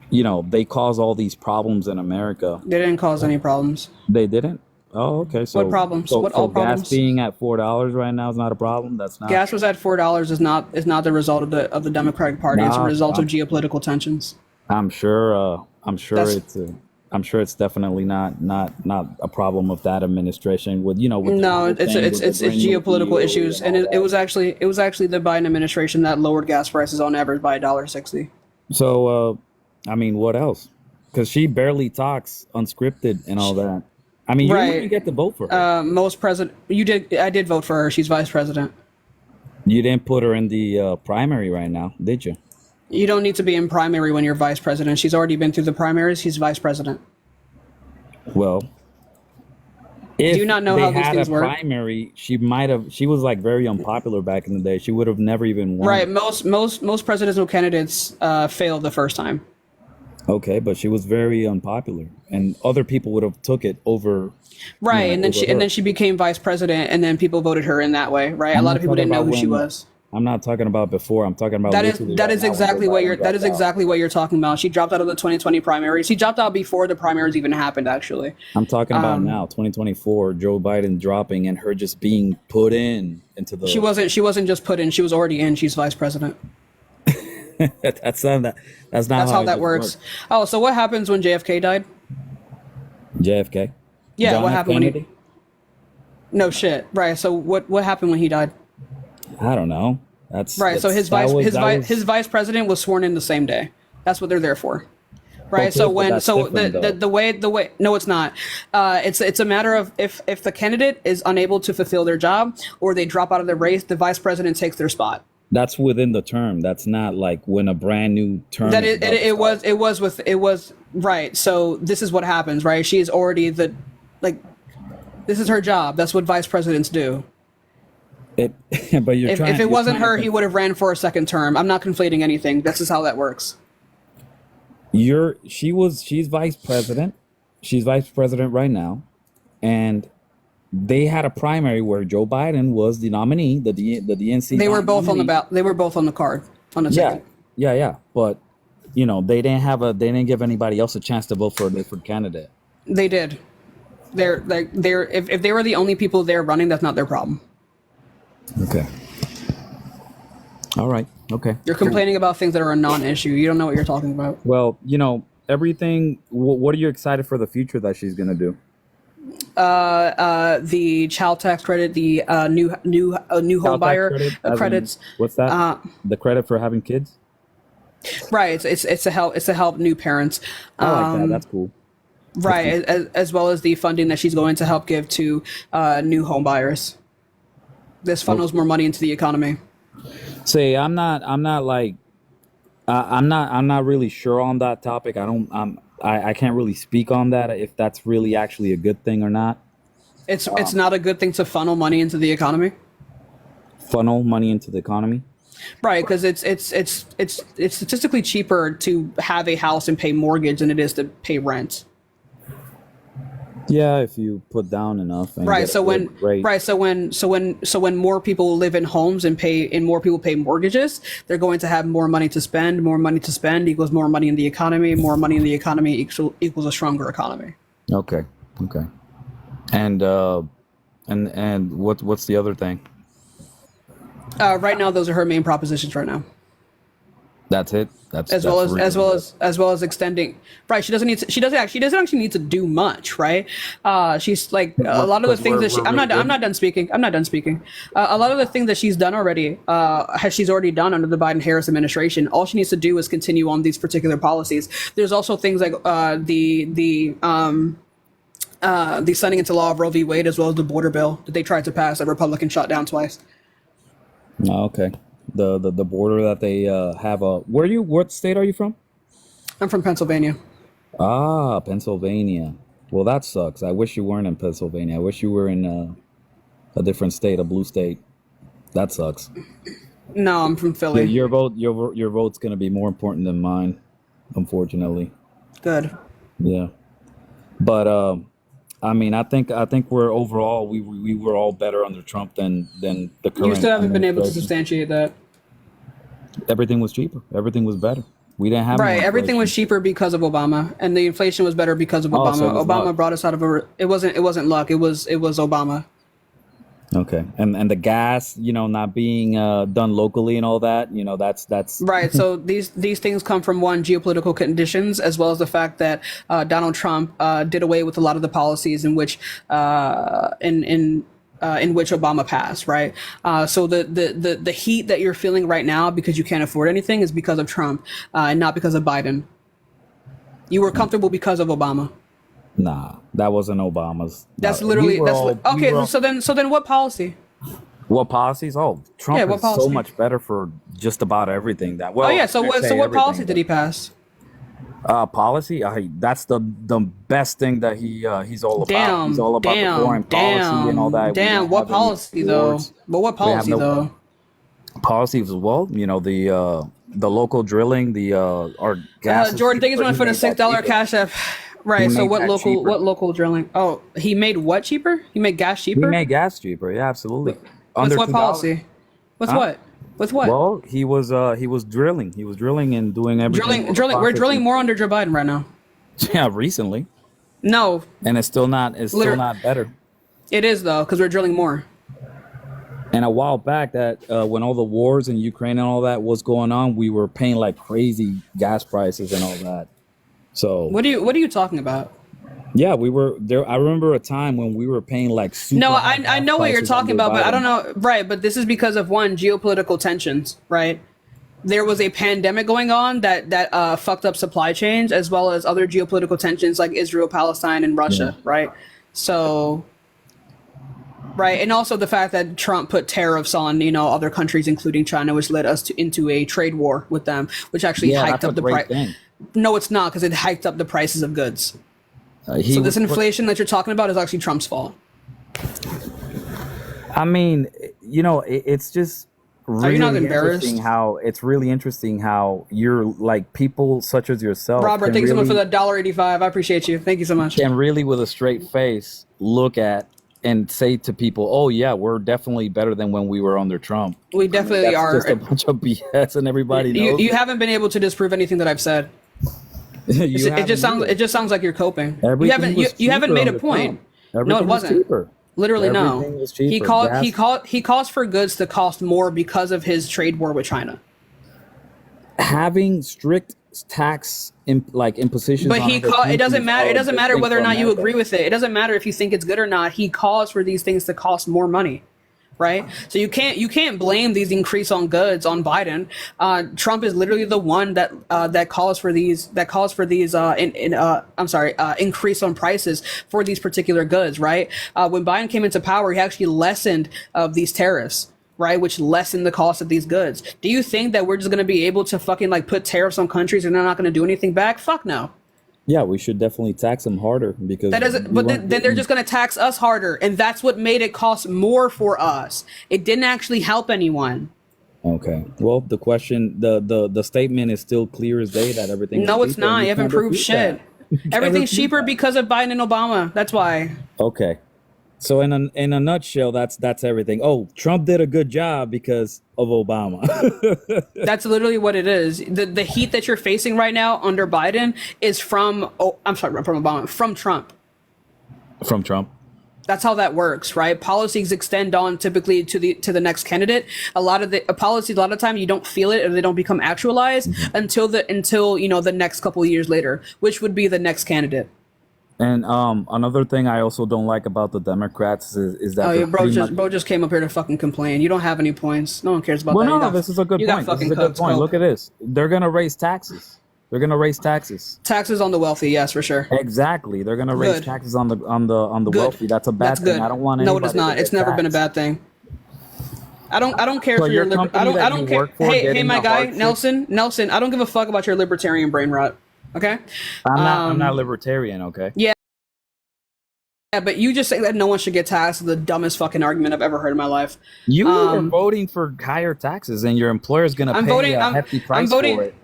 you know, they cause all these problems in America. They didn't cause any problems. They didn't? Oh, okay. So what problems? So problems? Gas being at $4 right now is not a problem. That's not. Gas was at $4 is not the result of the Democratic Party. It's a result of geopolitical tensions. I'm sure it's definitely not a problem of that administration with, you know. With it's geopolitical issues, and it was actually the Biden administration that lowered gas prices on average by $1.60. So I mean, what else? Because she barely talks unscripted and all that. I mean, you didn't get to vote for her. You did. I did vote for her. She's vice president. You didn't put her in the primary right now, did you? You don't need to be in primary when you're vice president. She's already been through the primaries. She's vice president. Well, do you not know how these things work? Primary, she was like very unpopular back in the day. She would have never even won. Right. Most presidential candidates failed the first time. Okay, but she was very unpopular, and other people would have took it over. Right, and then she became vice president, and then people voted her in that way. Right, a lot of people didn't know who she was. I'm not talking about before. I'm talking about that is exactly what you're talking about. She dropped out of the 2020 primaries. She dropped out before the primaries even happened. Actually, I'm talking about now, 2024. Joe Biden dropping and her just being put into the. She wasn't just put in. She was already in. She's vice president. That's not how that works. Oh, so what happens when JFK died? JFK. Yeah, John what happened Kennedy? when he? No shit. Right. So what happened when he died? I don't know. That's right. So his vice president was sworn in the same day. That's what they're there for. Right. Okay, So when the way no, it's not. It's a matter of if the candidate is unable to fulfill their job or they drop out of the race, the vice president takes their spot. That's within the term. That's not like when a brand new term. It was right. So this is what happens, right? She is already this is her job. That's what vice presidents do. But if it wasn't her, he would have ran for a second term. I'm not conflating anything. This is how that works. She's vice president. She's vice president right now, and they had a primary where Joe Biden was the nominee, the DNC. They were both nominee. On the ballot. They were both on the card on the ticket. Yeah. But you know, they didn't give anybody else a chance to vote for a different candidate. They did. If they were the only people there running, that's not their problem. Okay. All right. Okay. You're complaining about things that are a non-issue. You don't know what you're talking about. Well, you know, everything. What are you excited for the future that she's gonna do? The child tax credit, the new home buyer credits. What's that? The credit for having kids. Right. It's to help new parents. I like that. That's cool. Right, as well as the funding that she's going to help give to new home buyers. This funnels more money into the economy. Say, I'm not really sure on that topic. I can't really speak on that if that's really actually a good thing or not. It's not a good thing to funnel money into the economy. Funnel money into the economy. Right, because it's statistically cheaper to have a house and pay mortgage than it is to pay rent. Yeah, if you put down enough. And Right. get So a when good rate. right. So when more people live in homes and more people pay mortgages, they're going to have more money to spend. More money to spend equals more money in the economy. More money in the economy equals a stronger economy. Okay. Okay. And what's the other thing? Right now, those are her main propositions. Right now. That's it. That's As well as extending. Right. She doesn't actually need to do much. Right. She's like a lot of the things that I'm not done speaking. A lot of the things that she's done already, she's already done under the Biden-Harris administration. All she needs to do is continue on these particular policies. There's also things like the signing into law of Roe v. Wade, as well as the border bill that they tried to pass that Republicans shot down twice. Oh, okay. The border that they have what state are you from? I'm from Pennsylvania. Ah, Pennsylvania. Well, that sucks. I wish you weren't in Pennsylvania. I wish you were in a different state, a blue state. That sucks. No, I'm from Philly. Your vote's gonna be more important than mine, unfortunately. Good. Yeah, but I mean, I think we're overall we were all better under Trump than the current. You still haven't been able to administration. substantiate that. Everything was cheaper. Everything was better. We didn't have Right, no everything was inflation. cheaper because of Obama, and the inflation was better because of Oh, Obama. so it was Obama luck. brought us out of it wasn't luck. It was Obama. Okay, and the gas, not being done locally and all that, that's Right. So these things come from one, geopolitical conditions, as well as the fact that Donald Trump did away with a lot of the policies in which in which Obama passed. Right. So the heat that you're feeling right now because you can't afford anything is because of Trump and not because of Biden. You were comfortable because of Obama. Nah, that wasn't Obama's. That's No, literally we were all- we okay. were all- So then what policy? What policies? Oh, Trump Yeah, what is so policy? much better for just about everything. That well, Oh yeah. So I what say policy everything, did he pass? Policy. That's the best thing that he's all about. Damn. He's all about the foreign policy and all that. We Damn. don't What have any policy though? wars. But what We have policy no though? policies as well. The local drilling, our gas. Jordan, thank you so much for the $6 cash app. Right. He So made what that local cheaper. what local drilling? Oh, he made what cheaper? He made gas He cheaper. made gas cheaper. Yeah, absolutely. With Under what $2. policy? With Huh? what? With what? Well, he was drilling. He was drilling and doing everything. Drilling. We're drilling more under Joe Biden right now. Yeah, recently, No, and it's still not better. it is though because we're drilling more. And a while back, that when all the wars in Ukraine and all that was going on, we were paying like crazy gas prices and all that. So What are you talking about? yeah, we were there. I remember a time when we were paying like super. No, high I gas know what you're prices talking under about, but I don't Biden. know. Right, but this is because of one, geopolitical tensions. Right, there was a pandemic going on that fucked up supply chains, as well as other geopolitical tensions like Israel, Palestine, and Russia. Right, so. Right, and also the fact that Trump put tariffs on other countries, including China, which led us into a trade war with them, which actually Yeah, hiked that's up a the great price. thing. No, it's not, because it hiked up the prices of goods. He So this was- inflation that you're talking about is actually Trump's fault. I mean, it's just really you not embarrassed? it's really interesting how you're like people such as yourself. Robert, can thank you so much for really- that $1.85. I appreciate you. Thank you so much. Can really, with a straight face, look at and say to people, "Oh yeah, we're definitely better than when we were under Trump." We definitely That's are. just a bunch of BS, and everybody knows. You haven't been able to disprove anything that I've said. It just sounds like you're coping. Everything was You haven't cheaper made a under point. Trump. No, it Everything was wasn't. cheaper. Literally, no. Everything was cheaper. He caused for goods to cost more because of his trade war with China. Having strict tax impositions. But on it other doesn't countries matter. are It doesn't a good matter thing whether or for not you America. agree with it. It doesn't matter if you think it's good or not. He caused for these things to cost more money, right? So you can't blame these increase on goods on Biden. Trump is literally the one that calls for these increase on prices for these particular goods, right? When Biden came into power, he actually lessened of these tariffs. Right, which lessen the cost of these goods. Do you think that we're just going to be able to fucking put tariffs on countries and they're not going to do anything back? Fuck no. Yeah, we should definitely tax them harder because That doesn't. we But weren't then they're getting- just going to tax us harder, and that's what made it cost more for us. It didn't actually help anyone. Okay. Well, the question, the statement is still clear as day that everything. No, is it's not. You haven't proved shit. Everything's cheaper because of Biden and Obama. That's why. Okay. So in a nutshell, that's everything. Oh, Trump did a good job because of Obama. That's literally what it is. The heat that you're facing right now under Biden is from from Obama, from Trump. From Trump. That's how that works, right? Policies extend on typically to the next candidate. A lot of the policies, a lot of time you don't feel it or they don't become actualized until the next couple of years later, which would be the next candidate. And another thing I also don't like about the Democrats is that bro just came up here to fucking complain. You don't have any points. No one cares about that. No, this is a good point. This is a good point. Look at this. They're gonna raise taxes. Taxes on the wealthy, yes, for sure. Exactly. They're gonna raise taxes on the wealthy. That's a bad thing. I don't want anybody. No, it is not. It's never been a bad thing. I don't care for your I don't care. Hey, my guy, Nelson, I don't give a fuck about your libertarian brain rot. Okay? I'm not libertarian, okay? Yeah, but you just saying that no one should get taxed is the dumbest fucking argument I've ever heard in my life. You are voting for higher taxes, and your employer is going to pay a hefty price for it.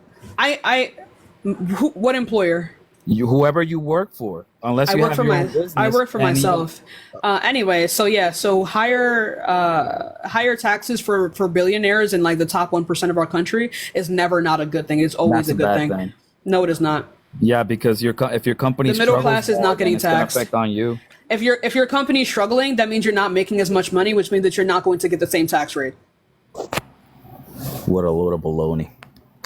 What employer? Whoever you work for, unless you have your own business. I work for myself. Anyway, so higher taxes for billionaires in like the top 1% of our country is never not a good thing. It's always a good thing. No, it is not. Yeah, because if your company, the middle class is not getting taxed. Affect on you. If your company is struggling, that means you're not making as much money, which means that you're not going to get the same tax rate. What a load of baloney.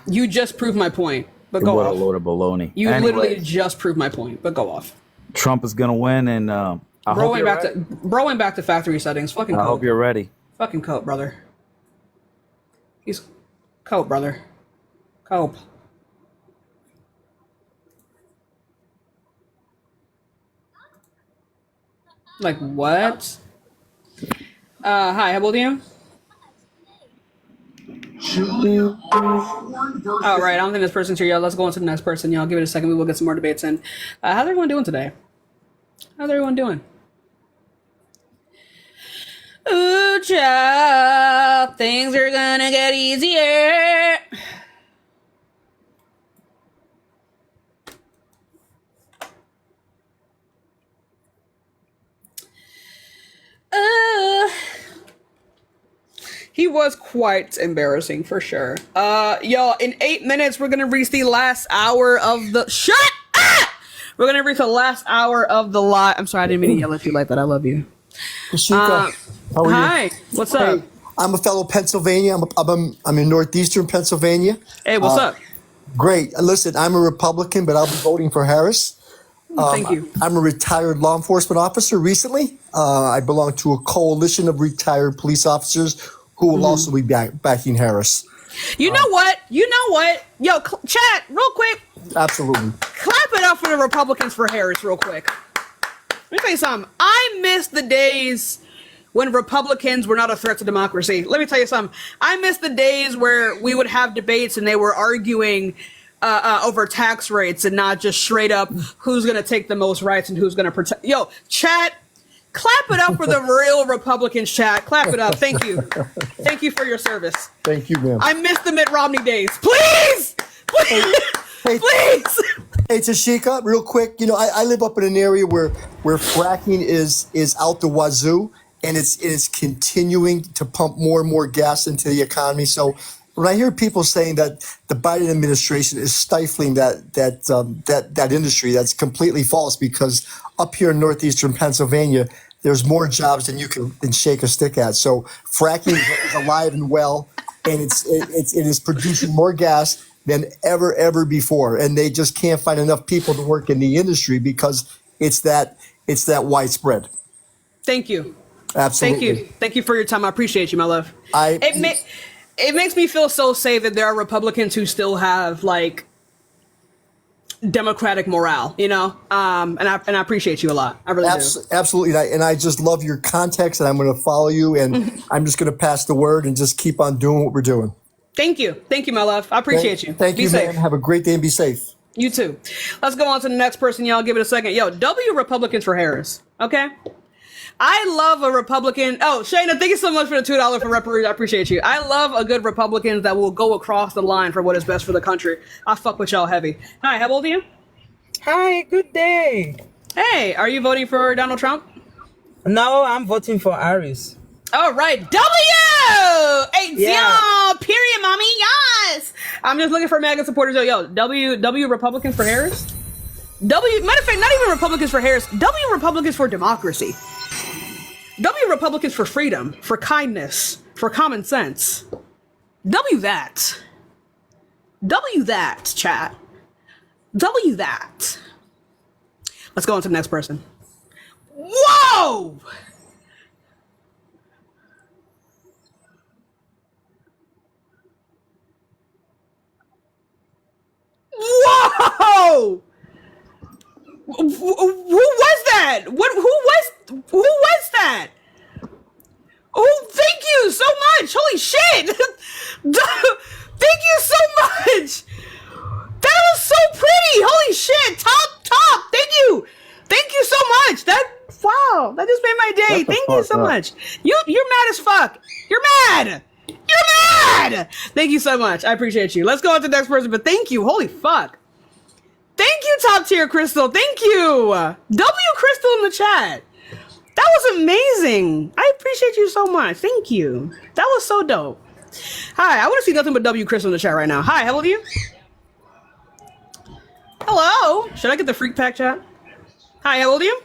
You just proved my point, but go off. What a load of baloney. You literally just proved my point, but go off. Trump is gonna win, and bro went back to factory settings. Fucking cope. I hope you're ready. Fucking cope, brother. He's cope, brother. Cope. Like what? Hi, how old are you? Oh, right. I don't think this person's here, y'all. Let's go on to the next person, y'all. Give it a second. We will get some more debates in. How's everyone doing today? How's everyone doing? Ooh, child. Things are gonna get easier. He was quite embarrassing for sure. Y'all, in 8 minutes, we're gonna reach the last hour of the We're gonna reach the last hour of the live. I'm sorry, I didn't mean to yell at you like that. I love you. Tashika, how are hi. you? What's up? I'm a fellow Pennsylvania. I'm in northeastern Pennsylvania. Hey, what's up? Great. Listen, I'm a Republican, but I'll be voting for Harris. Thank you. I'm a retired law enforcement officer recently. I belong to a coalition of retired police officers who will also be backing Harris. You know what? Yo, chat, real quick. Absolutely. Clap it up for the Republicans for Harris real quick. Let me tell you something. I miss the days when Republicans were not a threat to democracy. Let me tell you something. I miss the days where we would have debates and they were arguing over tax rates and not just straight up who's going to take the most rights and who's going to protect. Yo, chat, clap it up for the real Republicans, chat. Clap it up. Thank you. Thank you for your service. Thank you, ma'am. I miss the Mitt Romney days. Please! Please! Please! Hey, Tashika, real quick, I live up in an area where fracking is out the wazoo, and it's continuing to pump more and more gas into the economy. So when I hear people saying that the Biden administration is stifling that industry, that's completely false, because up here in northeastern Pennsylvania, there's more jobs than you can shake a stick at. So fracking is alive and well, and it is producing more gas than ever before, and they just can't find enough people to work in the industry because it's that widespread. Thank you. Absolutely. Thank you for your time. I appreciate you, my love. It makes me feel so safe that there are Republicans who still have like democratic morale, and I appreciate you a lot. I really do. Absolutely, and I just love your context, and I'm going to follow you, and I'm just going to pass the word and just keep on doing what we're doing. Thank you, my love. I appreciate you. Thank you, man. Have a great day and be safe. You too. Let's go on to the next person, y'all. Give it a second. Yo, W Republicans for Harris. Okay. I love a Republican. Oh, Shayna, thank you so much for the $2 for referee. I appreciate you. I love a good Republican that will go across the line for what is best for the country. I fuck with y'all heavy. Hi, how old are you? Hi, good day. Hey, are you voting for Donald Trump? No, I'm voting for Harris. All right, W! Yeah. Period, mommy, yes! I'm just looking for MAGA supporters. Yo, W Republicans for Harris? Matter of fact, not even Republicans for Harris. W Republicans for democracy. W Republicans for freedom, for kindness, for common sense. W that. W that, chat. W that. Let's go on to the next person. Whoa! Whoa! Who was that? Who was that? Oh, thank you so much. Holy shit. Thank you so much. That was so pretty. Holy shit. Top. Thank you. Thank you so much. Wow, that just made my day. Thank you so much. You're mad as fuck. You're mad. You're mad. Thank you so much. I appreciate you. Let's go on to the next person, but thank you. Holy fuck. Thank you, top tier Crystal. Thank you. W Crystal in the chat. That was amazing. I appreciate you so much. Thank you. That was so dope. Hi, I want to see nothing but W Crystal in the chat right now. Hi, how old are you? Hello. Should I get the freak pack chat? Hi, how old are you?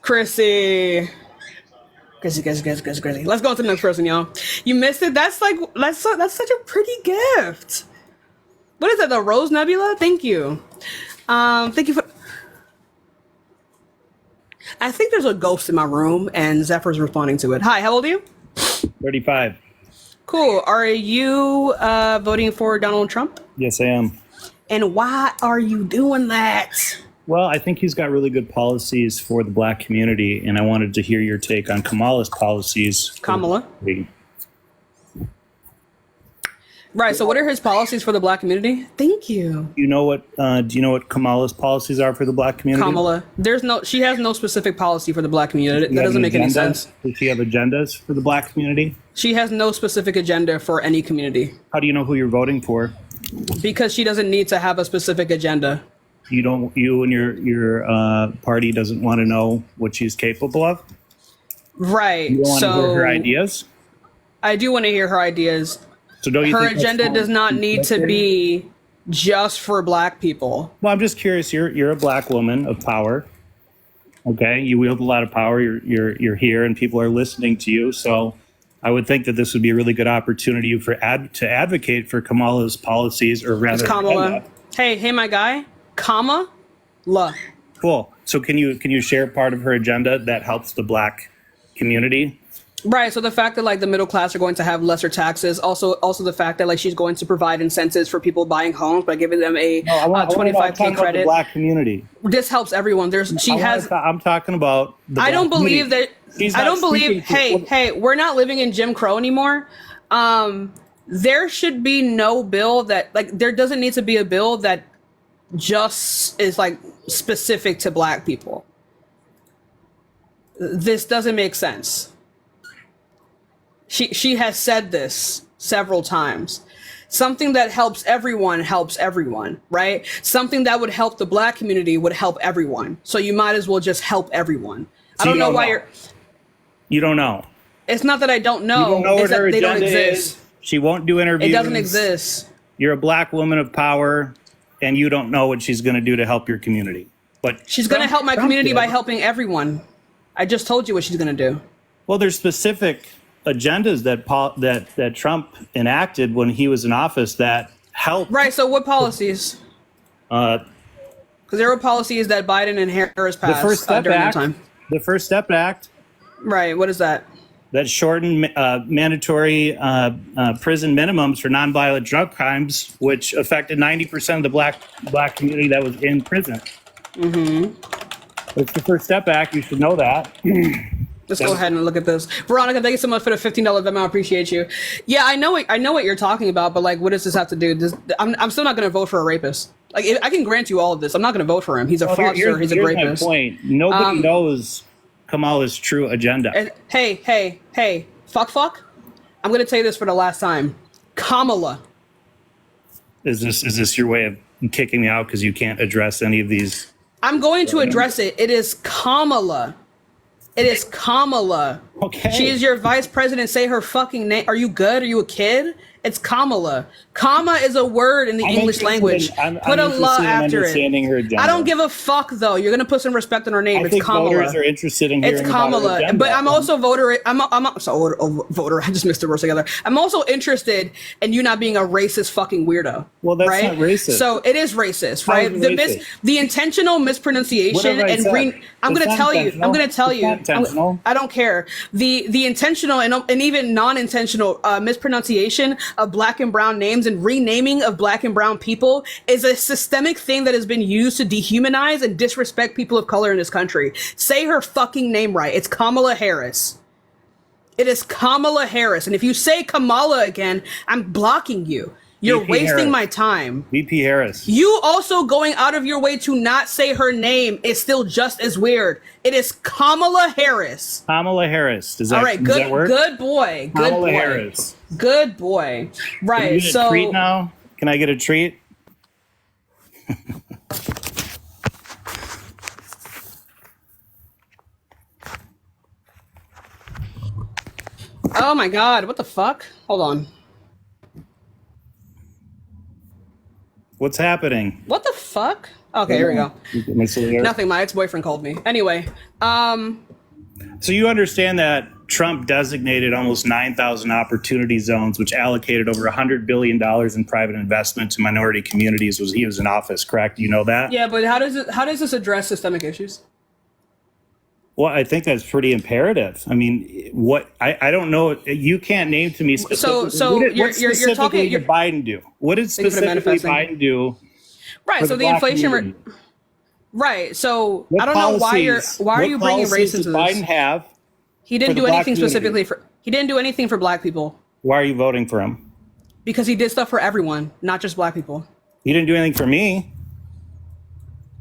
Chrissy. Let's go on to the next person, y'all. You missed it. That's such a pretty gift. What is that? The Rose Nebula? Thank you. Thank you for. I think there's a ghost in my room, and Zephyr's responding to it. Hi, how old are you? 35. Cool. Are you voting for Donald Trump? Yes, I am. And why are you doing that? Well, I think he's got really good policies for the black community, and I wanted to hear your take on Kamala's policies. Kamala? Right. So, what are his policies for the black community? Thank you. Do you know what Kamala's policies are for the black community? Kamala, she has no specific policy for the black community. That doesn't make any sense. Does she have agendas for the black community? She has no specific agenda for any community. How do you know who you're voting for? Because she doesn't need to have a specific agenda. You and your party doesn't want to know what she's capable of? Right. You don't want to hear her ideas? I do want to hear her ideas. So don't you her think agenda does not need to be just for black people. Well, I'm just curious. You're a black woman of power. Okay, you wield a lot of power. You're here, and people are listening to you. So, I would think that this would be a really good opportunity to advocate for Kamala's policies, or rather, Kamala. Hey, my guy, Kamala. Cool. So, can you share part of her agenda that helps the black community? Right. So the fact that the middle class are going to have lesser taxes, also the fact that she's going to provide incentives for people buying homes by giving them a 25K credit. The black community. This helps everyone. I'm talking about. I don't believe that. I don't believe. Hey, we're not living in Jim Crow anymore. There should be no bill that there doesn't need to be a bill that just is specific to black people. This doesn't make sense. She has said this several times. Something that helps everyone, right? Something that would help the black community would help everyone. So you might as well just help everyone. I don't know why You don't know. It's not that I don't know. You don't know what her agenda they don't exist. Is. She won't do interviews. It doesn't exist. You're a black woman of power, and you don't know what she's going to do to help your community. But she's going to help my community by helping everyone. I just told you what she's going to do. Well, there's specific agendas that Trump enacted when he was in office that helped. Right. So what policies? Because there were policies that Biden and Harris passed during that time. The First Step Act. Right. What is that? That shortened mandatory prison minimums for nonviolent drug crimes, which affected 90% of the black community that was in prison. It's the First Step Act. You should know that. Let's go ahead and look at this. Veronica, thank you so much for the $15 Venmo. I appreciate you. Yeah, I know what you're talking about, but what does this have to do? I'm still not going to vote for a rapist. I can grant you all of this. I'm not going to vote for him. He's a fraudster. He's a rapist. My point. Nobody knows Kamala's true agenda. And hey, fuck. I'm gonna tell you this for the last time. Kamala. Is this your way of kicking me out because you can't address any of these? I'm going to address it. It is Kamala. It is Kamala. Okay. She is your vice president. Say her fucking name. Are you good? Are you a kid? It's Kamala. Comma is a word in the English language. Put a la after it. Her agenda. I don't give a fuck though. You're gonna put some respect on her name. I It's think Kamala. voters are interested in hearing It's about her Kamala. agenda. But I'm also voter. Voter. I just mixed the words together. I'm also interested in you not being a racist fucking weirdo. Well, that's right? not racist. So it is racist, How right? is it racist? The intentional mispronunciation What have I and said? I'm It's gonna not tell you. intentional. I'm gonna tell It's you. not intentional. I don't care. The intentional and even non-intentional mispronunciation of black and brown names and renaming of black and brown people is a systemic thing that has been used to dehumanize and disrespect people of color in this country. Say her fucking name right. It's Kamala Harris. It is Kamala Harris. And if you say Kamala again, I'm blocking you. You're VP wasting Harris. my time. VP Harris. You also going out of your way to not say her name is still just as weird. It is Kamala Harris. Kamala Harris. Does that, All right, does good, that work? good boy, good Kamala boy, Harris. good boy. Can Right. you get a So treat now? Can I get a treat? oh my God, what the fuck? Hold on. What's happening? What the fuck? Okay, here we go. Am I still here? Nothing. My ex-boyfriend called me. Anyway, So you understand that Trump designated almost 9,000 opportunity zones, which allocated over $100 billion in private investment to minority communities was he was in office, correct? You know that? yeah, but how does this address systemic issues? Well, I think that's pretty imperative. I mean, I don't know. You can't name to me specifically. So what you're specifically talking- did Biden do? What did Thank you for specifically manifesting. Biden do? Right. for So the black inflation rate. community? Right. So What I don't know why policies- are you what bringing policies race does into this? Biden have? He for didn't the do black anything community? specifically for. He didn't do anything for black people Why are you voting for him? because he did stuff for everyone, not just black people. He didn't do anything for me.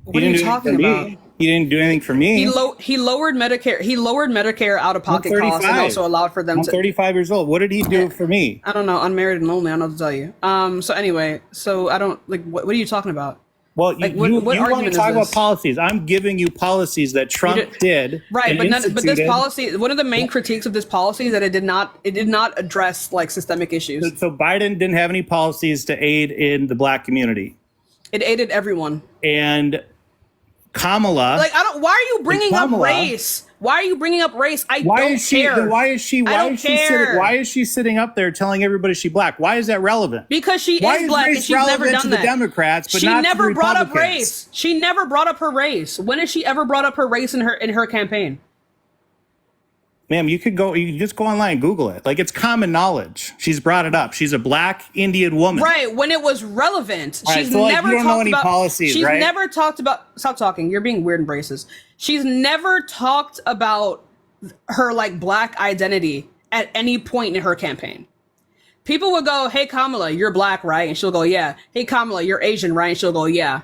What He are didn't you do anything talking for about? me. He didn't do anything for me. He lowered Medicare. He lowered Medicare out of pocket I'm costs and 35. also allowed for them I'm to. 35 years old. What did he do for me? I don't know. Unmarried and lonely. I don't know what to tell you. So anyway, so I don't like. What are you talking about? Well, Like, you what want argument to is talk about this? policies. I'm giving you policies that Trump did. Right, and but this instituted. policy. One of the main critiques of this policy is that it did not address like systemic issues. So Biden didn't have any policies to aid in the black community. It aided everyone. And Kamala. Like I don't. Why are you bringing up Kamala- race? Why are you bringing up race? I Why don't is she? care. Why is she? I Why don't is she care. sitting? Why is she sitting up there telling everybody she's black? Why is that relevant? Because she Why is is black and race she's never relevant done to that. the Democrats, but she not to never the brought up Republicans? race. She never brought up her race. When has she ever brought up her race in her campaign? Ma'am, you could just go online and Google it. Like, it's common knowledge. She's brought it up. She's a black Indian woman. Right, when it was relevant. All right, She's so, like, never you don't know talked any about policies, She's right? never talked about stop talking. You're being weird and racist. She's never talked about her like black identity at any point in her campaign. People would go, "Hey Kamala, you're black, right?" And she'll go, "Yeah." "Hey Kamala, you're Asian, right?" And she'll go, "Yeah."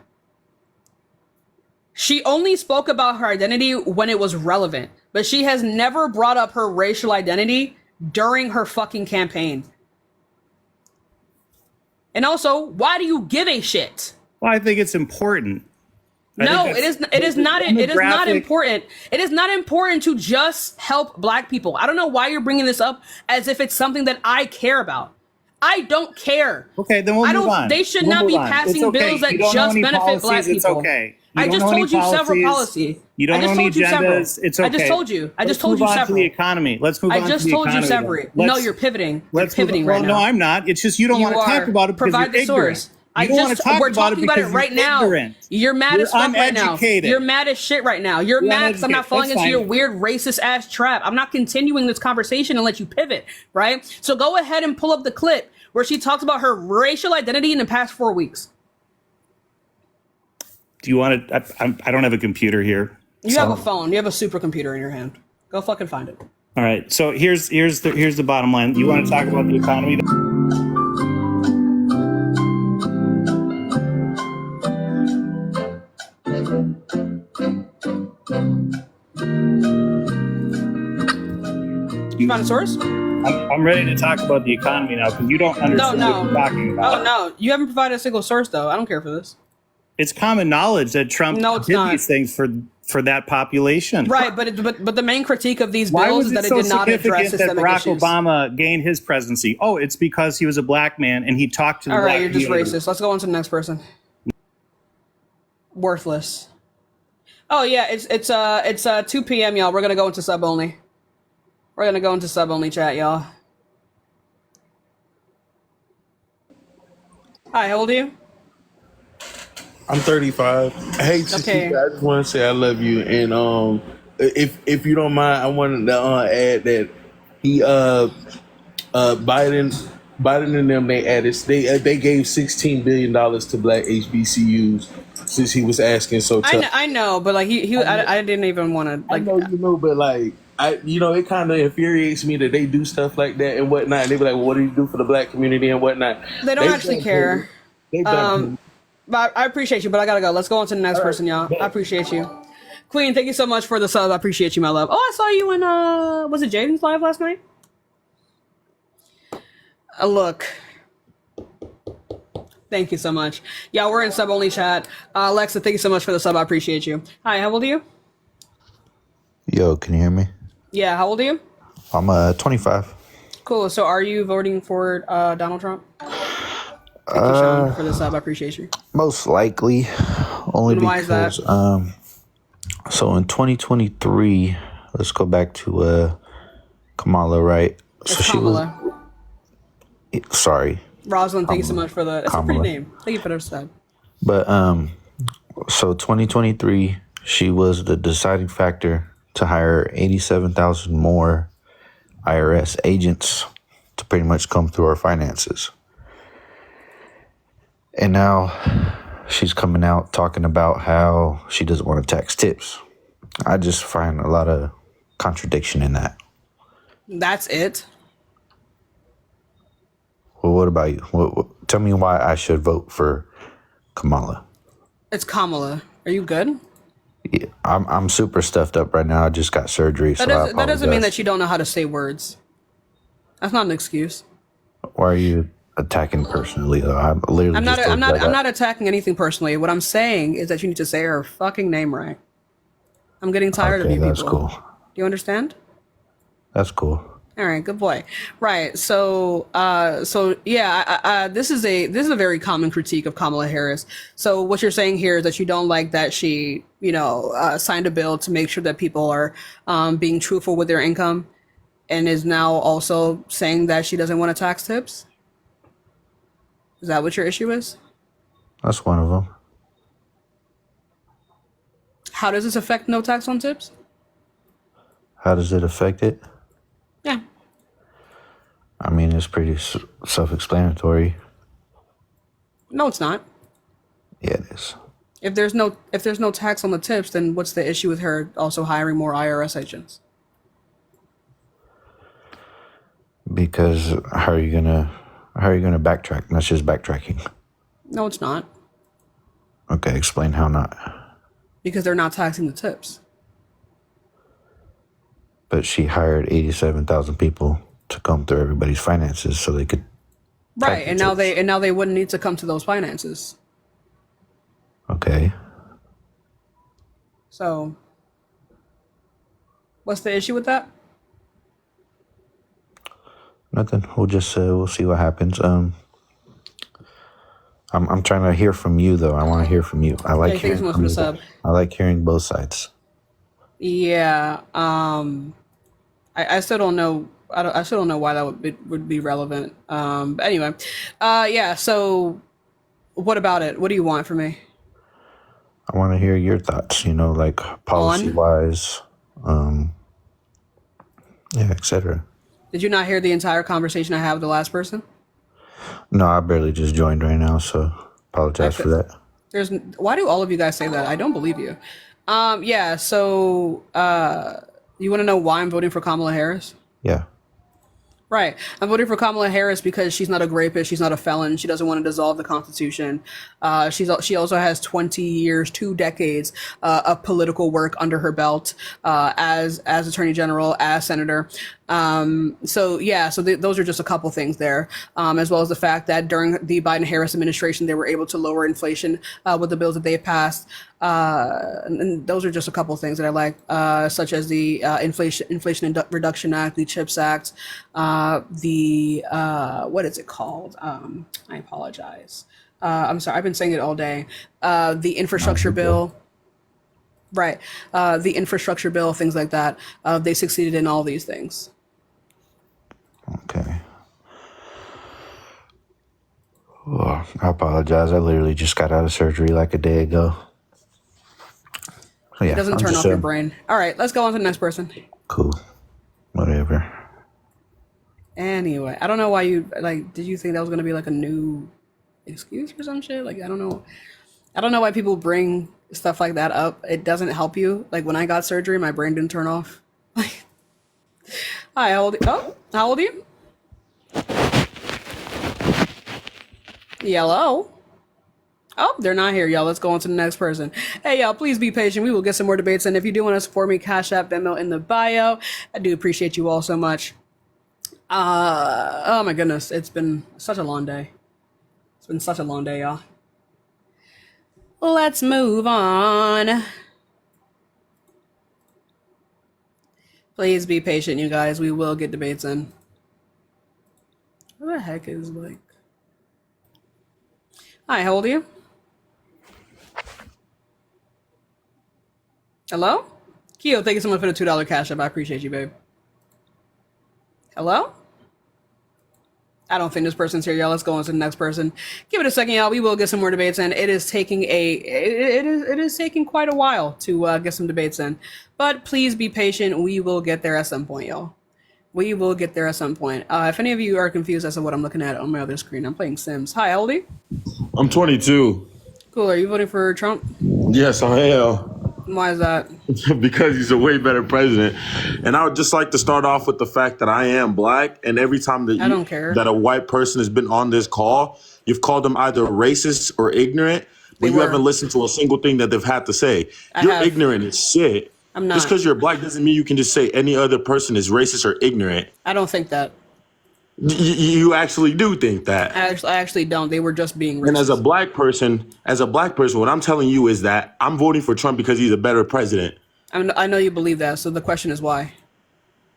She only spoke about her identity when it was relevant, but she has never brought up her racial identity during her fucking campaign. And also, why do you give a shit? Well, I think it's important. No, it is not. It is not important. It is not important to just help black people. I don't know why you're bringing this up as if it's something that I care about. I don't care. Okay, then we'll move on. They should We'll not move be on. passing It's okay. bills that You don't know just any benefit black policies, people. it's okay. You I don't just know any told you several policies. policies. You don't I just know any told you several. agendas. It's okay. I just told you. I Let's just told move you on to several. the economy. Let's move on I to just the told you economy. several. then. No, you're pivoting. You're Let's move pivoting on. right Well, now. no, I'm not. It's just you don't want to talk about it because Provide you're the source. ignorant. You don't want to talk We're about it talking about it because right you're now. ignorant. You're mad You're as fuck right now. uneducated. You're mad as shit right now. You're mad because I'm not uneducated. falling That's into your fine. weird racist ass trap. I'm not continuing this conversation and let you pivot, right? So go ahead and pull up the clip where she talks about her racial identity in the past 4 weeks. Do you want to? I don't have a computer here. You have a phone. You have a supercomputer in your hand. Go fucking find it. All right. So here's the bottom line. You want to talk about the economy? find a source? I'm ready to talk about the economy now because you don't understand what you're talking about. Oh no, you haven't provided a single source though. I don't care for this. It's common knowledge that Trump did these things for that population. Right, but the main critique of these Why bills was is that it so it did not address significant that systemic Barack issues. Obama gained his presidency? Oh, it's because he was a black man and he talked to the All right, black you're just community. racist. Let's go on to the next person. Worthless. Oh yeah, it's 2 p.m. y'all. We're gonna go into sub only. We're gonna go into sub only chat, y'all. Hi, how old are you? I'm 35. Hey, Tashika, Okay. I just want to say I love you, and if you don't mind, I wanted to add that he Biden and them they gave $16 billion to black HBCUs since he was asking so tough. I know, but like I didn't even want to like. I know you know, but like it kind of infuriates me that they do stuff like that and whatnot. And they be like, well, "What do you do for the black community and whatnot?" They don't actually care. They But I appreciate you, but I gotta go. Let's go on to the next person, y'all. I appreciate you. Queen, thank you so much for the sub. I appreciate you, my love. Oh, I saw you in was it Jaden's live last night? Look. Thank you so much. Yeah, we're in sub only chat. Alexa, thank you so much for the sub. I appreciate you. Hi, how old are you? Yo, can you hear me? Yeah, how old are you? I'm 25. Cool. So are you voting for Donald Trump? Thank you, Sean, for the sub. I appreciate you. Most likely, only And why is that? because so in 2023, let's go back to Kamala, right? So It's Kamala. Sorry, Rosalind, thank you so much for the. It's a Kamala. pretty name. Thank you for the sub. but so 2023, she was the deciding factor to hire 87,000 more IRS agents to pretty much come through our finances. And now she's coming out talking about how she doesn't want to tax tips. I just find a lot of contradiction in that. That's it. Well, what about you? Tell me why I should vote for Kamala. It's Kamala. Are you good? Yeah, I'm super stuffed up right now. I just got surgery, so That doesn't mean apologize. that you don't know how to say words. That's not an excuse. Why are you attacking personally? Though I literally I'm just told you I I'm got- not attacking anything personally. What I'm saying is that you need to say her fucking name right. I'm getting tired of Okay, you that's people. cool. Do you understand? That's cool. All right, good boy. Right. So yeah, this is a very common critique of Kamala Harris. So what you're saying here is that you don't like that she, signed a bill to make sure that people are being truthful with their income, and is now also saying that she doesn't want to tax tips. Is that what your issue is? That's one of them. How does this affect no tax on tips? How does it affect it? Yeah. I mean, it's pretty self-explanatory. No, it's not. Yeah, it is. If there's no tax on the tips, then what's the issue with her also hiring more IRS agents? Because how are you gonna backtrack? That's just backtracking. No, it's not. Okay, explain how not. Because they're not taxing the tips. But she hired 87,000 people to come through everybody's finances so they could. Right, and now they wouldn't need to come to those finances. Okay. So, what's the issue with that? Nothing. We'll see what happens. I'm trying to hear from you though. I want to hear from you. I like Okay, thank you hearing so much from for you. the sub. I like hearing both sides. Yeah. I still don't know. I still don't know why that would be relevant. But anyway, yeah. So, what about it? What do you want from me? I want to hear your thoughts. Like policy wise, yeah, etc. Did you not hear the entire conversation I had with the last person? No, I barely just joined right now, so apologize for that. Why do all of you guys say that? I don't believe you. Yeah. So, you want to know why I'm voting for Kamala Harris? Yeah. Right. I'm voting for Kamala Harris because she's not a rapist. She's not a felon. She doesn't want to dissolve the Constitution. She also has 20 years, 2 decades of political work under her belt as Attorney General, as Senator. So those are just a couple things there, as well as the fact that during the Biden-Harris administration, they were able to lower inflation with the bills that they passed. And those are just a couple things that I like, such as the Inflation Reduction Act, the CHIPS Act, what is it called? I apologize. I'm sorry, I've been saying it all day. The infrastructure bill. Right. The infrastructure bill, things like that. They succeeded in all these things. Okay. Oh, I apologize. I literally just got out of surgery like a day ago. So, yeah, It doesn't I'm turn just, off your brain. All right, let's go on to the next person. Cool. Whatever. Anyway, I don't know why you did you think that was gonna be like a new excuse for some shit? Like I don't know why people bring stuff like that up. It doesn't help you. Like when I got surgery, my brain didn't turn off. Hi, how old are you? Yellow. Oh, they're not here, y'all. Let's go on to the next person. Hey, y'all, please be patient. We will get some more debates. And if you do want to support me, Cash App, Venmo in the bio. I do appreciate you all so much. Oh my goodness. It's been such a long day. It's been such a long day, y'all. Let's move on. Please be patient, you guys. We will get debates in. What the heck is like... Hi, how old are you? Hello? Keo, thank you so much for the $2 Cash App. I appreciate you, babe. Hello? I don't think this person's here, y'all. Let's go on to the next person. Give it a second, y'all. We will get some more debates in. It is taking quite a while to get some debates in. But please be patient. We will get there at some point, y'all. We will get there at some point. If any of you are confused as to what I'm looking at on my other screen, I'm playing Sims. Hi, how old are you? I'm 22. Cool. Are you voting for Trump? Yes, I am. Why is that? Because he's a way better president. And I would just like to start off with the fact that I am black. And every time that I don't care. that a white person has been on this call, you've called them either racist or ignorant, but you haven't listened to a single thing that they've had to say. You're ignorant as shit. I'm not. Just because you're black doesn't mean you can just say any other person is racist or ignorant. I don't think that. You actually do think that. I actually don't. They were just being racist. And as a black person, what I'm telling you is that I'm voting for Trump because he's a better president. I know you believe that. So the question is why.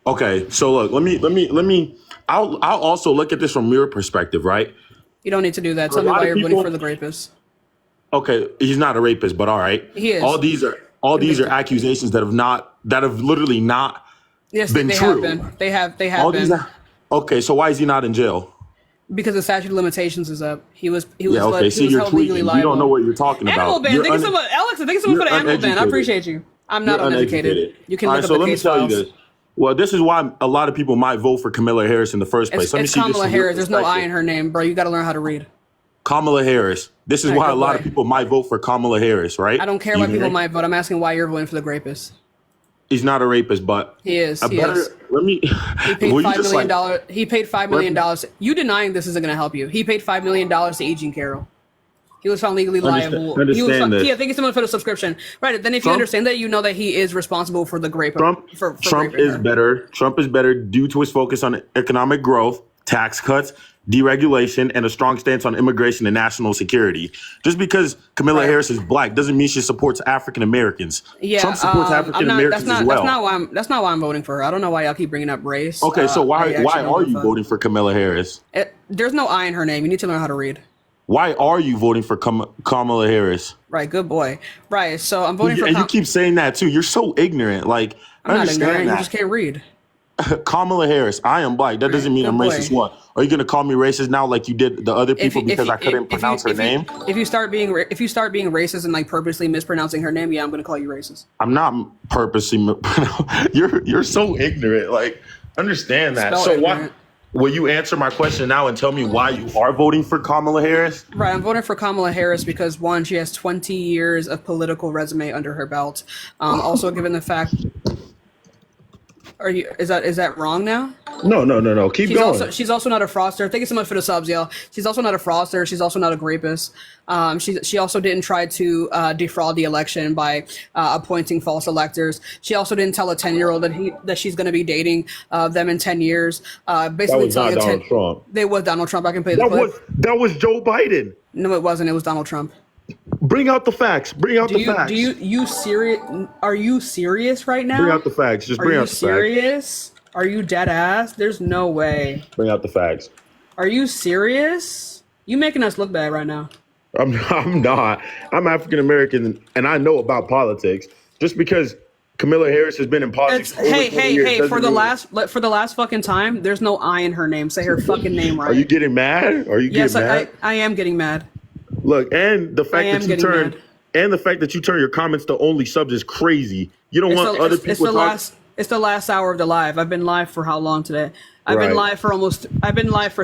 Okay, so look, I'll also look at this from your perspective, right? You don't need to do that. Tell me why you're voting for the rapist. Okay, he's not a rapist, but all right. He is. All these are accusations that have literally not been they true. Have been. They have All been. Okay, so why is he not in jail? Because the statute of limitations is up. He was Yeah, okay, see, you're tweaking. You don't know what you're talking about. Animal ban. Thank you so much, Alexa. Thank you so much for the animal ban. I appreciate you. I'm not uneducated. You can look up the case files. All right, so let me tell you this. Well, this is why a lot of people might vote for Kamala Harris in the first place. It's Kamala Harris. There's no I in her name, bro. You got to learn how to read. Kamala Harris. This is why a lot of people might vote for Kamala Harris, right? I don't care why people might vote. I'm asking why you're voting for the rapist. He's not a rapist, but he is. Let me. He paid $5 million. He paid $5 million. You denying this isn't going to help you. He paid $5 million to E. Jean Carroll. He was found legally liable. Understand this. Yeah, thank you so much for the subscription. Right, then if you understand that, you know that he is responsible for the rape. Trump is better. Trump is better due to his focus on economic growth, tax cuts, deregulation, and a strong stance on immigration and national security. Just because Kamala Harris is black doesn't mean she supports African Americans. Yeah, Trump supports African Americans as well. That's not why I'm voting for her. I don't know why y'all keep bringing up race. Okay, so why are you voting for Kamala Harris? There's no I in her name. You need to learn how to read. Why are you voting for Kamala Harris? Right, good boy. Right, so I'm voting for. And you keep saying that too. You're so ignorant. Like I'm not ignorant. You just can't read. Kamala Harris. I am black. That doesn't mean I'm racist. What? Are you gonna call me racist now, like you did the other people because I couldn't pronounce her name? If you start being racist and like purposely mispronouncing her name, yeah, I'm gonna call you racist. I'm not purposely. You're so ignorant. Like understand that. So why? Will you answer my question now and tell me why you are voting for Kamala Harris? Right, I'm voting for Kamala Harris because one, she has 20 years of political resume under her belt. Also, given the fact Are you? Is that wrong now? No. Keep going. She's also not a fraudster. Thank you so much for the subs, y'all. She's also not a fraudster. She's also not a rapist. She also didn't try to defraud the election by appointing false electors. She also didn't tell a 10-year-old that she's going to be dating them in 10 years. Basically, That was not Donald Trump. They was Donald Trump. I can play the clip. That was Joe Biden. No, it wasn't. It was Donald Trump. Bring out the facts. Bring out the facts. You serious? Are you serious right now? Bring out the facts. Just bring out the facts. Are you serious? Are you dead ass? There's no way. Bring out the facts. Are you serious? You making us look bad right now. I'm not. I'm African American and I know about politics. Just because Kamala Harris has been in politics for over 20 years for the last fucking time, there's no I in her name. Say her fucking name right. Are you getting mad? Yes, I am getting mad. Look, and the fact that you turn your comments to only subs is crazy. You don't want other people to talk. It's the last hour of the live. I've been live for how long today? I've been live for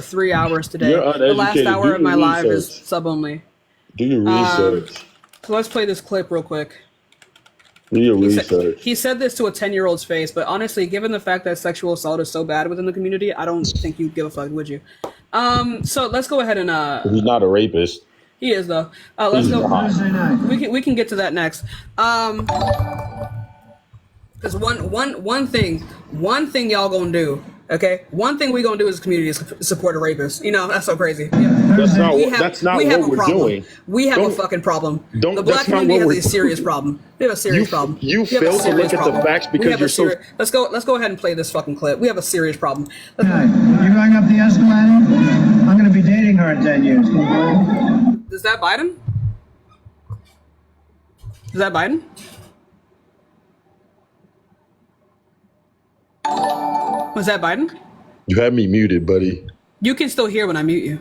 3 hours today. The last hour of my live is sub only. Do your research. So let's play this clip real quick. Do your research. He said this to a 10-year-old's face, but honestly, given the fact that sexual assault is so bad within the community, I don't think you'd give a fuck, would you? So let's go ahead and He's not a rapist. He is though. Let's go. We can get to that next. Because one thing y'all gonna do, okay? One thing we gonna do as a community is support a rapist. You know, that's so crazy. That's not what we're doing. We have a fucking problem. The black community has a serious problem. We have a serious problem. You fail to look at the facts because you're so. Let's go ahead and play this fucking clip. We have a serious problem. You're going up the escalator? I'm gonna be dating her in 10 years. Can you believe it? Is that Biden? Is that Biden? Was that Biden? You had me muted, buddy. You can still hear when I mute you.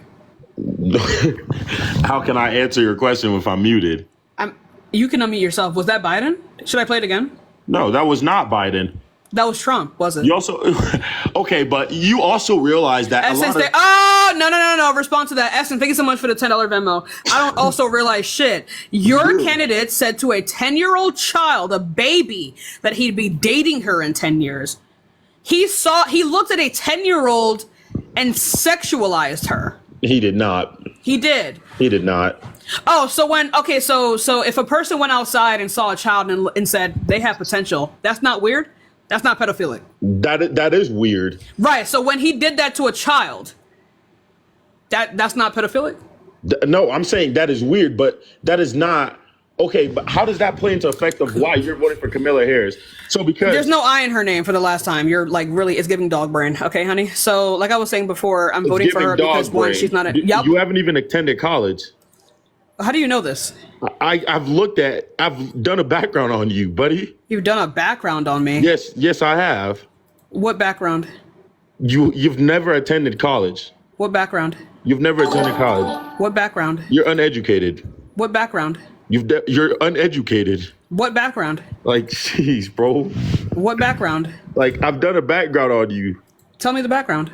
How can I answer your question if I'm muted? You can unmute yourself. Was that Biden? Should I play it again? No, that was not Biden. That was Trump, was it? You also okay, but you also realize that no. Response to that. Essen, thank you so much for the $10 Venmo. I don't also realize shit. Your candidate said to a 10-year-old child, a baby, that he'd be dating her in 10 years. He looked at a 10-year-old and sexualized her. He did not. He did. He did not. Oh, so if a person went outside and saw a child and said they have potential, that's not weird? That's not pedophilic. That is weird. Right. So when he did that to a child, that's not pedophilic? No, I'm saying that is weird, but that is not. Okay, but how does that play into effect of why you're voting for Kamala Harris? So because there's no I in her name for the last time. You're like really, it's giving dog brain. Okay, honey. So like I was saying before, I'm voting for her because one, she's not a. Yep. You haven't even attended college. How do you know this? I've done a background on you, buddy. You've done a background on me? Yes, I have. What background? You've never attended college. What background? You've never attended college. What background? You're uneducated. What background? You're uneducated. What background? Like, jeez, bro. What background? Like, I've done a background on you. Tell me the background.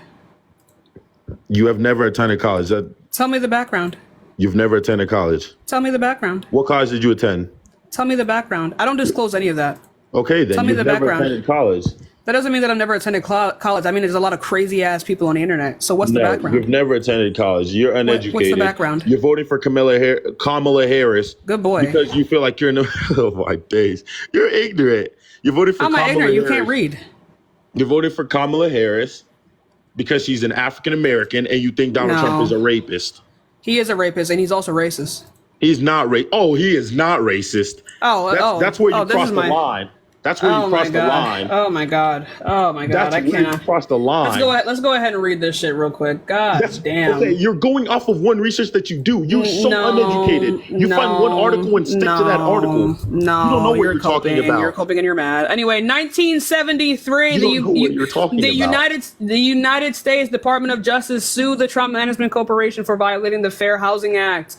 You have never attended college. Tell me the background. You've never attended college. Tell me the background. What college did you attend? Tell me the background. I don't disclose any of that. Okay, then. Tell me the background. Attended college. That doesn't mean that I've never attended college. I mean, there's a lot of crazy ass people on the internet. So what's the background? You've never attended college. You're uneducated. What's the background? You're voting for Kamala Harris. Good boy. Because you feel like you're in the oh my days. You're ignorant. You're voting for Kamala Harris. I'm not ignorant. You can't read. You're voting for Kamala Harris because she's an African American and you think Donald Trump is a rapist. He is a rapist and he's also racist. He's not he is not racist. That's where you cross the line. That's where you cross the line. Oh my god. That's I where cannot you cross the line. Let's go ahead and read this shit real quick. God damn. Okay, you're going off of one research that you do. You're so uneducated. You find one article and stick to that article. No, you don't know what you're talking about. You're coping and you're mad. Anyway, 1973, the United States Department of Justice sued the Trump Management Corporation for violating the Fair Housing Act.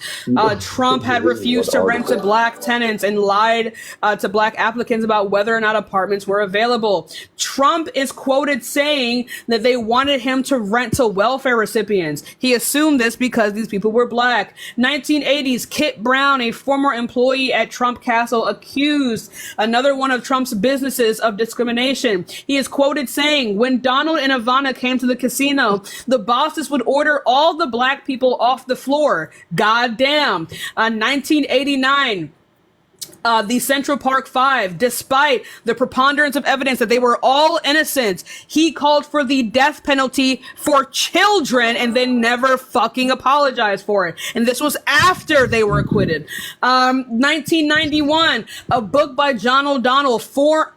Trump had refused to rent to black tenants and lied to black applicants about whether or or not apartments were available. Trump is quoted saying that they wanted him to rent to welfare recipients. He assumed this because these people were black. 1980s, Kit Brown, a former employee at Trump Castle, accused another one of Trump's businesses of discrimination. He is quoted saying, when Donald and Ivana came to the casino, the bosses would order all the black people off the floor. God damn. 1989. The Central Park Five, despite the preponderance of evidence that they were all innocent, he called for the death penalty for children and then never fucking apologized for it. And this was after they were acquitted. 1991, a book by John O'Donnell, former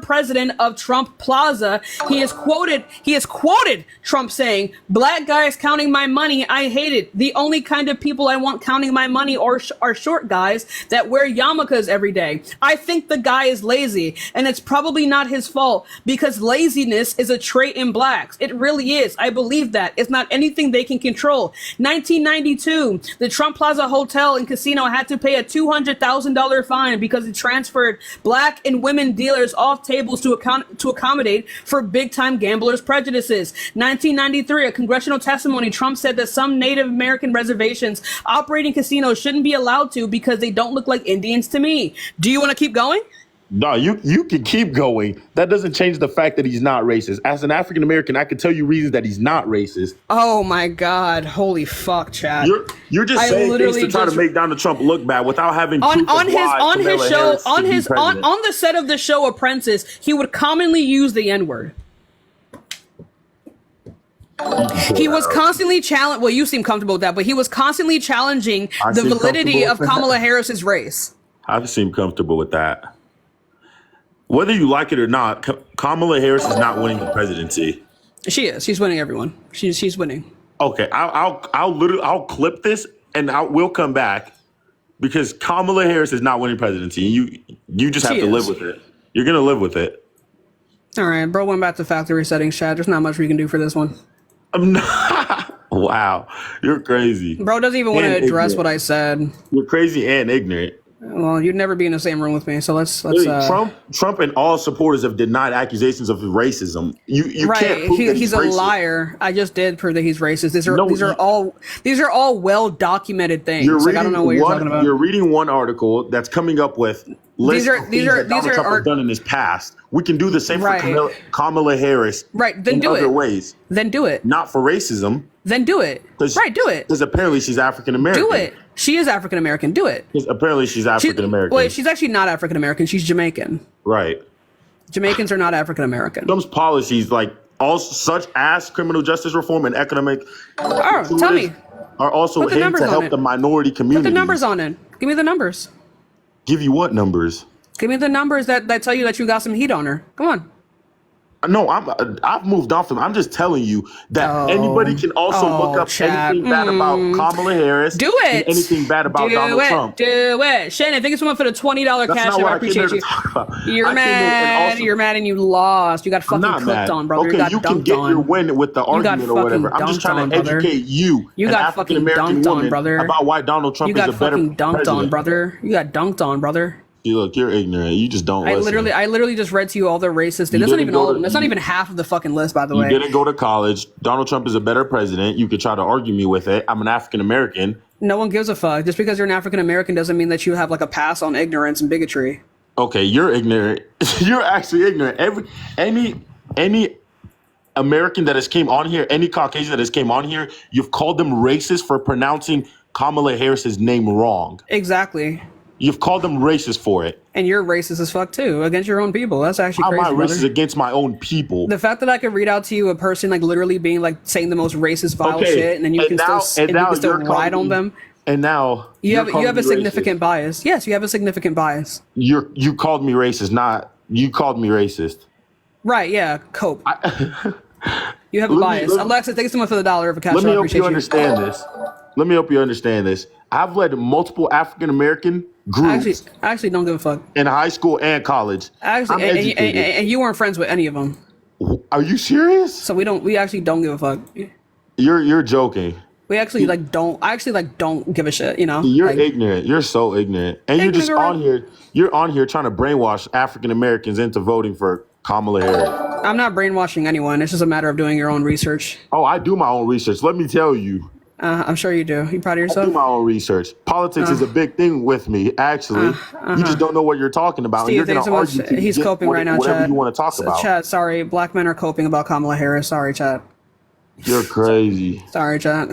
president of Trump Plaza. He is quoted Trump saying, "Black guys counting my money, I hate it. The only kind of people I want counting my money are short guys that wear yarmulkes every day. I think the guy is lazy, and it's probably not his fault because laziness is a trait in blacks. It really is. I believe that. It's not anything they can control." 1992, the Trump Plaza Hotel and Casino had to pay a $200,000 fine because it transferred black and women dealers off tables to accommodate for big-time gamblers' prejudices. 1993, a congressional testimony, Trump said that some Native American reservations operating casinos shouldn't be allowed to because they don't look like Indians to me. Do you want to keep going? No, you can keep going. That doesn't change the fact that he's not racist. As an African American, I can tell you reasons that he's not racist. Oh my God! Holy fuck, Chad! You're just saying things to try to make Donald Trump look bad without having proof on of his why on Kamala his show Harris on should be his president. on the set of the show Apprentice, he would commonly use the N-word. He was constantly challenging. Well, you seem comfortable with that, but he was constantly challenging the validity of Kamala Harris's race. I seem comfortable with that. Whether you like it or not, Kamala Harris is not winning the presidency. She is. She's winning everyone. She's winning. Okay, I'll clip this and we'll come back because Kamala Harris is not winning presidency. You just have to live with it. You're gonna live with it. All right, bro. Went back to factory settings, Chad. There's not much we can do for this one. I'm not. Wow, you're crazy. Bro doesn't even want to address what I said. You're crazy and ignorant. Well, you'd never be in the same room with me, so let's. Trump and all supporters have denied accusations of racism. You right. can't prove that he's a racist. liar. I just did prove that he's racist. These are all well documented things. Like, I don't know what you're talking about. You're reading one article that's coming up with lists of things that Donald Trump has done in his past. We can do the same for Kamala Harris. Right. Then in do other it. ways. Then do it. Not for racism. Then do it. Right. Do it. Because apparently she's African American. Do it. She is African American. Do it. Because apparently she's African American. Wait, she's actually not African American. She's Jamaican. Right. Jamaicans are not African American. Trump's policies, like such as criminal justice reform and economic, tell me, are also aimed to help the minority community. Put the numbers on it. Give me the numbers. Give you what numbers? Give me the numbers that tell you that you got some heat on her. Come on. No, I've moved on from. I'm just telling you that anybody can also look up anything bad about Kamala Harris. Do it. And anything bad about Donald Trump. Do it. Shannon, thank you so much for the $20 cash app. I appreciate you. You're mad. You're mad and you lost. You got fucking cooked on, brother. Okay, you can get your win with the argument or whatever. I'm just trying to educate you, an African American woman, brother, about why Donald Trump is a better president. You got fucking dunked on, brother. You got dunked on, brother. Look, you're ignorant. You just don't listen. I literally just read to you all the racist. That's not even all of them. That's not even half of the fucking list, by the way. You didn't go to college. Donald Trump is a better president. You could try to argue me with it. I'm an African American. No one gives a fuck. Just because you're an African American doesn't mean that you have like a pass on ignorance and bigotry. Okay, you're ignorant. You're actually ignorant. Any American that has came on here, any Caucasian that has came on here, you've called them racist for pronouncing Kamala Harris's name wrong. Exactly. You've called them racist for it. And you're racist as fuck too, against your own people. That's actually crazy. How am I racist against my own people? The fact that I could read out to you a person like literally being like saying the most racist vile shit, and then you can still ride on them. And now you have a significant bias. Yes, you have a significant bias. You called me racist, not you called me racist. Right? Yeah. Cope. You have a bias. Alexa, thank you so much for the $1 of a cash. Let me help you understand this. Let me help you understand this. I've led multiple African American groups. I actually don't give a fuck. In high school and college. Actually, and you weren't friends with any of them. Are you serious? So we actually don't give a fuck. You're joking. We actually don't give a shit, you know? You're Like, ignorant. You're so ignorant. And you're just on here. You're on here trying to brainwash African Americans into voting for Kamala Harris. I'm not brainwashing anyone. It's just a matter of doing your own research. Oh, I do my own research. Let me tell you. I'm sure you do. You proud of yourself? I do my own research. Politics is a big thing with me, actually. You just don't know what you're talking about. Steve, and you're going to argue. He's coping right now, whatever Chad. you want to talk about. Chad, sorry. Black men are coping about Kamala Harris. Sorry, Chad. You're crazy. Sorry, Chad.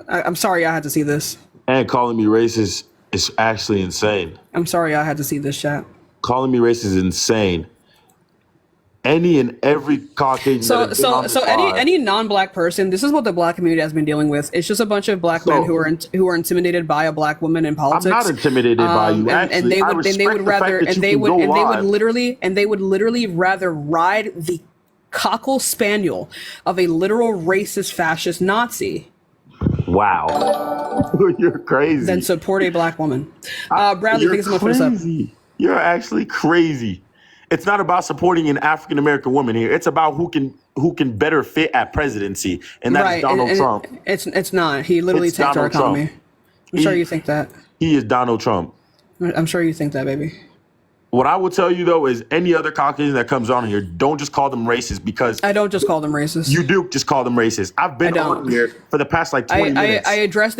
I'm sorry I had to see this. And calling me racist is actually insane. I'm sorry I had to see this, Chad. Calling me racist is insane. Any and every Caucasian. So any non-black person, this is what the black community has been dealing with. It's just a bunch of black men who are intimidated by a black woman in politics. I'm not intimidated by you. And they would literally rather ride the cockle spaniel of a literal racist fascist Nazi. Wow, you're crazy. Than support a black woman. Bradley, thank you so much for this up. You're actually crazy. It's not about supporting an African American woman here. It's about who can better fit at presidency, and that is Donald Trump. It's not. He literally takes our economy. I'm sure you think that. He is Donald Trump. I'm sure you think that, baby. What I will tell you, though, is any other Caucasian that comes on here, don't just call them racist, because I don't just call them racist. You do just call them racist. I've been on here for the past 20 minutes. I address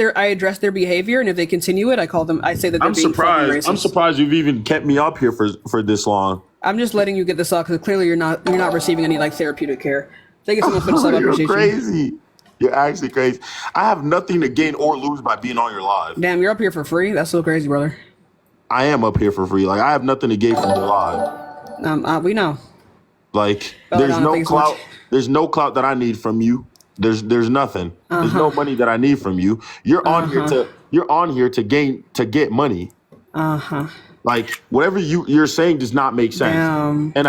their behavior, and if they continue it, I say that they're being fucking racist. I'm surprised you've even kept me up here for this long. I'm just letting you get this off because clearly you're not receiving any therapeutic care. Thank you so much for the sub. I appreciate You're crazy. You're actually crazy. I have nothing to gain or lose by being on your live. Damn, you're up here for free. That's so crazy, brother. I am up here for free. Like, I have nothing to gain from your live. We know. Like, there's no clout. There's no clout that I need from you. There's nothing. There's no money that I need from you. You're on here to get money. Like, whatever you're saying does not make sense. Damn, and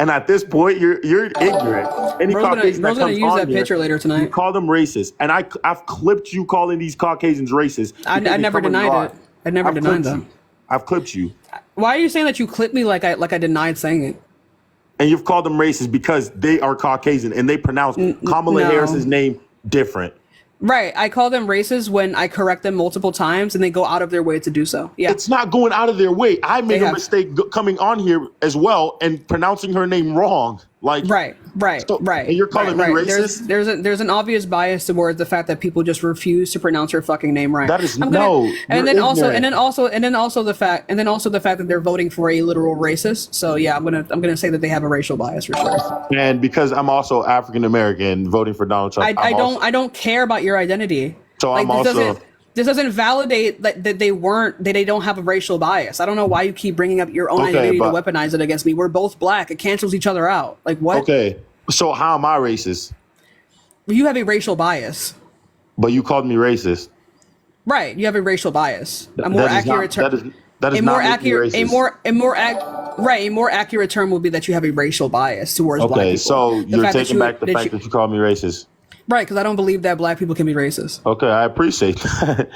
at this point, you're ignorant. Any Caucasian that comes use on that here, picture later tonight. You call them racist, and I've clipped you calling these Caucasians racist. I never denied it. I never denied them. I've clipped you. Why are you saying that you clipped me like I denied saying it? And you've called them racist because they are Caucasian and they pronounce Kamala Harris's name different. Right. I call them racist when I correct them multiple times and they go out of their way to do so. Yeah. It's not going out of their way. I made a mistake coming on here as well and pronouncing her name wrong. Like, right. And you're calling me racist? There's an obvious bias towards the fact that people just refuse to pronounce her fucking name right. That is and then also the fact that they're voting for a literal racist. So yeah, I'm gonna say that they have a racial bias for sure. And because I'm also African American voting for Donald Trump, I don't care about your identity. So like, I'm also. This doesn't validate that they don't have a racial bias. I don't know why you keep bringing up your own identity to weaponize it against me. We're both black. It cancels each other out. Like, what? Okay. So how am I racist? You have a racial bius. But you called me racist. Right. You have a racial bias. A more accurate term. That is not accurate. A more accurate term would be that you have a racial bius towards black people. Okay, so you're taking back the fact that you called me racist. Right, because I don't believe that black people can be racist. Okay, I appreciate that.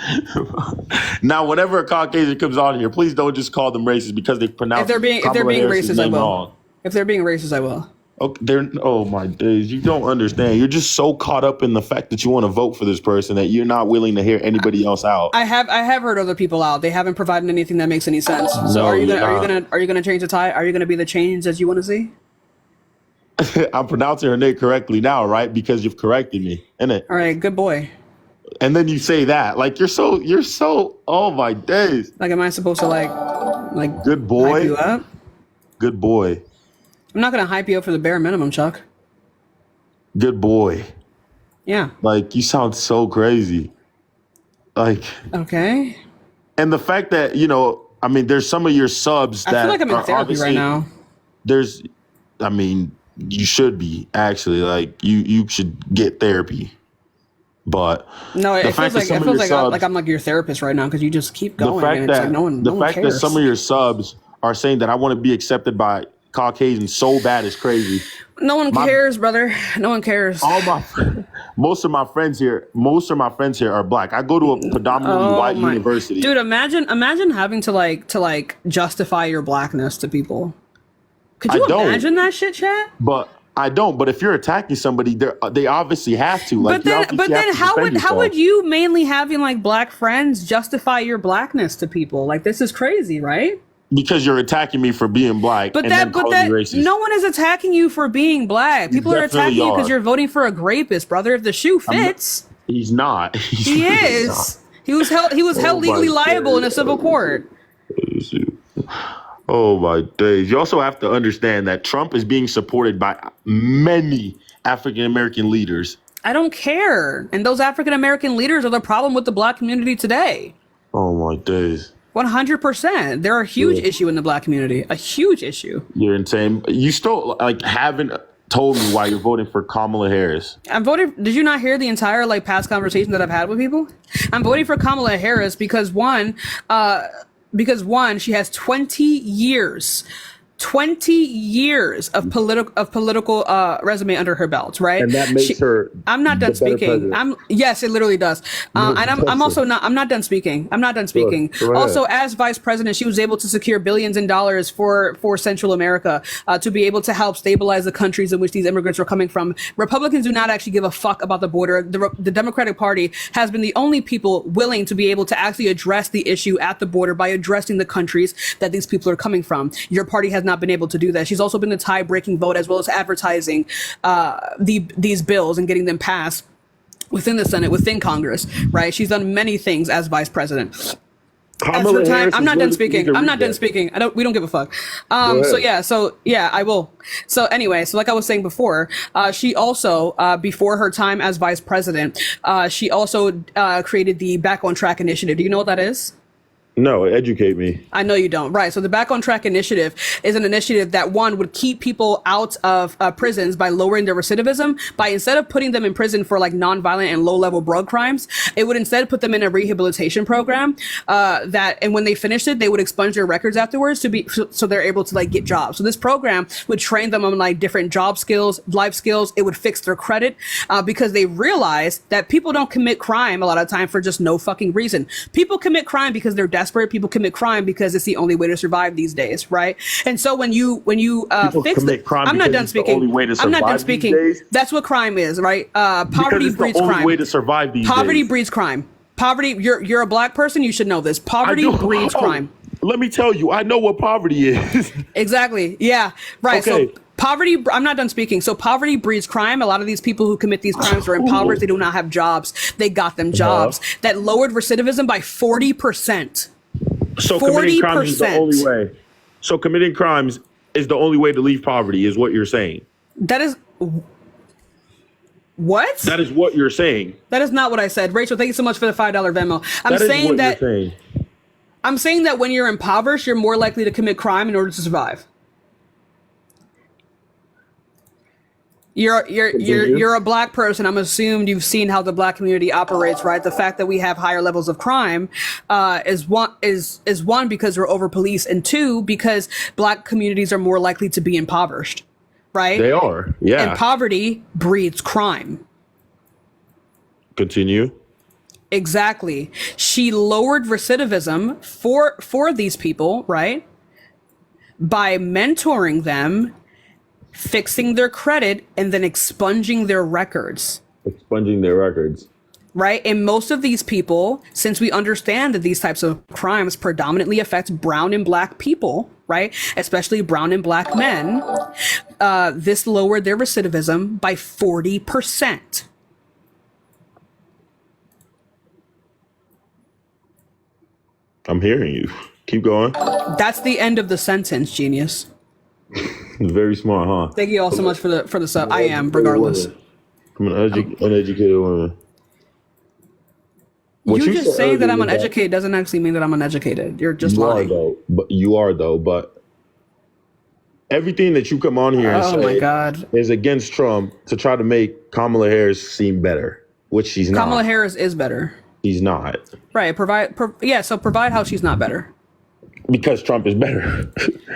Now, whenever a Caucasian comes on here, please don't just call them racist because they pronounce. If they're being racist, I will. Wrong. If they're being racist, I will. Okay, oh my days! You don't understand. You're just so caught up in the fact that you want to vote for this person that you're not willing to hear anybody else out. I have heard other people out. They haven't provided anything that makes any sense. So No, are you you're gonna change the tie? Are you gonna be the change that you want to see? I'm pronouncing her name correctly now, right? Because you've corrected me, innit? All right, good boy. And then you say that, like you're so. Oh my days! Like, am I supposed to like good boy? hype you up? Good boy. I'm not gonna hype you up for the bare minimum, Chuck. Good boy. Yeah. Like, you sound so crazy. Like. Okay. And the fact that I mean, there's some of your subs that I feel like I'm in therapy right now. You should be actually, like, you should get therapy. But no, it feels like I'm like your therapist right now because you just keep going. The fact that some of your subs are saying that I want to be accepted by Caucasians so bad is crazy. No one cares, brother. No one cares. Most of my friends here are black. I go to a predominantly white university. Dude, imagine having to justify your blackness to people. Could you imagine that shit, chat? But I don't. But if you're attacking somebody, they obviously have to. Like, but then how would you mainly having like black friends justify your blackness to people? Like, this is crazy, right? Because you're attacking me for being black. But and then calling me racist. no one is attacking you for being black. People are attacking you because you're voting for a rapist, brher. If the shoe fits, he's not. He is. He was held legally liable in a civil court. Oh my days. You also have to understand that Trump is being supported by many African American leaders. I don't care. And those African American leaders are the problem with the black community today. Oh my days. 100%. They're a huge issue in the black community. A huge issue. You're insane. You still haven't told me why you're voting for Kamala Harris. I'm voting. Did you not hear the entire past conversation that I've had with people? I'm voting for Kamala Harris because one, she has 20 years of political resume under her belt, right? And that makes her. I'm not done speaking. Yes, it literally does. And I'm not done speaking. I'm not done speaking. Go ahead. Also, as vice president, she was able to secure billions in dollars for Central America to be able to help stabilize the countries in which these immigrants were coming from. Republicans do not actually give a fuck about the border. The Democratic Party has been the only people willing to be able to actually address the issue at the border by addressing the countries that these people are coming from. Your party has not been able to do that. She's also been the tie-breaking vote as well as advertising these bills and getting them passed within the Senate, within Congress, right? She's done many things as vice president. Kamala Harris I'm not done speaking. I'm not done speaking. We don't give a fuck. So I will. So anyway, like I was saying before, she also, before her time as vice president, she also created the Back on Track initiative. Do you know what that is? No, educate me. I know you don't. Right. So the Back on Track initiative is an initiative that would keep people out of prisons by lowering their recidivism, by instead of putting them in prison for nonviolent and low level drug crimes, it would instead put them in a rehabilitation program and when they finished it, they would expunge their records afterwards so they're able to get jobs. So this program would train them on different job skills, life skills. It would fix their credit because they realized that people don't commit crime a lot of time for just no fucking reason. People commit crime because they're desperate. People commit crime because it's the only way to survive these days, right? And so when you fix it, I'm not done speaking. I'm not done speaking. That's what crime is, right? Poverty breeds crime. The only way to survive these Poverty days. Breeds crime. Poverty. You're a black person. You should know this. Poverty breeds crime. Let me tell you, I know what poverty is. Exactly. Yeah. Right. Okay. So poverty. I'm not done speaking. So poverty breeds crime. A lot of these people who commit these crimes are impoverished. They do not have jobs. They got them jobs that lowered recidivism by 40%. So committing crimes is the only way. So committing crimes is the only way to leave poverty, is what you're saying. That is what? That is what you're saying. That is not what I said. Rachel, thank you so much for the $5 Venmo. I'm saying that when you're impoverished, you're more likely to commit crime in order to survive. You're a black person. I'm assumed you've seen how the black community operates, right? The fact that we have higher levels of crime is one because we're over policed, and two because black communities are more likely to be impoverished, right? They are, yeah. And poverty breeds crime. Continue. Exactly. She lowered recidivism for these people, right? By mentoring them, fixing their credit, and then expunging their records. Right? And most of these people, since we understand that these types of crimes predominantly affect brown and black people, right? Especially brown and black men, this lowered their recidivism by 40%. I'm hearing you. Keep going. That's the end of the sentence, genius. Very smart, huh? Thank you all so much for the sub. I am, regardless. I'm an uneducated woman. You just saying that I'm uneducated doesn't actually mean that I'm uneducated. You're just lying. You are though. But everything that you come on here and say is against Trump to try to make Kamala Harris seem better, which she's not. Kamala Harris is better. She's not. Right. So provide how she's not better. Because Trump is better.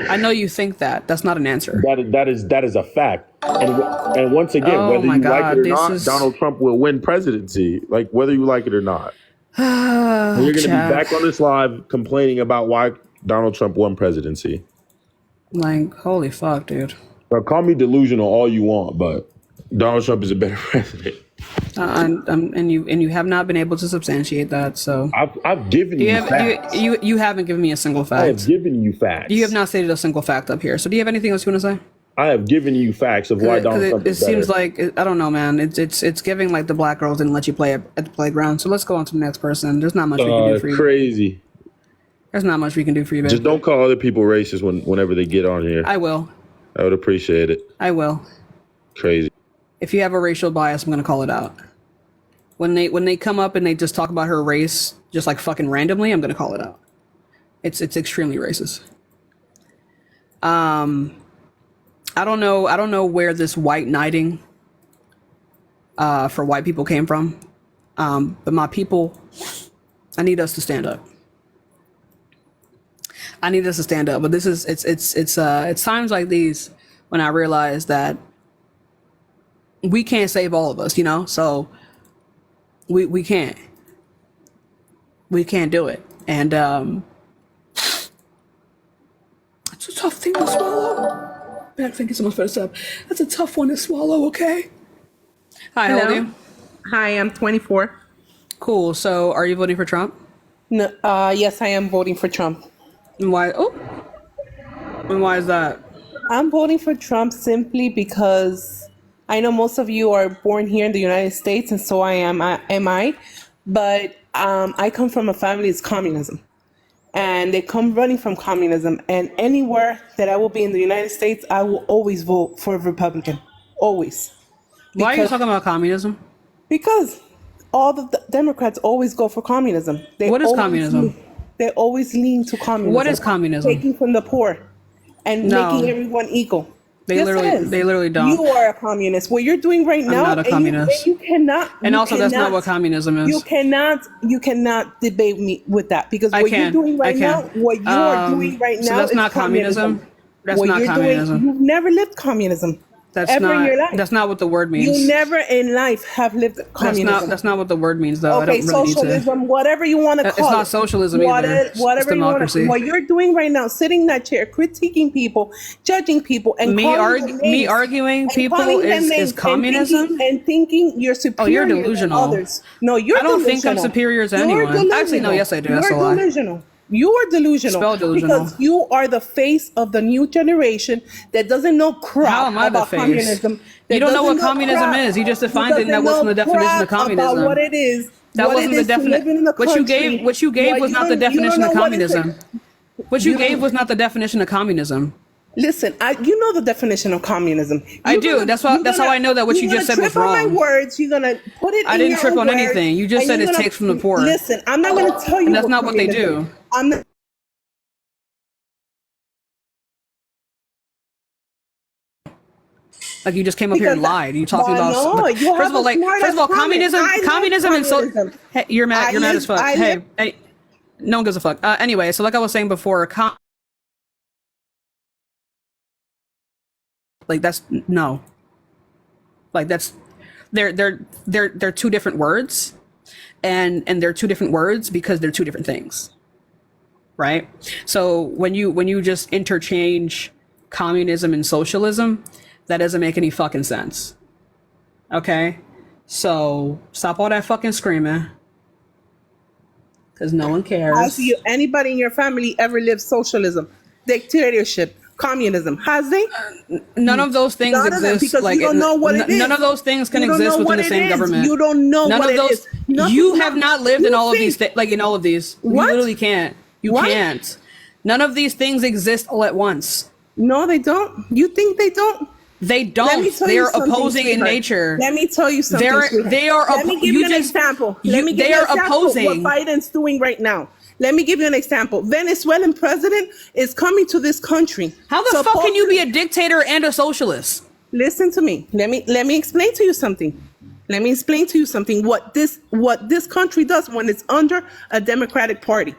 I know you think that. That's not an answer. That is a fact. And once again, whether you like it or not, Donald Trump will win presidency. Like whether you like it or not. You're going to be back on this live complaining about why Donald Trump won presidency. Like, holy fuck, dude. Now, call me delusional all you want, but Donald Trump is a better president. And you have not been able to substantiate that. So I've given you facts. You haven't given me a single fact. I have given you facts. You have not stated a single fact up here. So do you have anything else you want to say? I have given you facts of why Donald Trump is better. It seems like I don't know, man. It's giving like the black girls didn't let you play at the playground. So let's go on to the next person. There's not much we can do for you. Crazy. There's not much we can do for you, baby. Just don't call other people racist whenever they get on here. I will. I would appreciate it. I will. Crazy. If you have a racial bias, I'm gonna call it out. When they come up and they just talk about her race, just like fucking randomly, I'm gonna call it out. It's extremely racist. I don't know where this white knighting for white people came from. But my people, I need us to stand up. I need us to stand up. But this is it's times like these when I realize that we can't save all of us, you know? So we can't. We can't do it. And it's a tough thing to swallow. Man, thank you so much for the sub. That's a tough one to swallow, okay? Hi, how old are you? Hi, I'm 24. Cool. So are you voting for Trump? No, yes, I am voting for Trump. And why? Oh, and why is that? I'm voting for Trump simply because I know most of you are born here in the United States, and so am I. But I come from a family that's communism. And they come running from communism. And anywhere that I will be in the United States, I will always vote for a Republican. Always. Why are you talking about communism? Because all the Democrats always go for communism. What is communism? They always lean to communism. What is communism? Taking from the poor and making everyone equal. They literally don't. You are a communist. What you're doing right now, I'm not a communist. You cannot. And also, that's not what communism is. You cannot debate me with that because what you're doing right now, what you are doing right now, so that's is not communism. That's what not you're communism. Doing, you've never lived communism. That's ever not. in your life. That's not what the word means. You never in life have lived communism. That's not what the word means, though. Okay, I don't really socialism, need to. whatever you want to call it. It's not socialism either. Whatever it's democracy. you want. What you're doing right now, sitting in that chair, critiquing people, judging people, and me arguing people is communism and thinking you're superior. Oh, you're delusional. Than others. No, you're. I don't delusional. think I'm superior to anyone. Actually, no. Yes, I do. That's a lie. Delusional. You are delusional. Spell delusional. Because you are the face of the new generation that doesn't know crap How am I about the face? Communism. You don't know what communism is. You just defined it, and that wasn't the definition of communism. About what it is. That wasn't the definition. What you gave was not the definition of communism. What you gave was not the definition of communism. Listen, you know the definition of communism. I do. That's how I know that what you just said was wrong. Trip on my words. You're gonna put it. I didn't trip on anything. You just said it takes from the poor. Listen, I'm not gonna tell you. And that's not what they do. I'm not. Like you just came up here and lied. You talking about? No, you first of all, communism, and so. Hey, you're mad. You're mad as fuck. Hey, no one gives a fuck. Anyway, so like I was saying before, like that's no. Like that's, they're two different words, and they're two different words because they're two different things, right? So when you just interchange communism and socialism, that doesn't make any fucking sense. Okay? So stop all that fucking screaming. Because no one cares. Has anybody in your family ever lived socialism, dictatorship, communism? Has they? None of those things exist. Because like, you don't know what it is. None of those things can exist within the same government. You don't know none what of those, it is. You have not lived in all of these like in all of these. What? You literally can't. You can't. None of these things exist all at once. No, they don't. You think they don't? They don't. They are opposing in nature. Let me tell you something. They are. Let me give you an example. They are opposing what Biden's doing right now. Let me give you an example. Venezuelan president is coming to this country. How the fuck can you be a dictator and a socialist? Listen to me. Let me explain to you something. Let me explain to you something. What this country does when it's under a Democratic Party.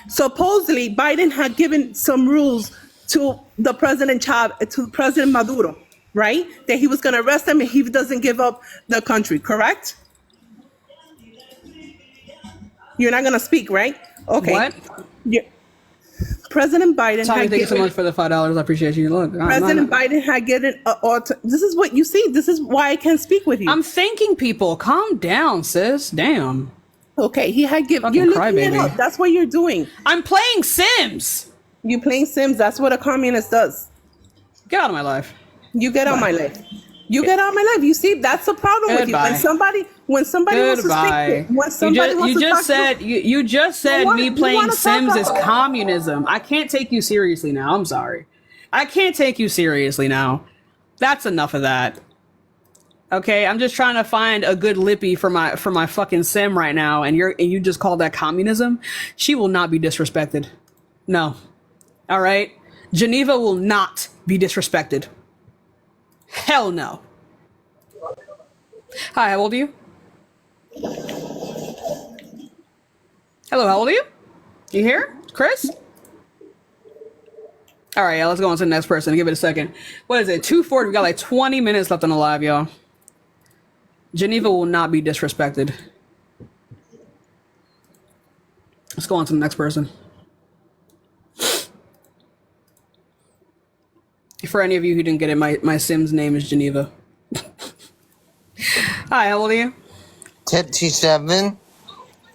Supposedly, Biden had given some rules to the President Maduro, right? That he was going to arrest him if he doesn't give up the country, correct? You're not going to speak, right? Okay. What? President Biden Tommy, had thank you so given much for the $5. I appreciate you. Look, President Biden had given this is what you see. This is why I can't speak with you. I'm thanking people. Calm down, sis. Damn. Okay, he had given. Fucking You're looking it crybaby. up. That's what you're doing. I'm playing Sims. You playing Sims. That's what a communist does. Get out of my life. You get out of my life. You get out of my life. You see, that's the problem with you. Goodbye. When somebody wants to speak, when somebody wants to talk to you just said me playing Sims is communism. I can't take you seriously now. I'm sorry. I can't take you seriously now. That's enough of that. Okay, I'm just trying to find a good lippy for my fucking sim right now, and you just call that communism? She will not be disrespected. No. All right? Geneva will not be disrespected. Hell no. Hi, how old are you? Hello, how old are you? You here? Chris? All right, yeah, let's go on to the next person. Give it a second. What is it? 2:40. We got like 20 minutes left on the live, y'all. Geneva will not be disrespected. Let's go on to the next person. For any of you who didn't get it, my Sim's name is Geneva. Hi, how old are you? 57.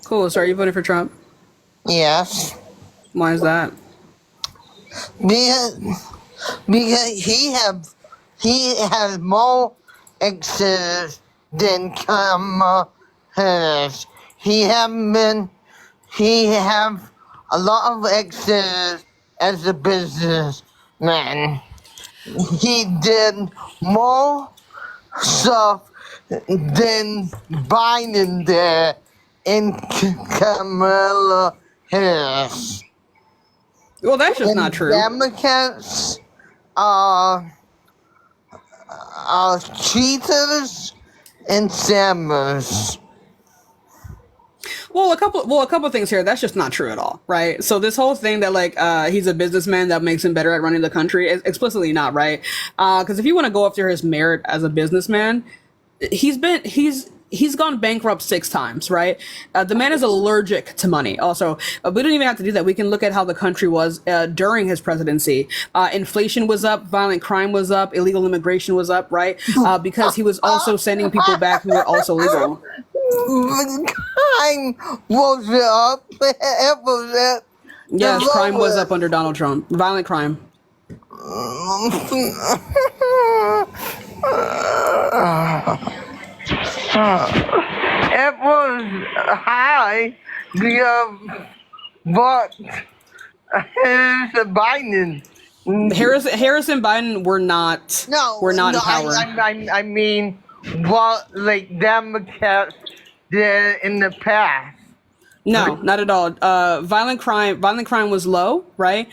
Cool, so are you voting for Trump? Yes. Why is that? Because he has more exes than Kamala Harris. He have a lot of exes as a businessman. He did more stuff than Biden did in Kamala Harris. Well, that's just not true. Democrats are cheaters and scammers. Well, a couple things here. That's just not true at all, right? So this whole thing that like he's a businessman that makes him better at running the country is explicitly not right. Because if you want to go after his merit as a businessman, he's gone bankrupt 6 times, right? The man is allergic to money. Also, we don't even have to do that. We can look at how the country was during his presidency. Inflation was up, violent crime was up, illegal immigration was up, right? Because he was also sending people back who were also legal. Crime was up. It was up. Yes, crime was up under Donald Trump. Violent crime. It was high because but Biden. Harris and Biden were not in power. I mean what like Democrats did in the past. No, not at all. Violent crime was low, right?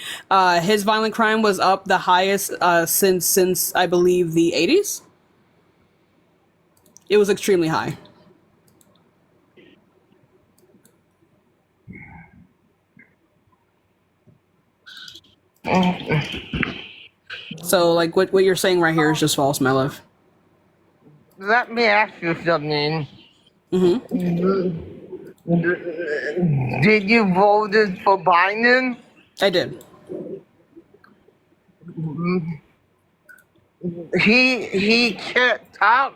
His violent crime was up the highest since I believe the 80s. It was extremely high. So, like, what you're saying right here is just false, my love. Let me ask you something. Did you vote for Biden? I did. He can't talk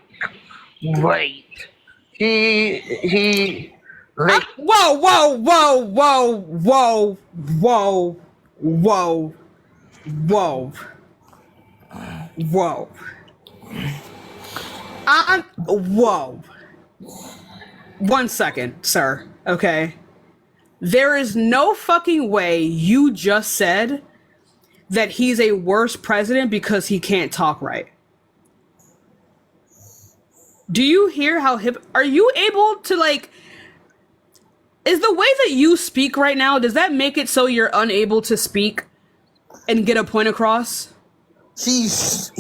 right. He like whoa. Whoa. 1 second, sir. Okay. There is no fucking way you just said that he's a worse president because he can't talk right. Do you hear how are you able to like, is the way that you speak right now, does that make it so you're unable to speak and get a point across? He stumbled.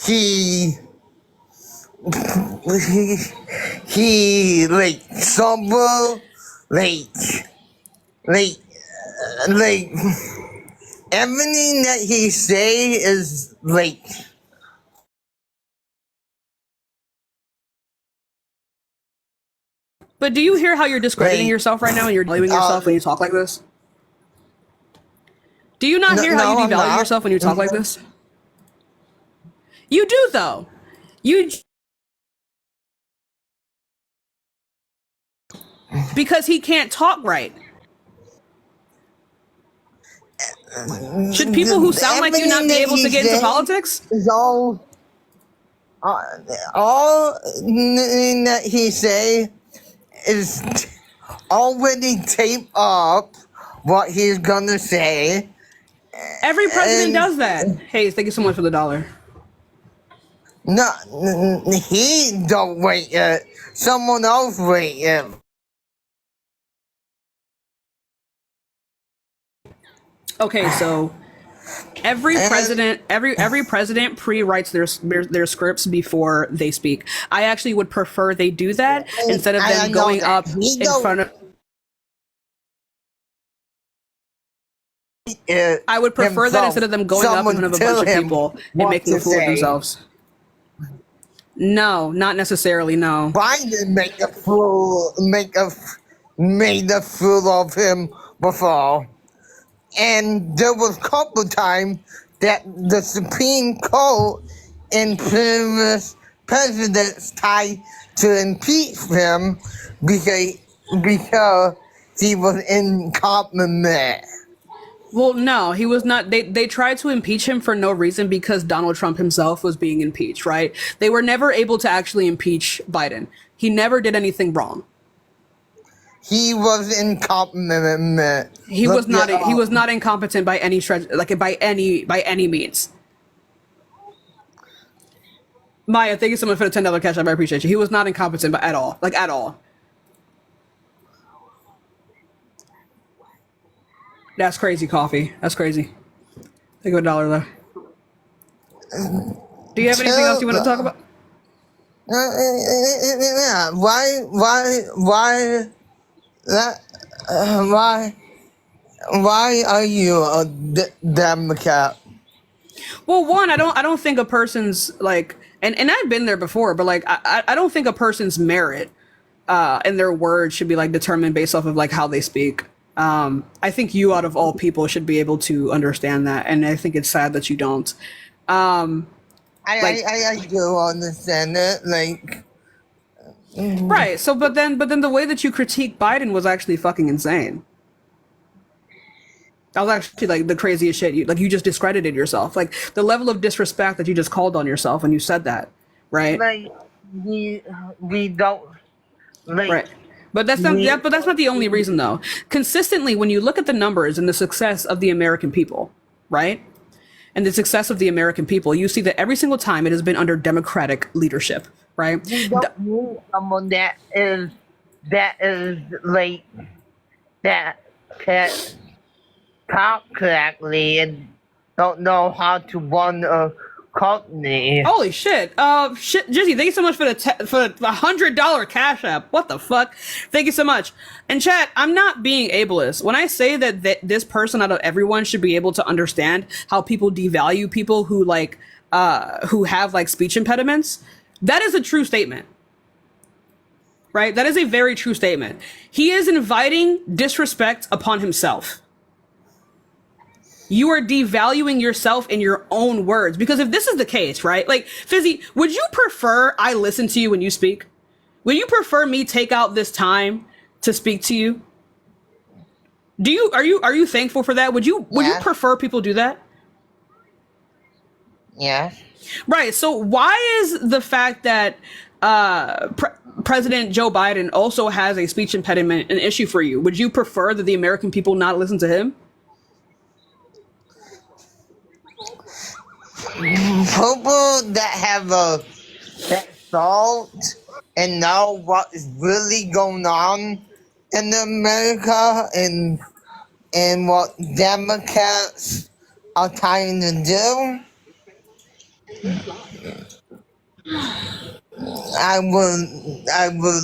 He like stumbled. Like everything that he say is like. But do you hear how you're discrediting yourself right now and you're blaming yourself when you talk like this? Do you not No, hear how you no, I'm devalue not. yourself when you talk like this? You do though. You because he can't talk right. Should people who sound like you not be able to get into politics? Is all that he say is already taped up what he's gonna say. Every president does that. Hey, thank you so much for the $1. No, he don't wait it. Someone else wait it. Okay, so every president pre-writes their scripts before they speak. I actually would prefer they do that instead of them going up in front of. I would prefer that instead of them going up in front of a bunch of people and making a fool of themselves. No, not necessarily. No. Biden made a fool of him before, and there was a couple times that the Supreme Court and previous presidents tried to impeach him because he was incompetent. Well, no, he was not. They tried to impeach him for no reason because Donald Trump himself was being impeached, right? They were never able to actually impeach Biden. He never did anything wrong. He was incompetent. He was not. He was not incompetent by any stretch, like by any means. Maya, thank you so much for the $10 cash app. I appreciate you. He was not incompetent, but at all, like at all. That's crazy, coffee. That's crazy. Take a $1 though. Do you have anything else you want to talk about? Yeah. Why are you a Democrat? Well, one, I don't think a person's like, and I've been there before, but like, I don't think a person's merit, and their words should be like determined based off of like how they speak. I think you, out of all people, should be able to understand that, and I think it's sad that you don't. I do understand it, like. Right. So, but then the way that you critique Biden was actually fucking insane. That was actually like the craziest shit. You just discredited yourself. Like the level of disrespect that you just called on yourself when you said that, right? Like we don't. Like, right. But that's not. Yeah. But that's not the only reason, though. Consistently, when you look at the numbers and the success of the American people, right, and the success of the American people, you see that every single time it has been under Democratic leadership, right? We don't need someone that is like that can talk correctly and don't know how to run a company. Holy shit! Jizzy, thank you so much for the $100 cash app. What the fuck? Thank you so much. And chat, I'm not being ableist when I say that this person out of everyone should be able to understand how people devalue people who who have like speech impediments. That is a true statement, right? That is a very true statement. He is inviting disrespect upon himself. You are devaluing yourself in your own words. Because if this is the case, right? Like, Fizzy, would you prefer I listen to you when you speak? Would you prefer me take out this time to speak to you? Are you thankful for that? Would you prefer people do that? Yeah. Right. So why is the fact that President Joe Biden also has a speech impediment an issue for you? Would you prefer that the American people not listen to him? People that have that thought and know what is really going on in America and what Democrats are trying to do, I will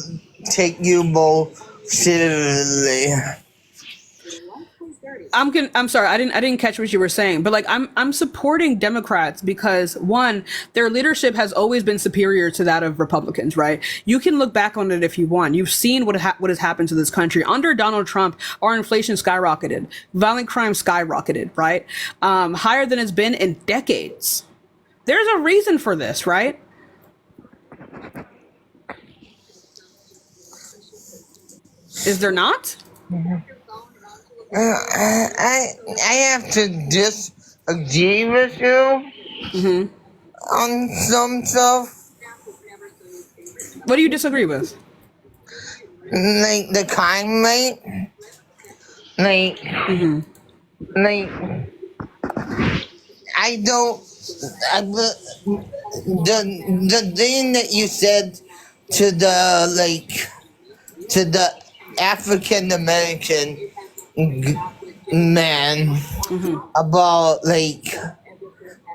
take you more seriously. I'm sorry, I didn't catch what you were saying, but like I'm supporting Democrats because one, their leadership has always been superior to that of Republicans, right? You can look back on it if you want. You've seen what has happened to this country under Donald Trump. Our inflation skyrocketed, violent crime skyrocketed, right? Higher than it's been in decades. There's a reason for this, right? Is there not? I have to disagree with you on some stuff. What do you disagree with? Like the crime rate. Like, I don't. The thing that you said to the African American man about like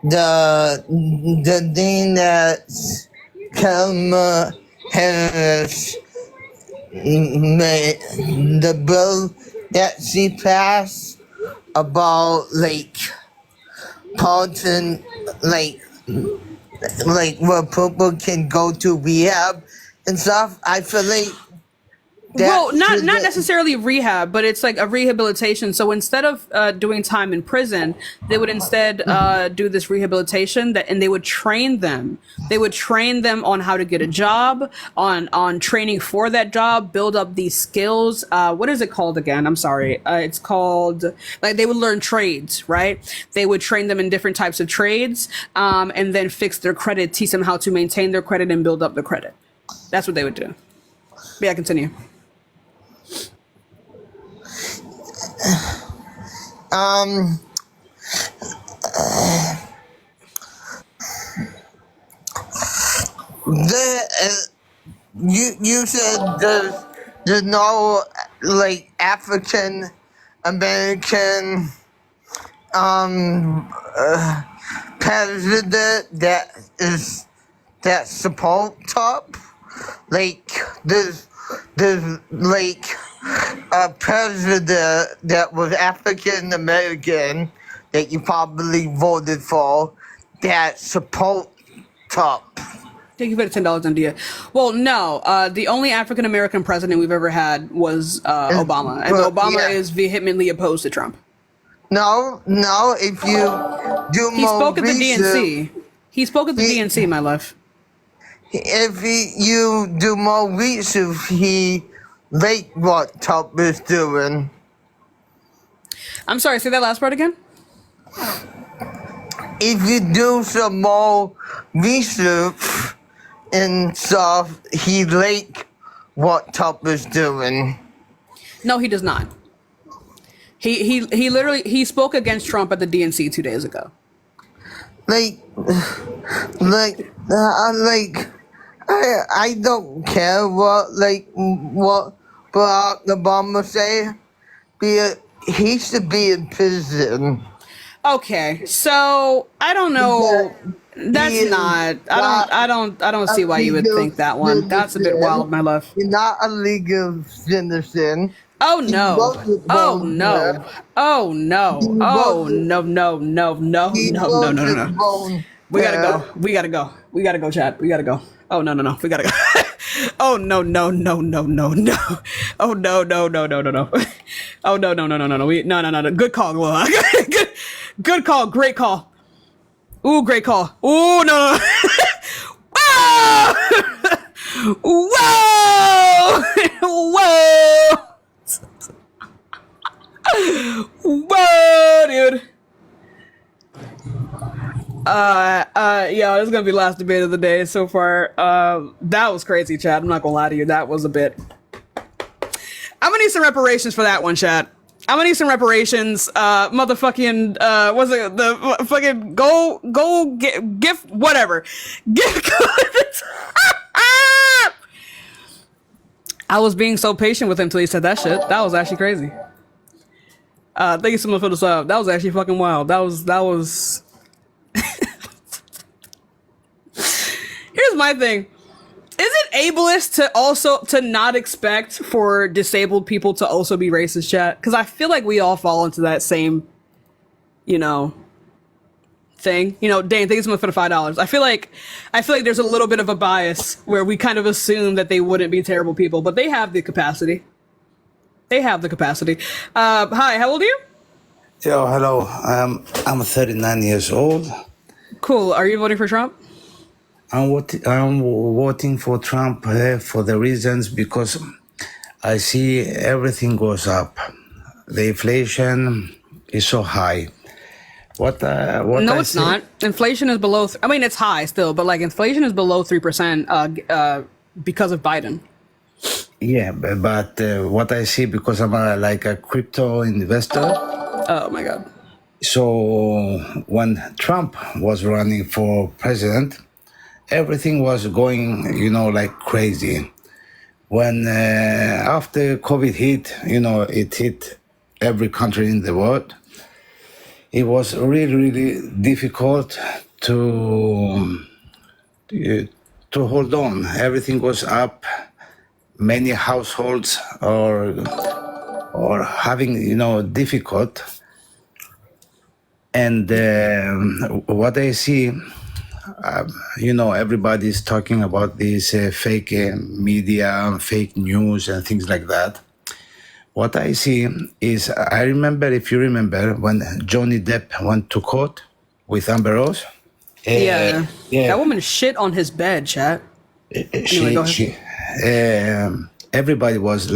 the thing that Kamala Harris made, the bill that she passed about like politicians like where people can go to rehab and stuff. I feel like well, not necessarily rehab, but it's like a rehabilitation. So instead of doing time in prison, they would instead do this rehabilitation and they would train them. They would train them on how to get a job, on training for that job, build up these skills. What is it called again? I'm sorry. It's called, like, they would learn trades, right? They would train them in different types of trades, and then fix their credit, teach them how to maintain their credit and build up the credit. That's what they would do. Yeah, continue. You said there's no like African American president that support Trump. Like there's like a president that was African American that you probably voted for that support Trump. Thank you for the $10, India. Well, no, the only African American president we've ever had was Obama, and Obama is vehemently opposed to Trump. No, if you do he more spoke at the research, DNC. He spoke at the DNC, my love. If you do more research, he like what Trump is doing. I'm sorry, say that last part again. If you do some more research and stuff, he like what Trump is doing. No, he does not. He literally spoke against Trump at the DNC 2 days ago. I don't care what Barack Obama say. He should be in prison. Okay, so I don't know. That's not. I don't see why you would think that one. That's a bit wild, my love. You're not a legal citizen. Oh no! Oh no! Oh no! Oh no! No! We gotta go. We gotta go. We gotta go, chat. We gotta go. Oh no! We gotta go. Oh no! Oh no! Oh no! Oh no! We no. Good call, Glow. Good call. Great call. Ooh, great call. Ooh, no. Whoa! Whoa, dude. Yeah, this is gonna be the last debate of the day so far. That was crazy, Chad. I'm not gonna lie to you. That was a bit. I'm gonna need some reparations for that one, Chad. I'm gonna need some reparations. Motherfucking, what's it? The fucking gift, whatever. Gift cards. I was being so patient with him till he said that shit. That was actually crazy. Thank you so much for the sub. That was actually fucking wild. That was. Here's my thing. Is it ableist to not expect for disabled people to also be racist, chat? Because I feel like we all fall into that same, thing. Dane, thank you so much for the $5. I feel like there's a little bit of a bias where we kind of assume that they wouldn't be terrible people, but they have the capacity. Hi, how old are you? Yo, hello. I'm 39 years old. Cool. Are you voting for Trump? I'm voting for Trump for the reasons because I see everything goes up. The inflation is so high. No, it's not. Inflation is below. It's high still, but like inflation is below 3% because of Biden. Yeah, but what I see, because I'm a crypto investor. Oh my God. So when Trump was running for president, everything was going, like crazy. When after COVID hit, it hit every country in the world. It was really, really difficult to hold on. Everything was up. Many households are having, difficult. And what I see, everybody's talking about this fake media, fake news, and things like that. What I see is, I remember, if you remember, when Johnny Depp went to court with Amber Rose. Yeah. That woman shit on his bed, chat. Everybody was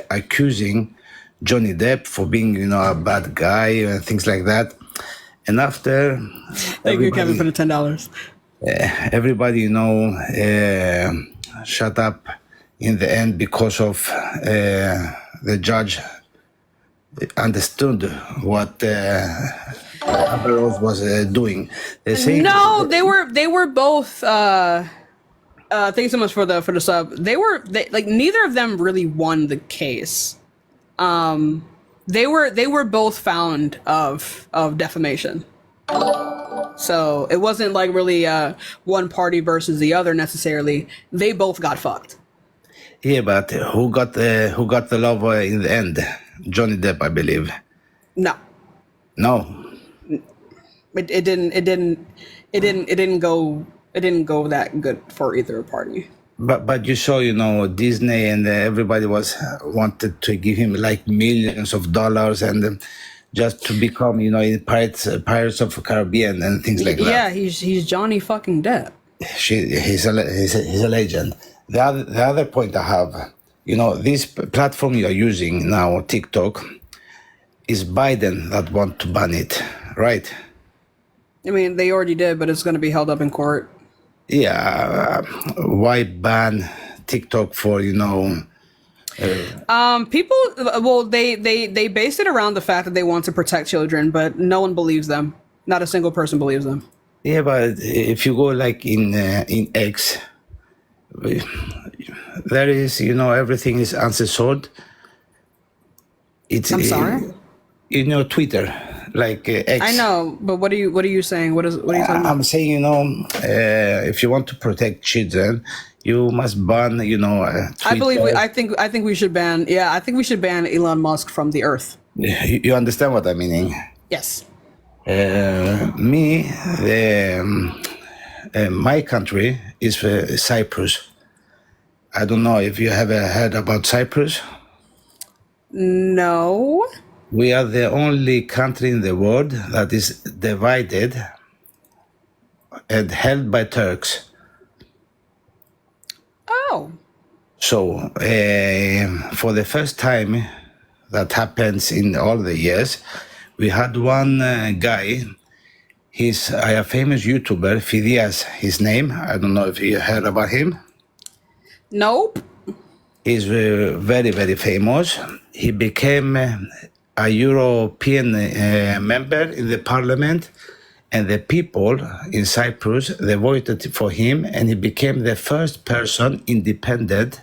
accusing Johnny Depp for being, a bad guy and things like that. And after, thank you, Kevin, for the $10. Everybody, shut up in the end because of the judge understood what Amber Rose was doing. No, they were both. Thanks so much for the sub. They neither of them really won the case. They were both found of defamation. So it wasn't really one party versus the other necessarily. They both got fucked. Yeah, but who got the love in the end? Johnny Depp, I believe. No. It didn't go that good for either party. But you saw, Disney and everybody wanted to give him millions of dollars and just to become, Pirates of the Caribbean and things like that. Yeah, he's Johnny fucking Depp. He's a legend. The other point I have, this platform you're using now, TikTok, is Biden that want to ban it, right? They already did, but it's going to be held up in court. Yeah, why ban TikTok for, people, well, they based it around the fact that they want to protect children, but no one believes them. Not a single person believes them. Yeah, but if you go in X, there is, everything is uncensored. I'm sorry? Twitter, X. I know, but what are you saying? What are you talking about? I'm saying, if you want to protect children, you must ban, Twitter. I think we should ban. Yeah, I think we should ban Elon Musk from the earth. You understand what I'm meaning? Yes. My country is Cyprus. I don't know if you have heard about Cyprus. No. We are the only country in the world that is divided and held by Turks. Oh. So, for the first time that happens in all the years, we had one guy. He's a famous YouTuber, Phidias, his name. I don't know if you heard about him. Nope. He's very, very famous. He became a European member in the parliament, and the people in Cyprus, they voted for him, and he became the first person independent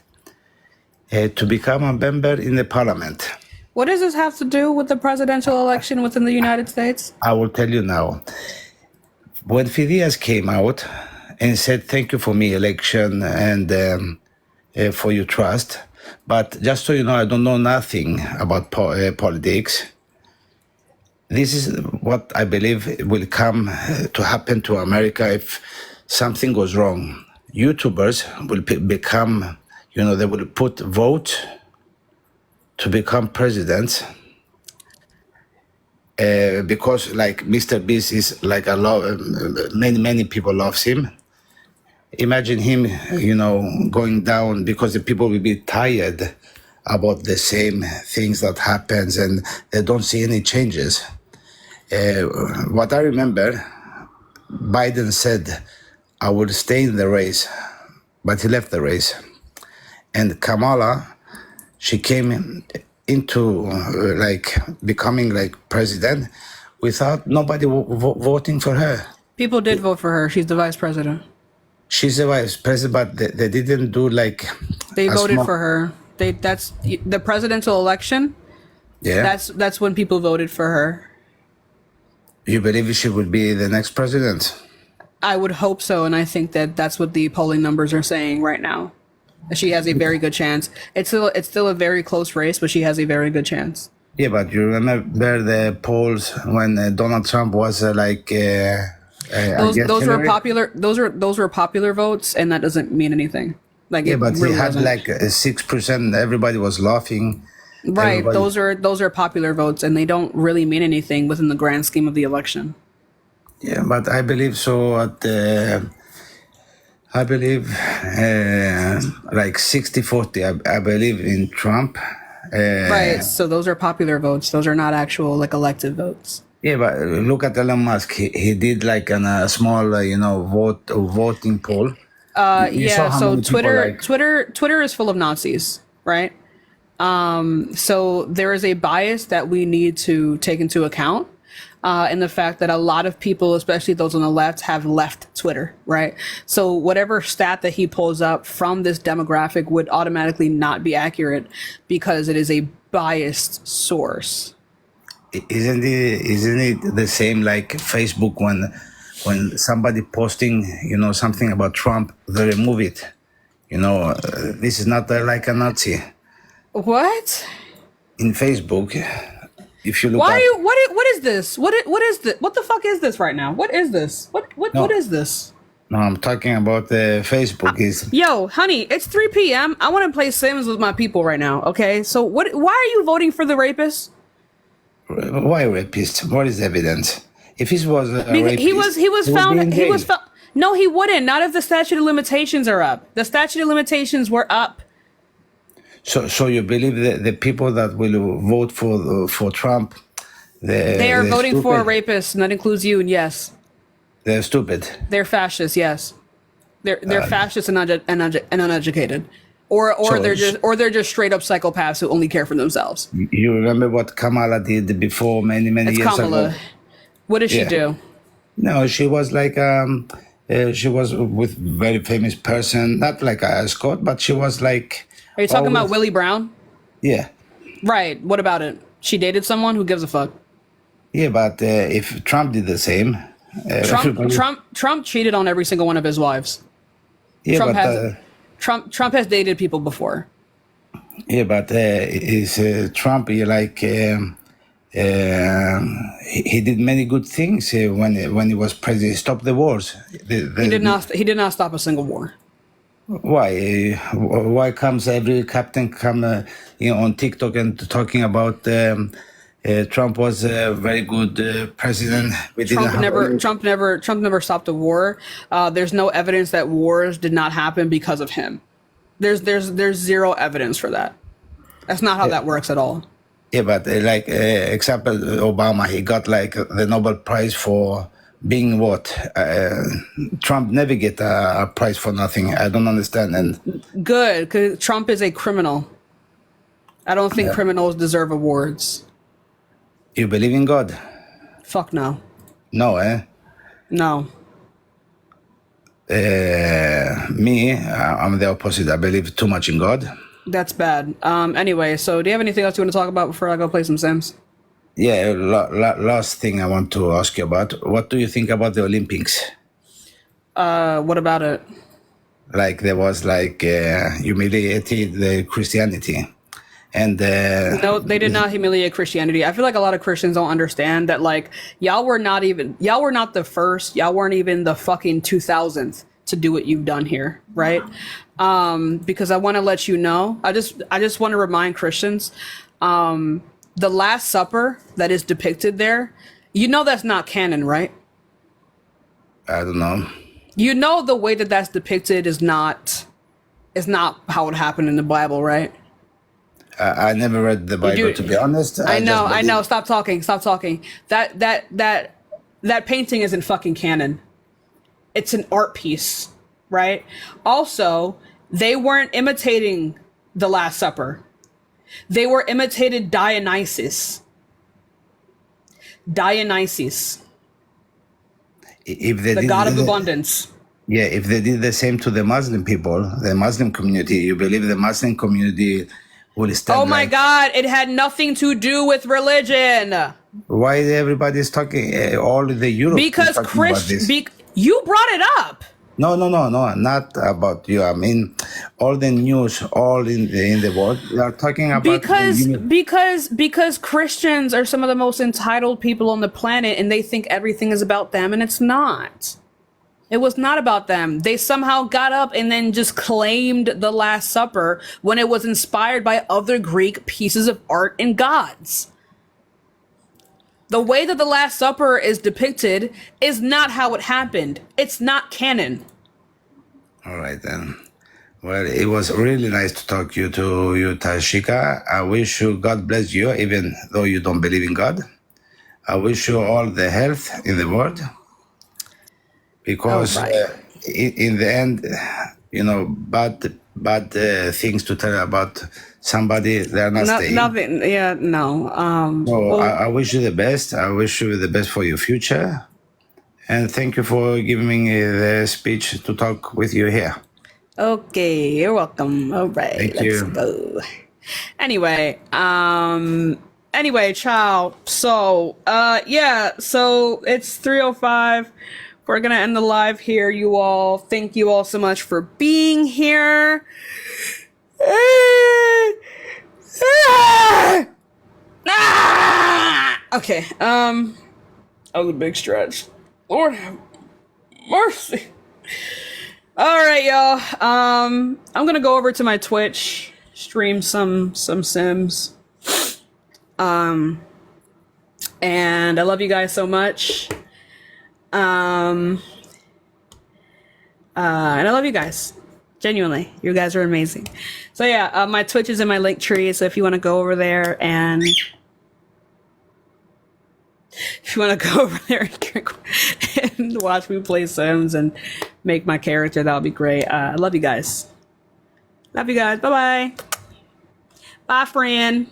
to become a member in the parliament. What does this have to do with the presidential election within the United States? I will tell you now. When Phidias came out and said, thank you for me election, and for your trust. But just so you know, I don't know nothing about politics. This is what I believe will come to happen to America if something goes wrong. YouTubers will become, they will put vote to become presidents because like Mr. Beast is like many people loves him. Imagine him, going down because the people will be tired about the same things that happens and they don't see any changes. What I remember, Biden said, I will stay in the race, but he left the race. And Kamala, she came into becoming like president without nobody voting for her. People did vote for her. She's the vice president. She's the vice president, but they didn't do like. They voted for her. That's the presidential election. Yeah. That's when people voted for her. You believe she would be the next president? I would hope so, and I think that's what the polling numbers are saying right now. She has a very good chance. It's still a very close race, but she has a very good chance. Yeah, but you remember the polls when Donald Trump was those were popular. Those were popular votes, and that doesn't mean anything. Like yeah, but really he had doesn't. like 6%. Everybody was laughing. Right. Those are popular votes, and they don't really mean anything within the grand scheme of the election. Yeah, but I believe so. I believe like 60-40. I believe in Trump. Right. So those are popular votes. Those are not actual like elected votes. Yeah, but look at Elon Musk. He did like a small, voting poll. Yeah. So Twitter is full of Nazis, right? So there is a bias that we need to take into account. And the fact that a lot of people, especially those on the left, have left Twitter, right? So whatever stat that he pulls up from this demographic would automatically not be accurate because it is a biased source. Isn't it the same like Facebook when somebody posting, something about Trump, they remove it. This is not like a Nazi. What? In Facebook. If you look what is this? What is this? What the fuck is this right now? What is this? What is this? No, I'm talking about the Facebook Yo, honey, it's 3 p.m. I want to play Sims with my people right now, okay? So why are you voting for the rapist? Why rapist? What is the evidence? If he was a rapist, he was found. No, he wouldn't. Not if the statute of limitations are up. The statute of limitations were up. So you believe that the people that will vote for Trump, they are voting stupid? for a rapist, and that includes you. And yes, they're stupid. They're fascists. Yes, they're fascists and uneducated, or they're just straight up psychopaths who only care for themselves. You remember what Kamala did before many It's years Kamala. ago? What did she do? No, she was like she was with very famous person, not like a escort, but she was like. Are you talking about Willie Brown? Yeah. Right. What about it? She dated someone? Who gives a fuck? Yeah, but if Trump did the same, Trump cheated on every single one of his wives. Yeah, Trump has dated people before. Yeah, but is Trump like he did many good things when he was president. He stopped the wars. He did not stop a single war. Why? Why comes every captain on TikTok and talking about Trump was a very good president. Trump never stopped a war. There's no evidence that wars did not happen because of him. There's zero evidence for that. That's not how that works at all. Yeah, but example, Obama, he got like the Nobel Prize for being what? Trump never get a prize for nothing. I don't understand. And good, because Trump is a criminal. I don't think criminals deserve awards. You believe in God? Fuck no. No, eh? No. Me, I'm the opposite. I believe too much in God. That's bad. Anyway, so do you have anything else you want to talk about before I go play some Sims? Yeah, last thing I want to ask you about. What do you think about the Olympics? What about it? like there was like humiliated the Christianity, and No, they did not humiliate Christianity. I feel like a lot of Christians don't understand that, like, y'all were not the first, y'all weren't even the fucking 2000th to do what you've done here, right? Because I want to let you know, I just want to remind Christians, the Last Supper that is depicted there, you know that's not canon, right? I don't know. You know the way that that's depicted is not how it happened in the Bible, right? I never read the Bible, to be honest. I know. Stop talking. That painting isn't fucking canon. It's an art piece, right? Also, they weren't imitating the Last Supper. They were imitated Dionysus. If they the did god of abundance. Yeah, if they did the same to the Muslim people, the Muslim community, you believe the Muslim community will stand? Oh my God! It had nothing to do with religion. Why everybody's talking? All the Europe Because you brought it up. No, not about you. I mean, all the news, all in the world, they are talking about because Christians are some of the most entitled people on the planet, and they think everything is about them, and it's not. It was not about them. They somehow got up and then just claimed the Last Supper when it was inspired by other Greek pieces of art and gods. The way that the Last Supper is depicted is not how it happened. It's not canon. All right, then. Well, it was really nice to talk to you, Tashika. I wish you God bless you, even though you don't believe in God. I wish you all the health in the world. Because in the end, you know, bad things to tell about somebody, they're not staying. Nothing. Yeah, no. I wish you the best. I wish you the best for your future. And thank you for giving me the speech to talk with you here. Okay, you're welcome. All right, let's go. Anyway, ciao. So, so it's 3:05. We're gonna end the live here, you all. Thank you all so much for being here. Okay, that was a big stretch. Lord have mercy. All right, y'all. I'm gonna go over to my Twitch, stream some Sims. And I love you guys so much. And I love you guys. Genuinely. You guys are amazing. So yeah, my Twitch is in my link tree, so if you want to go over there and and watch me play Sims and make my character, that would be great. I love you guys. Love you guys. Bye-bye. Bye, friend.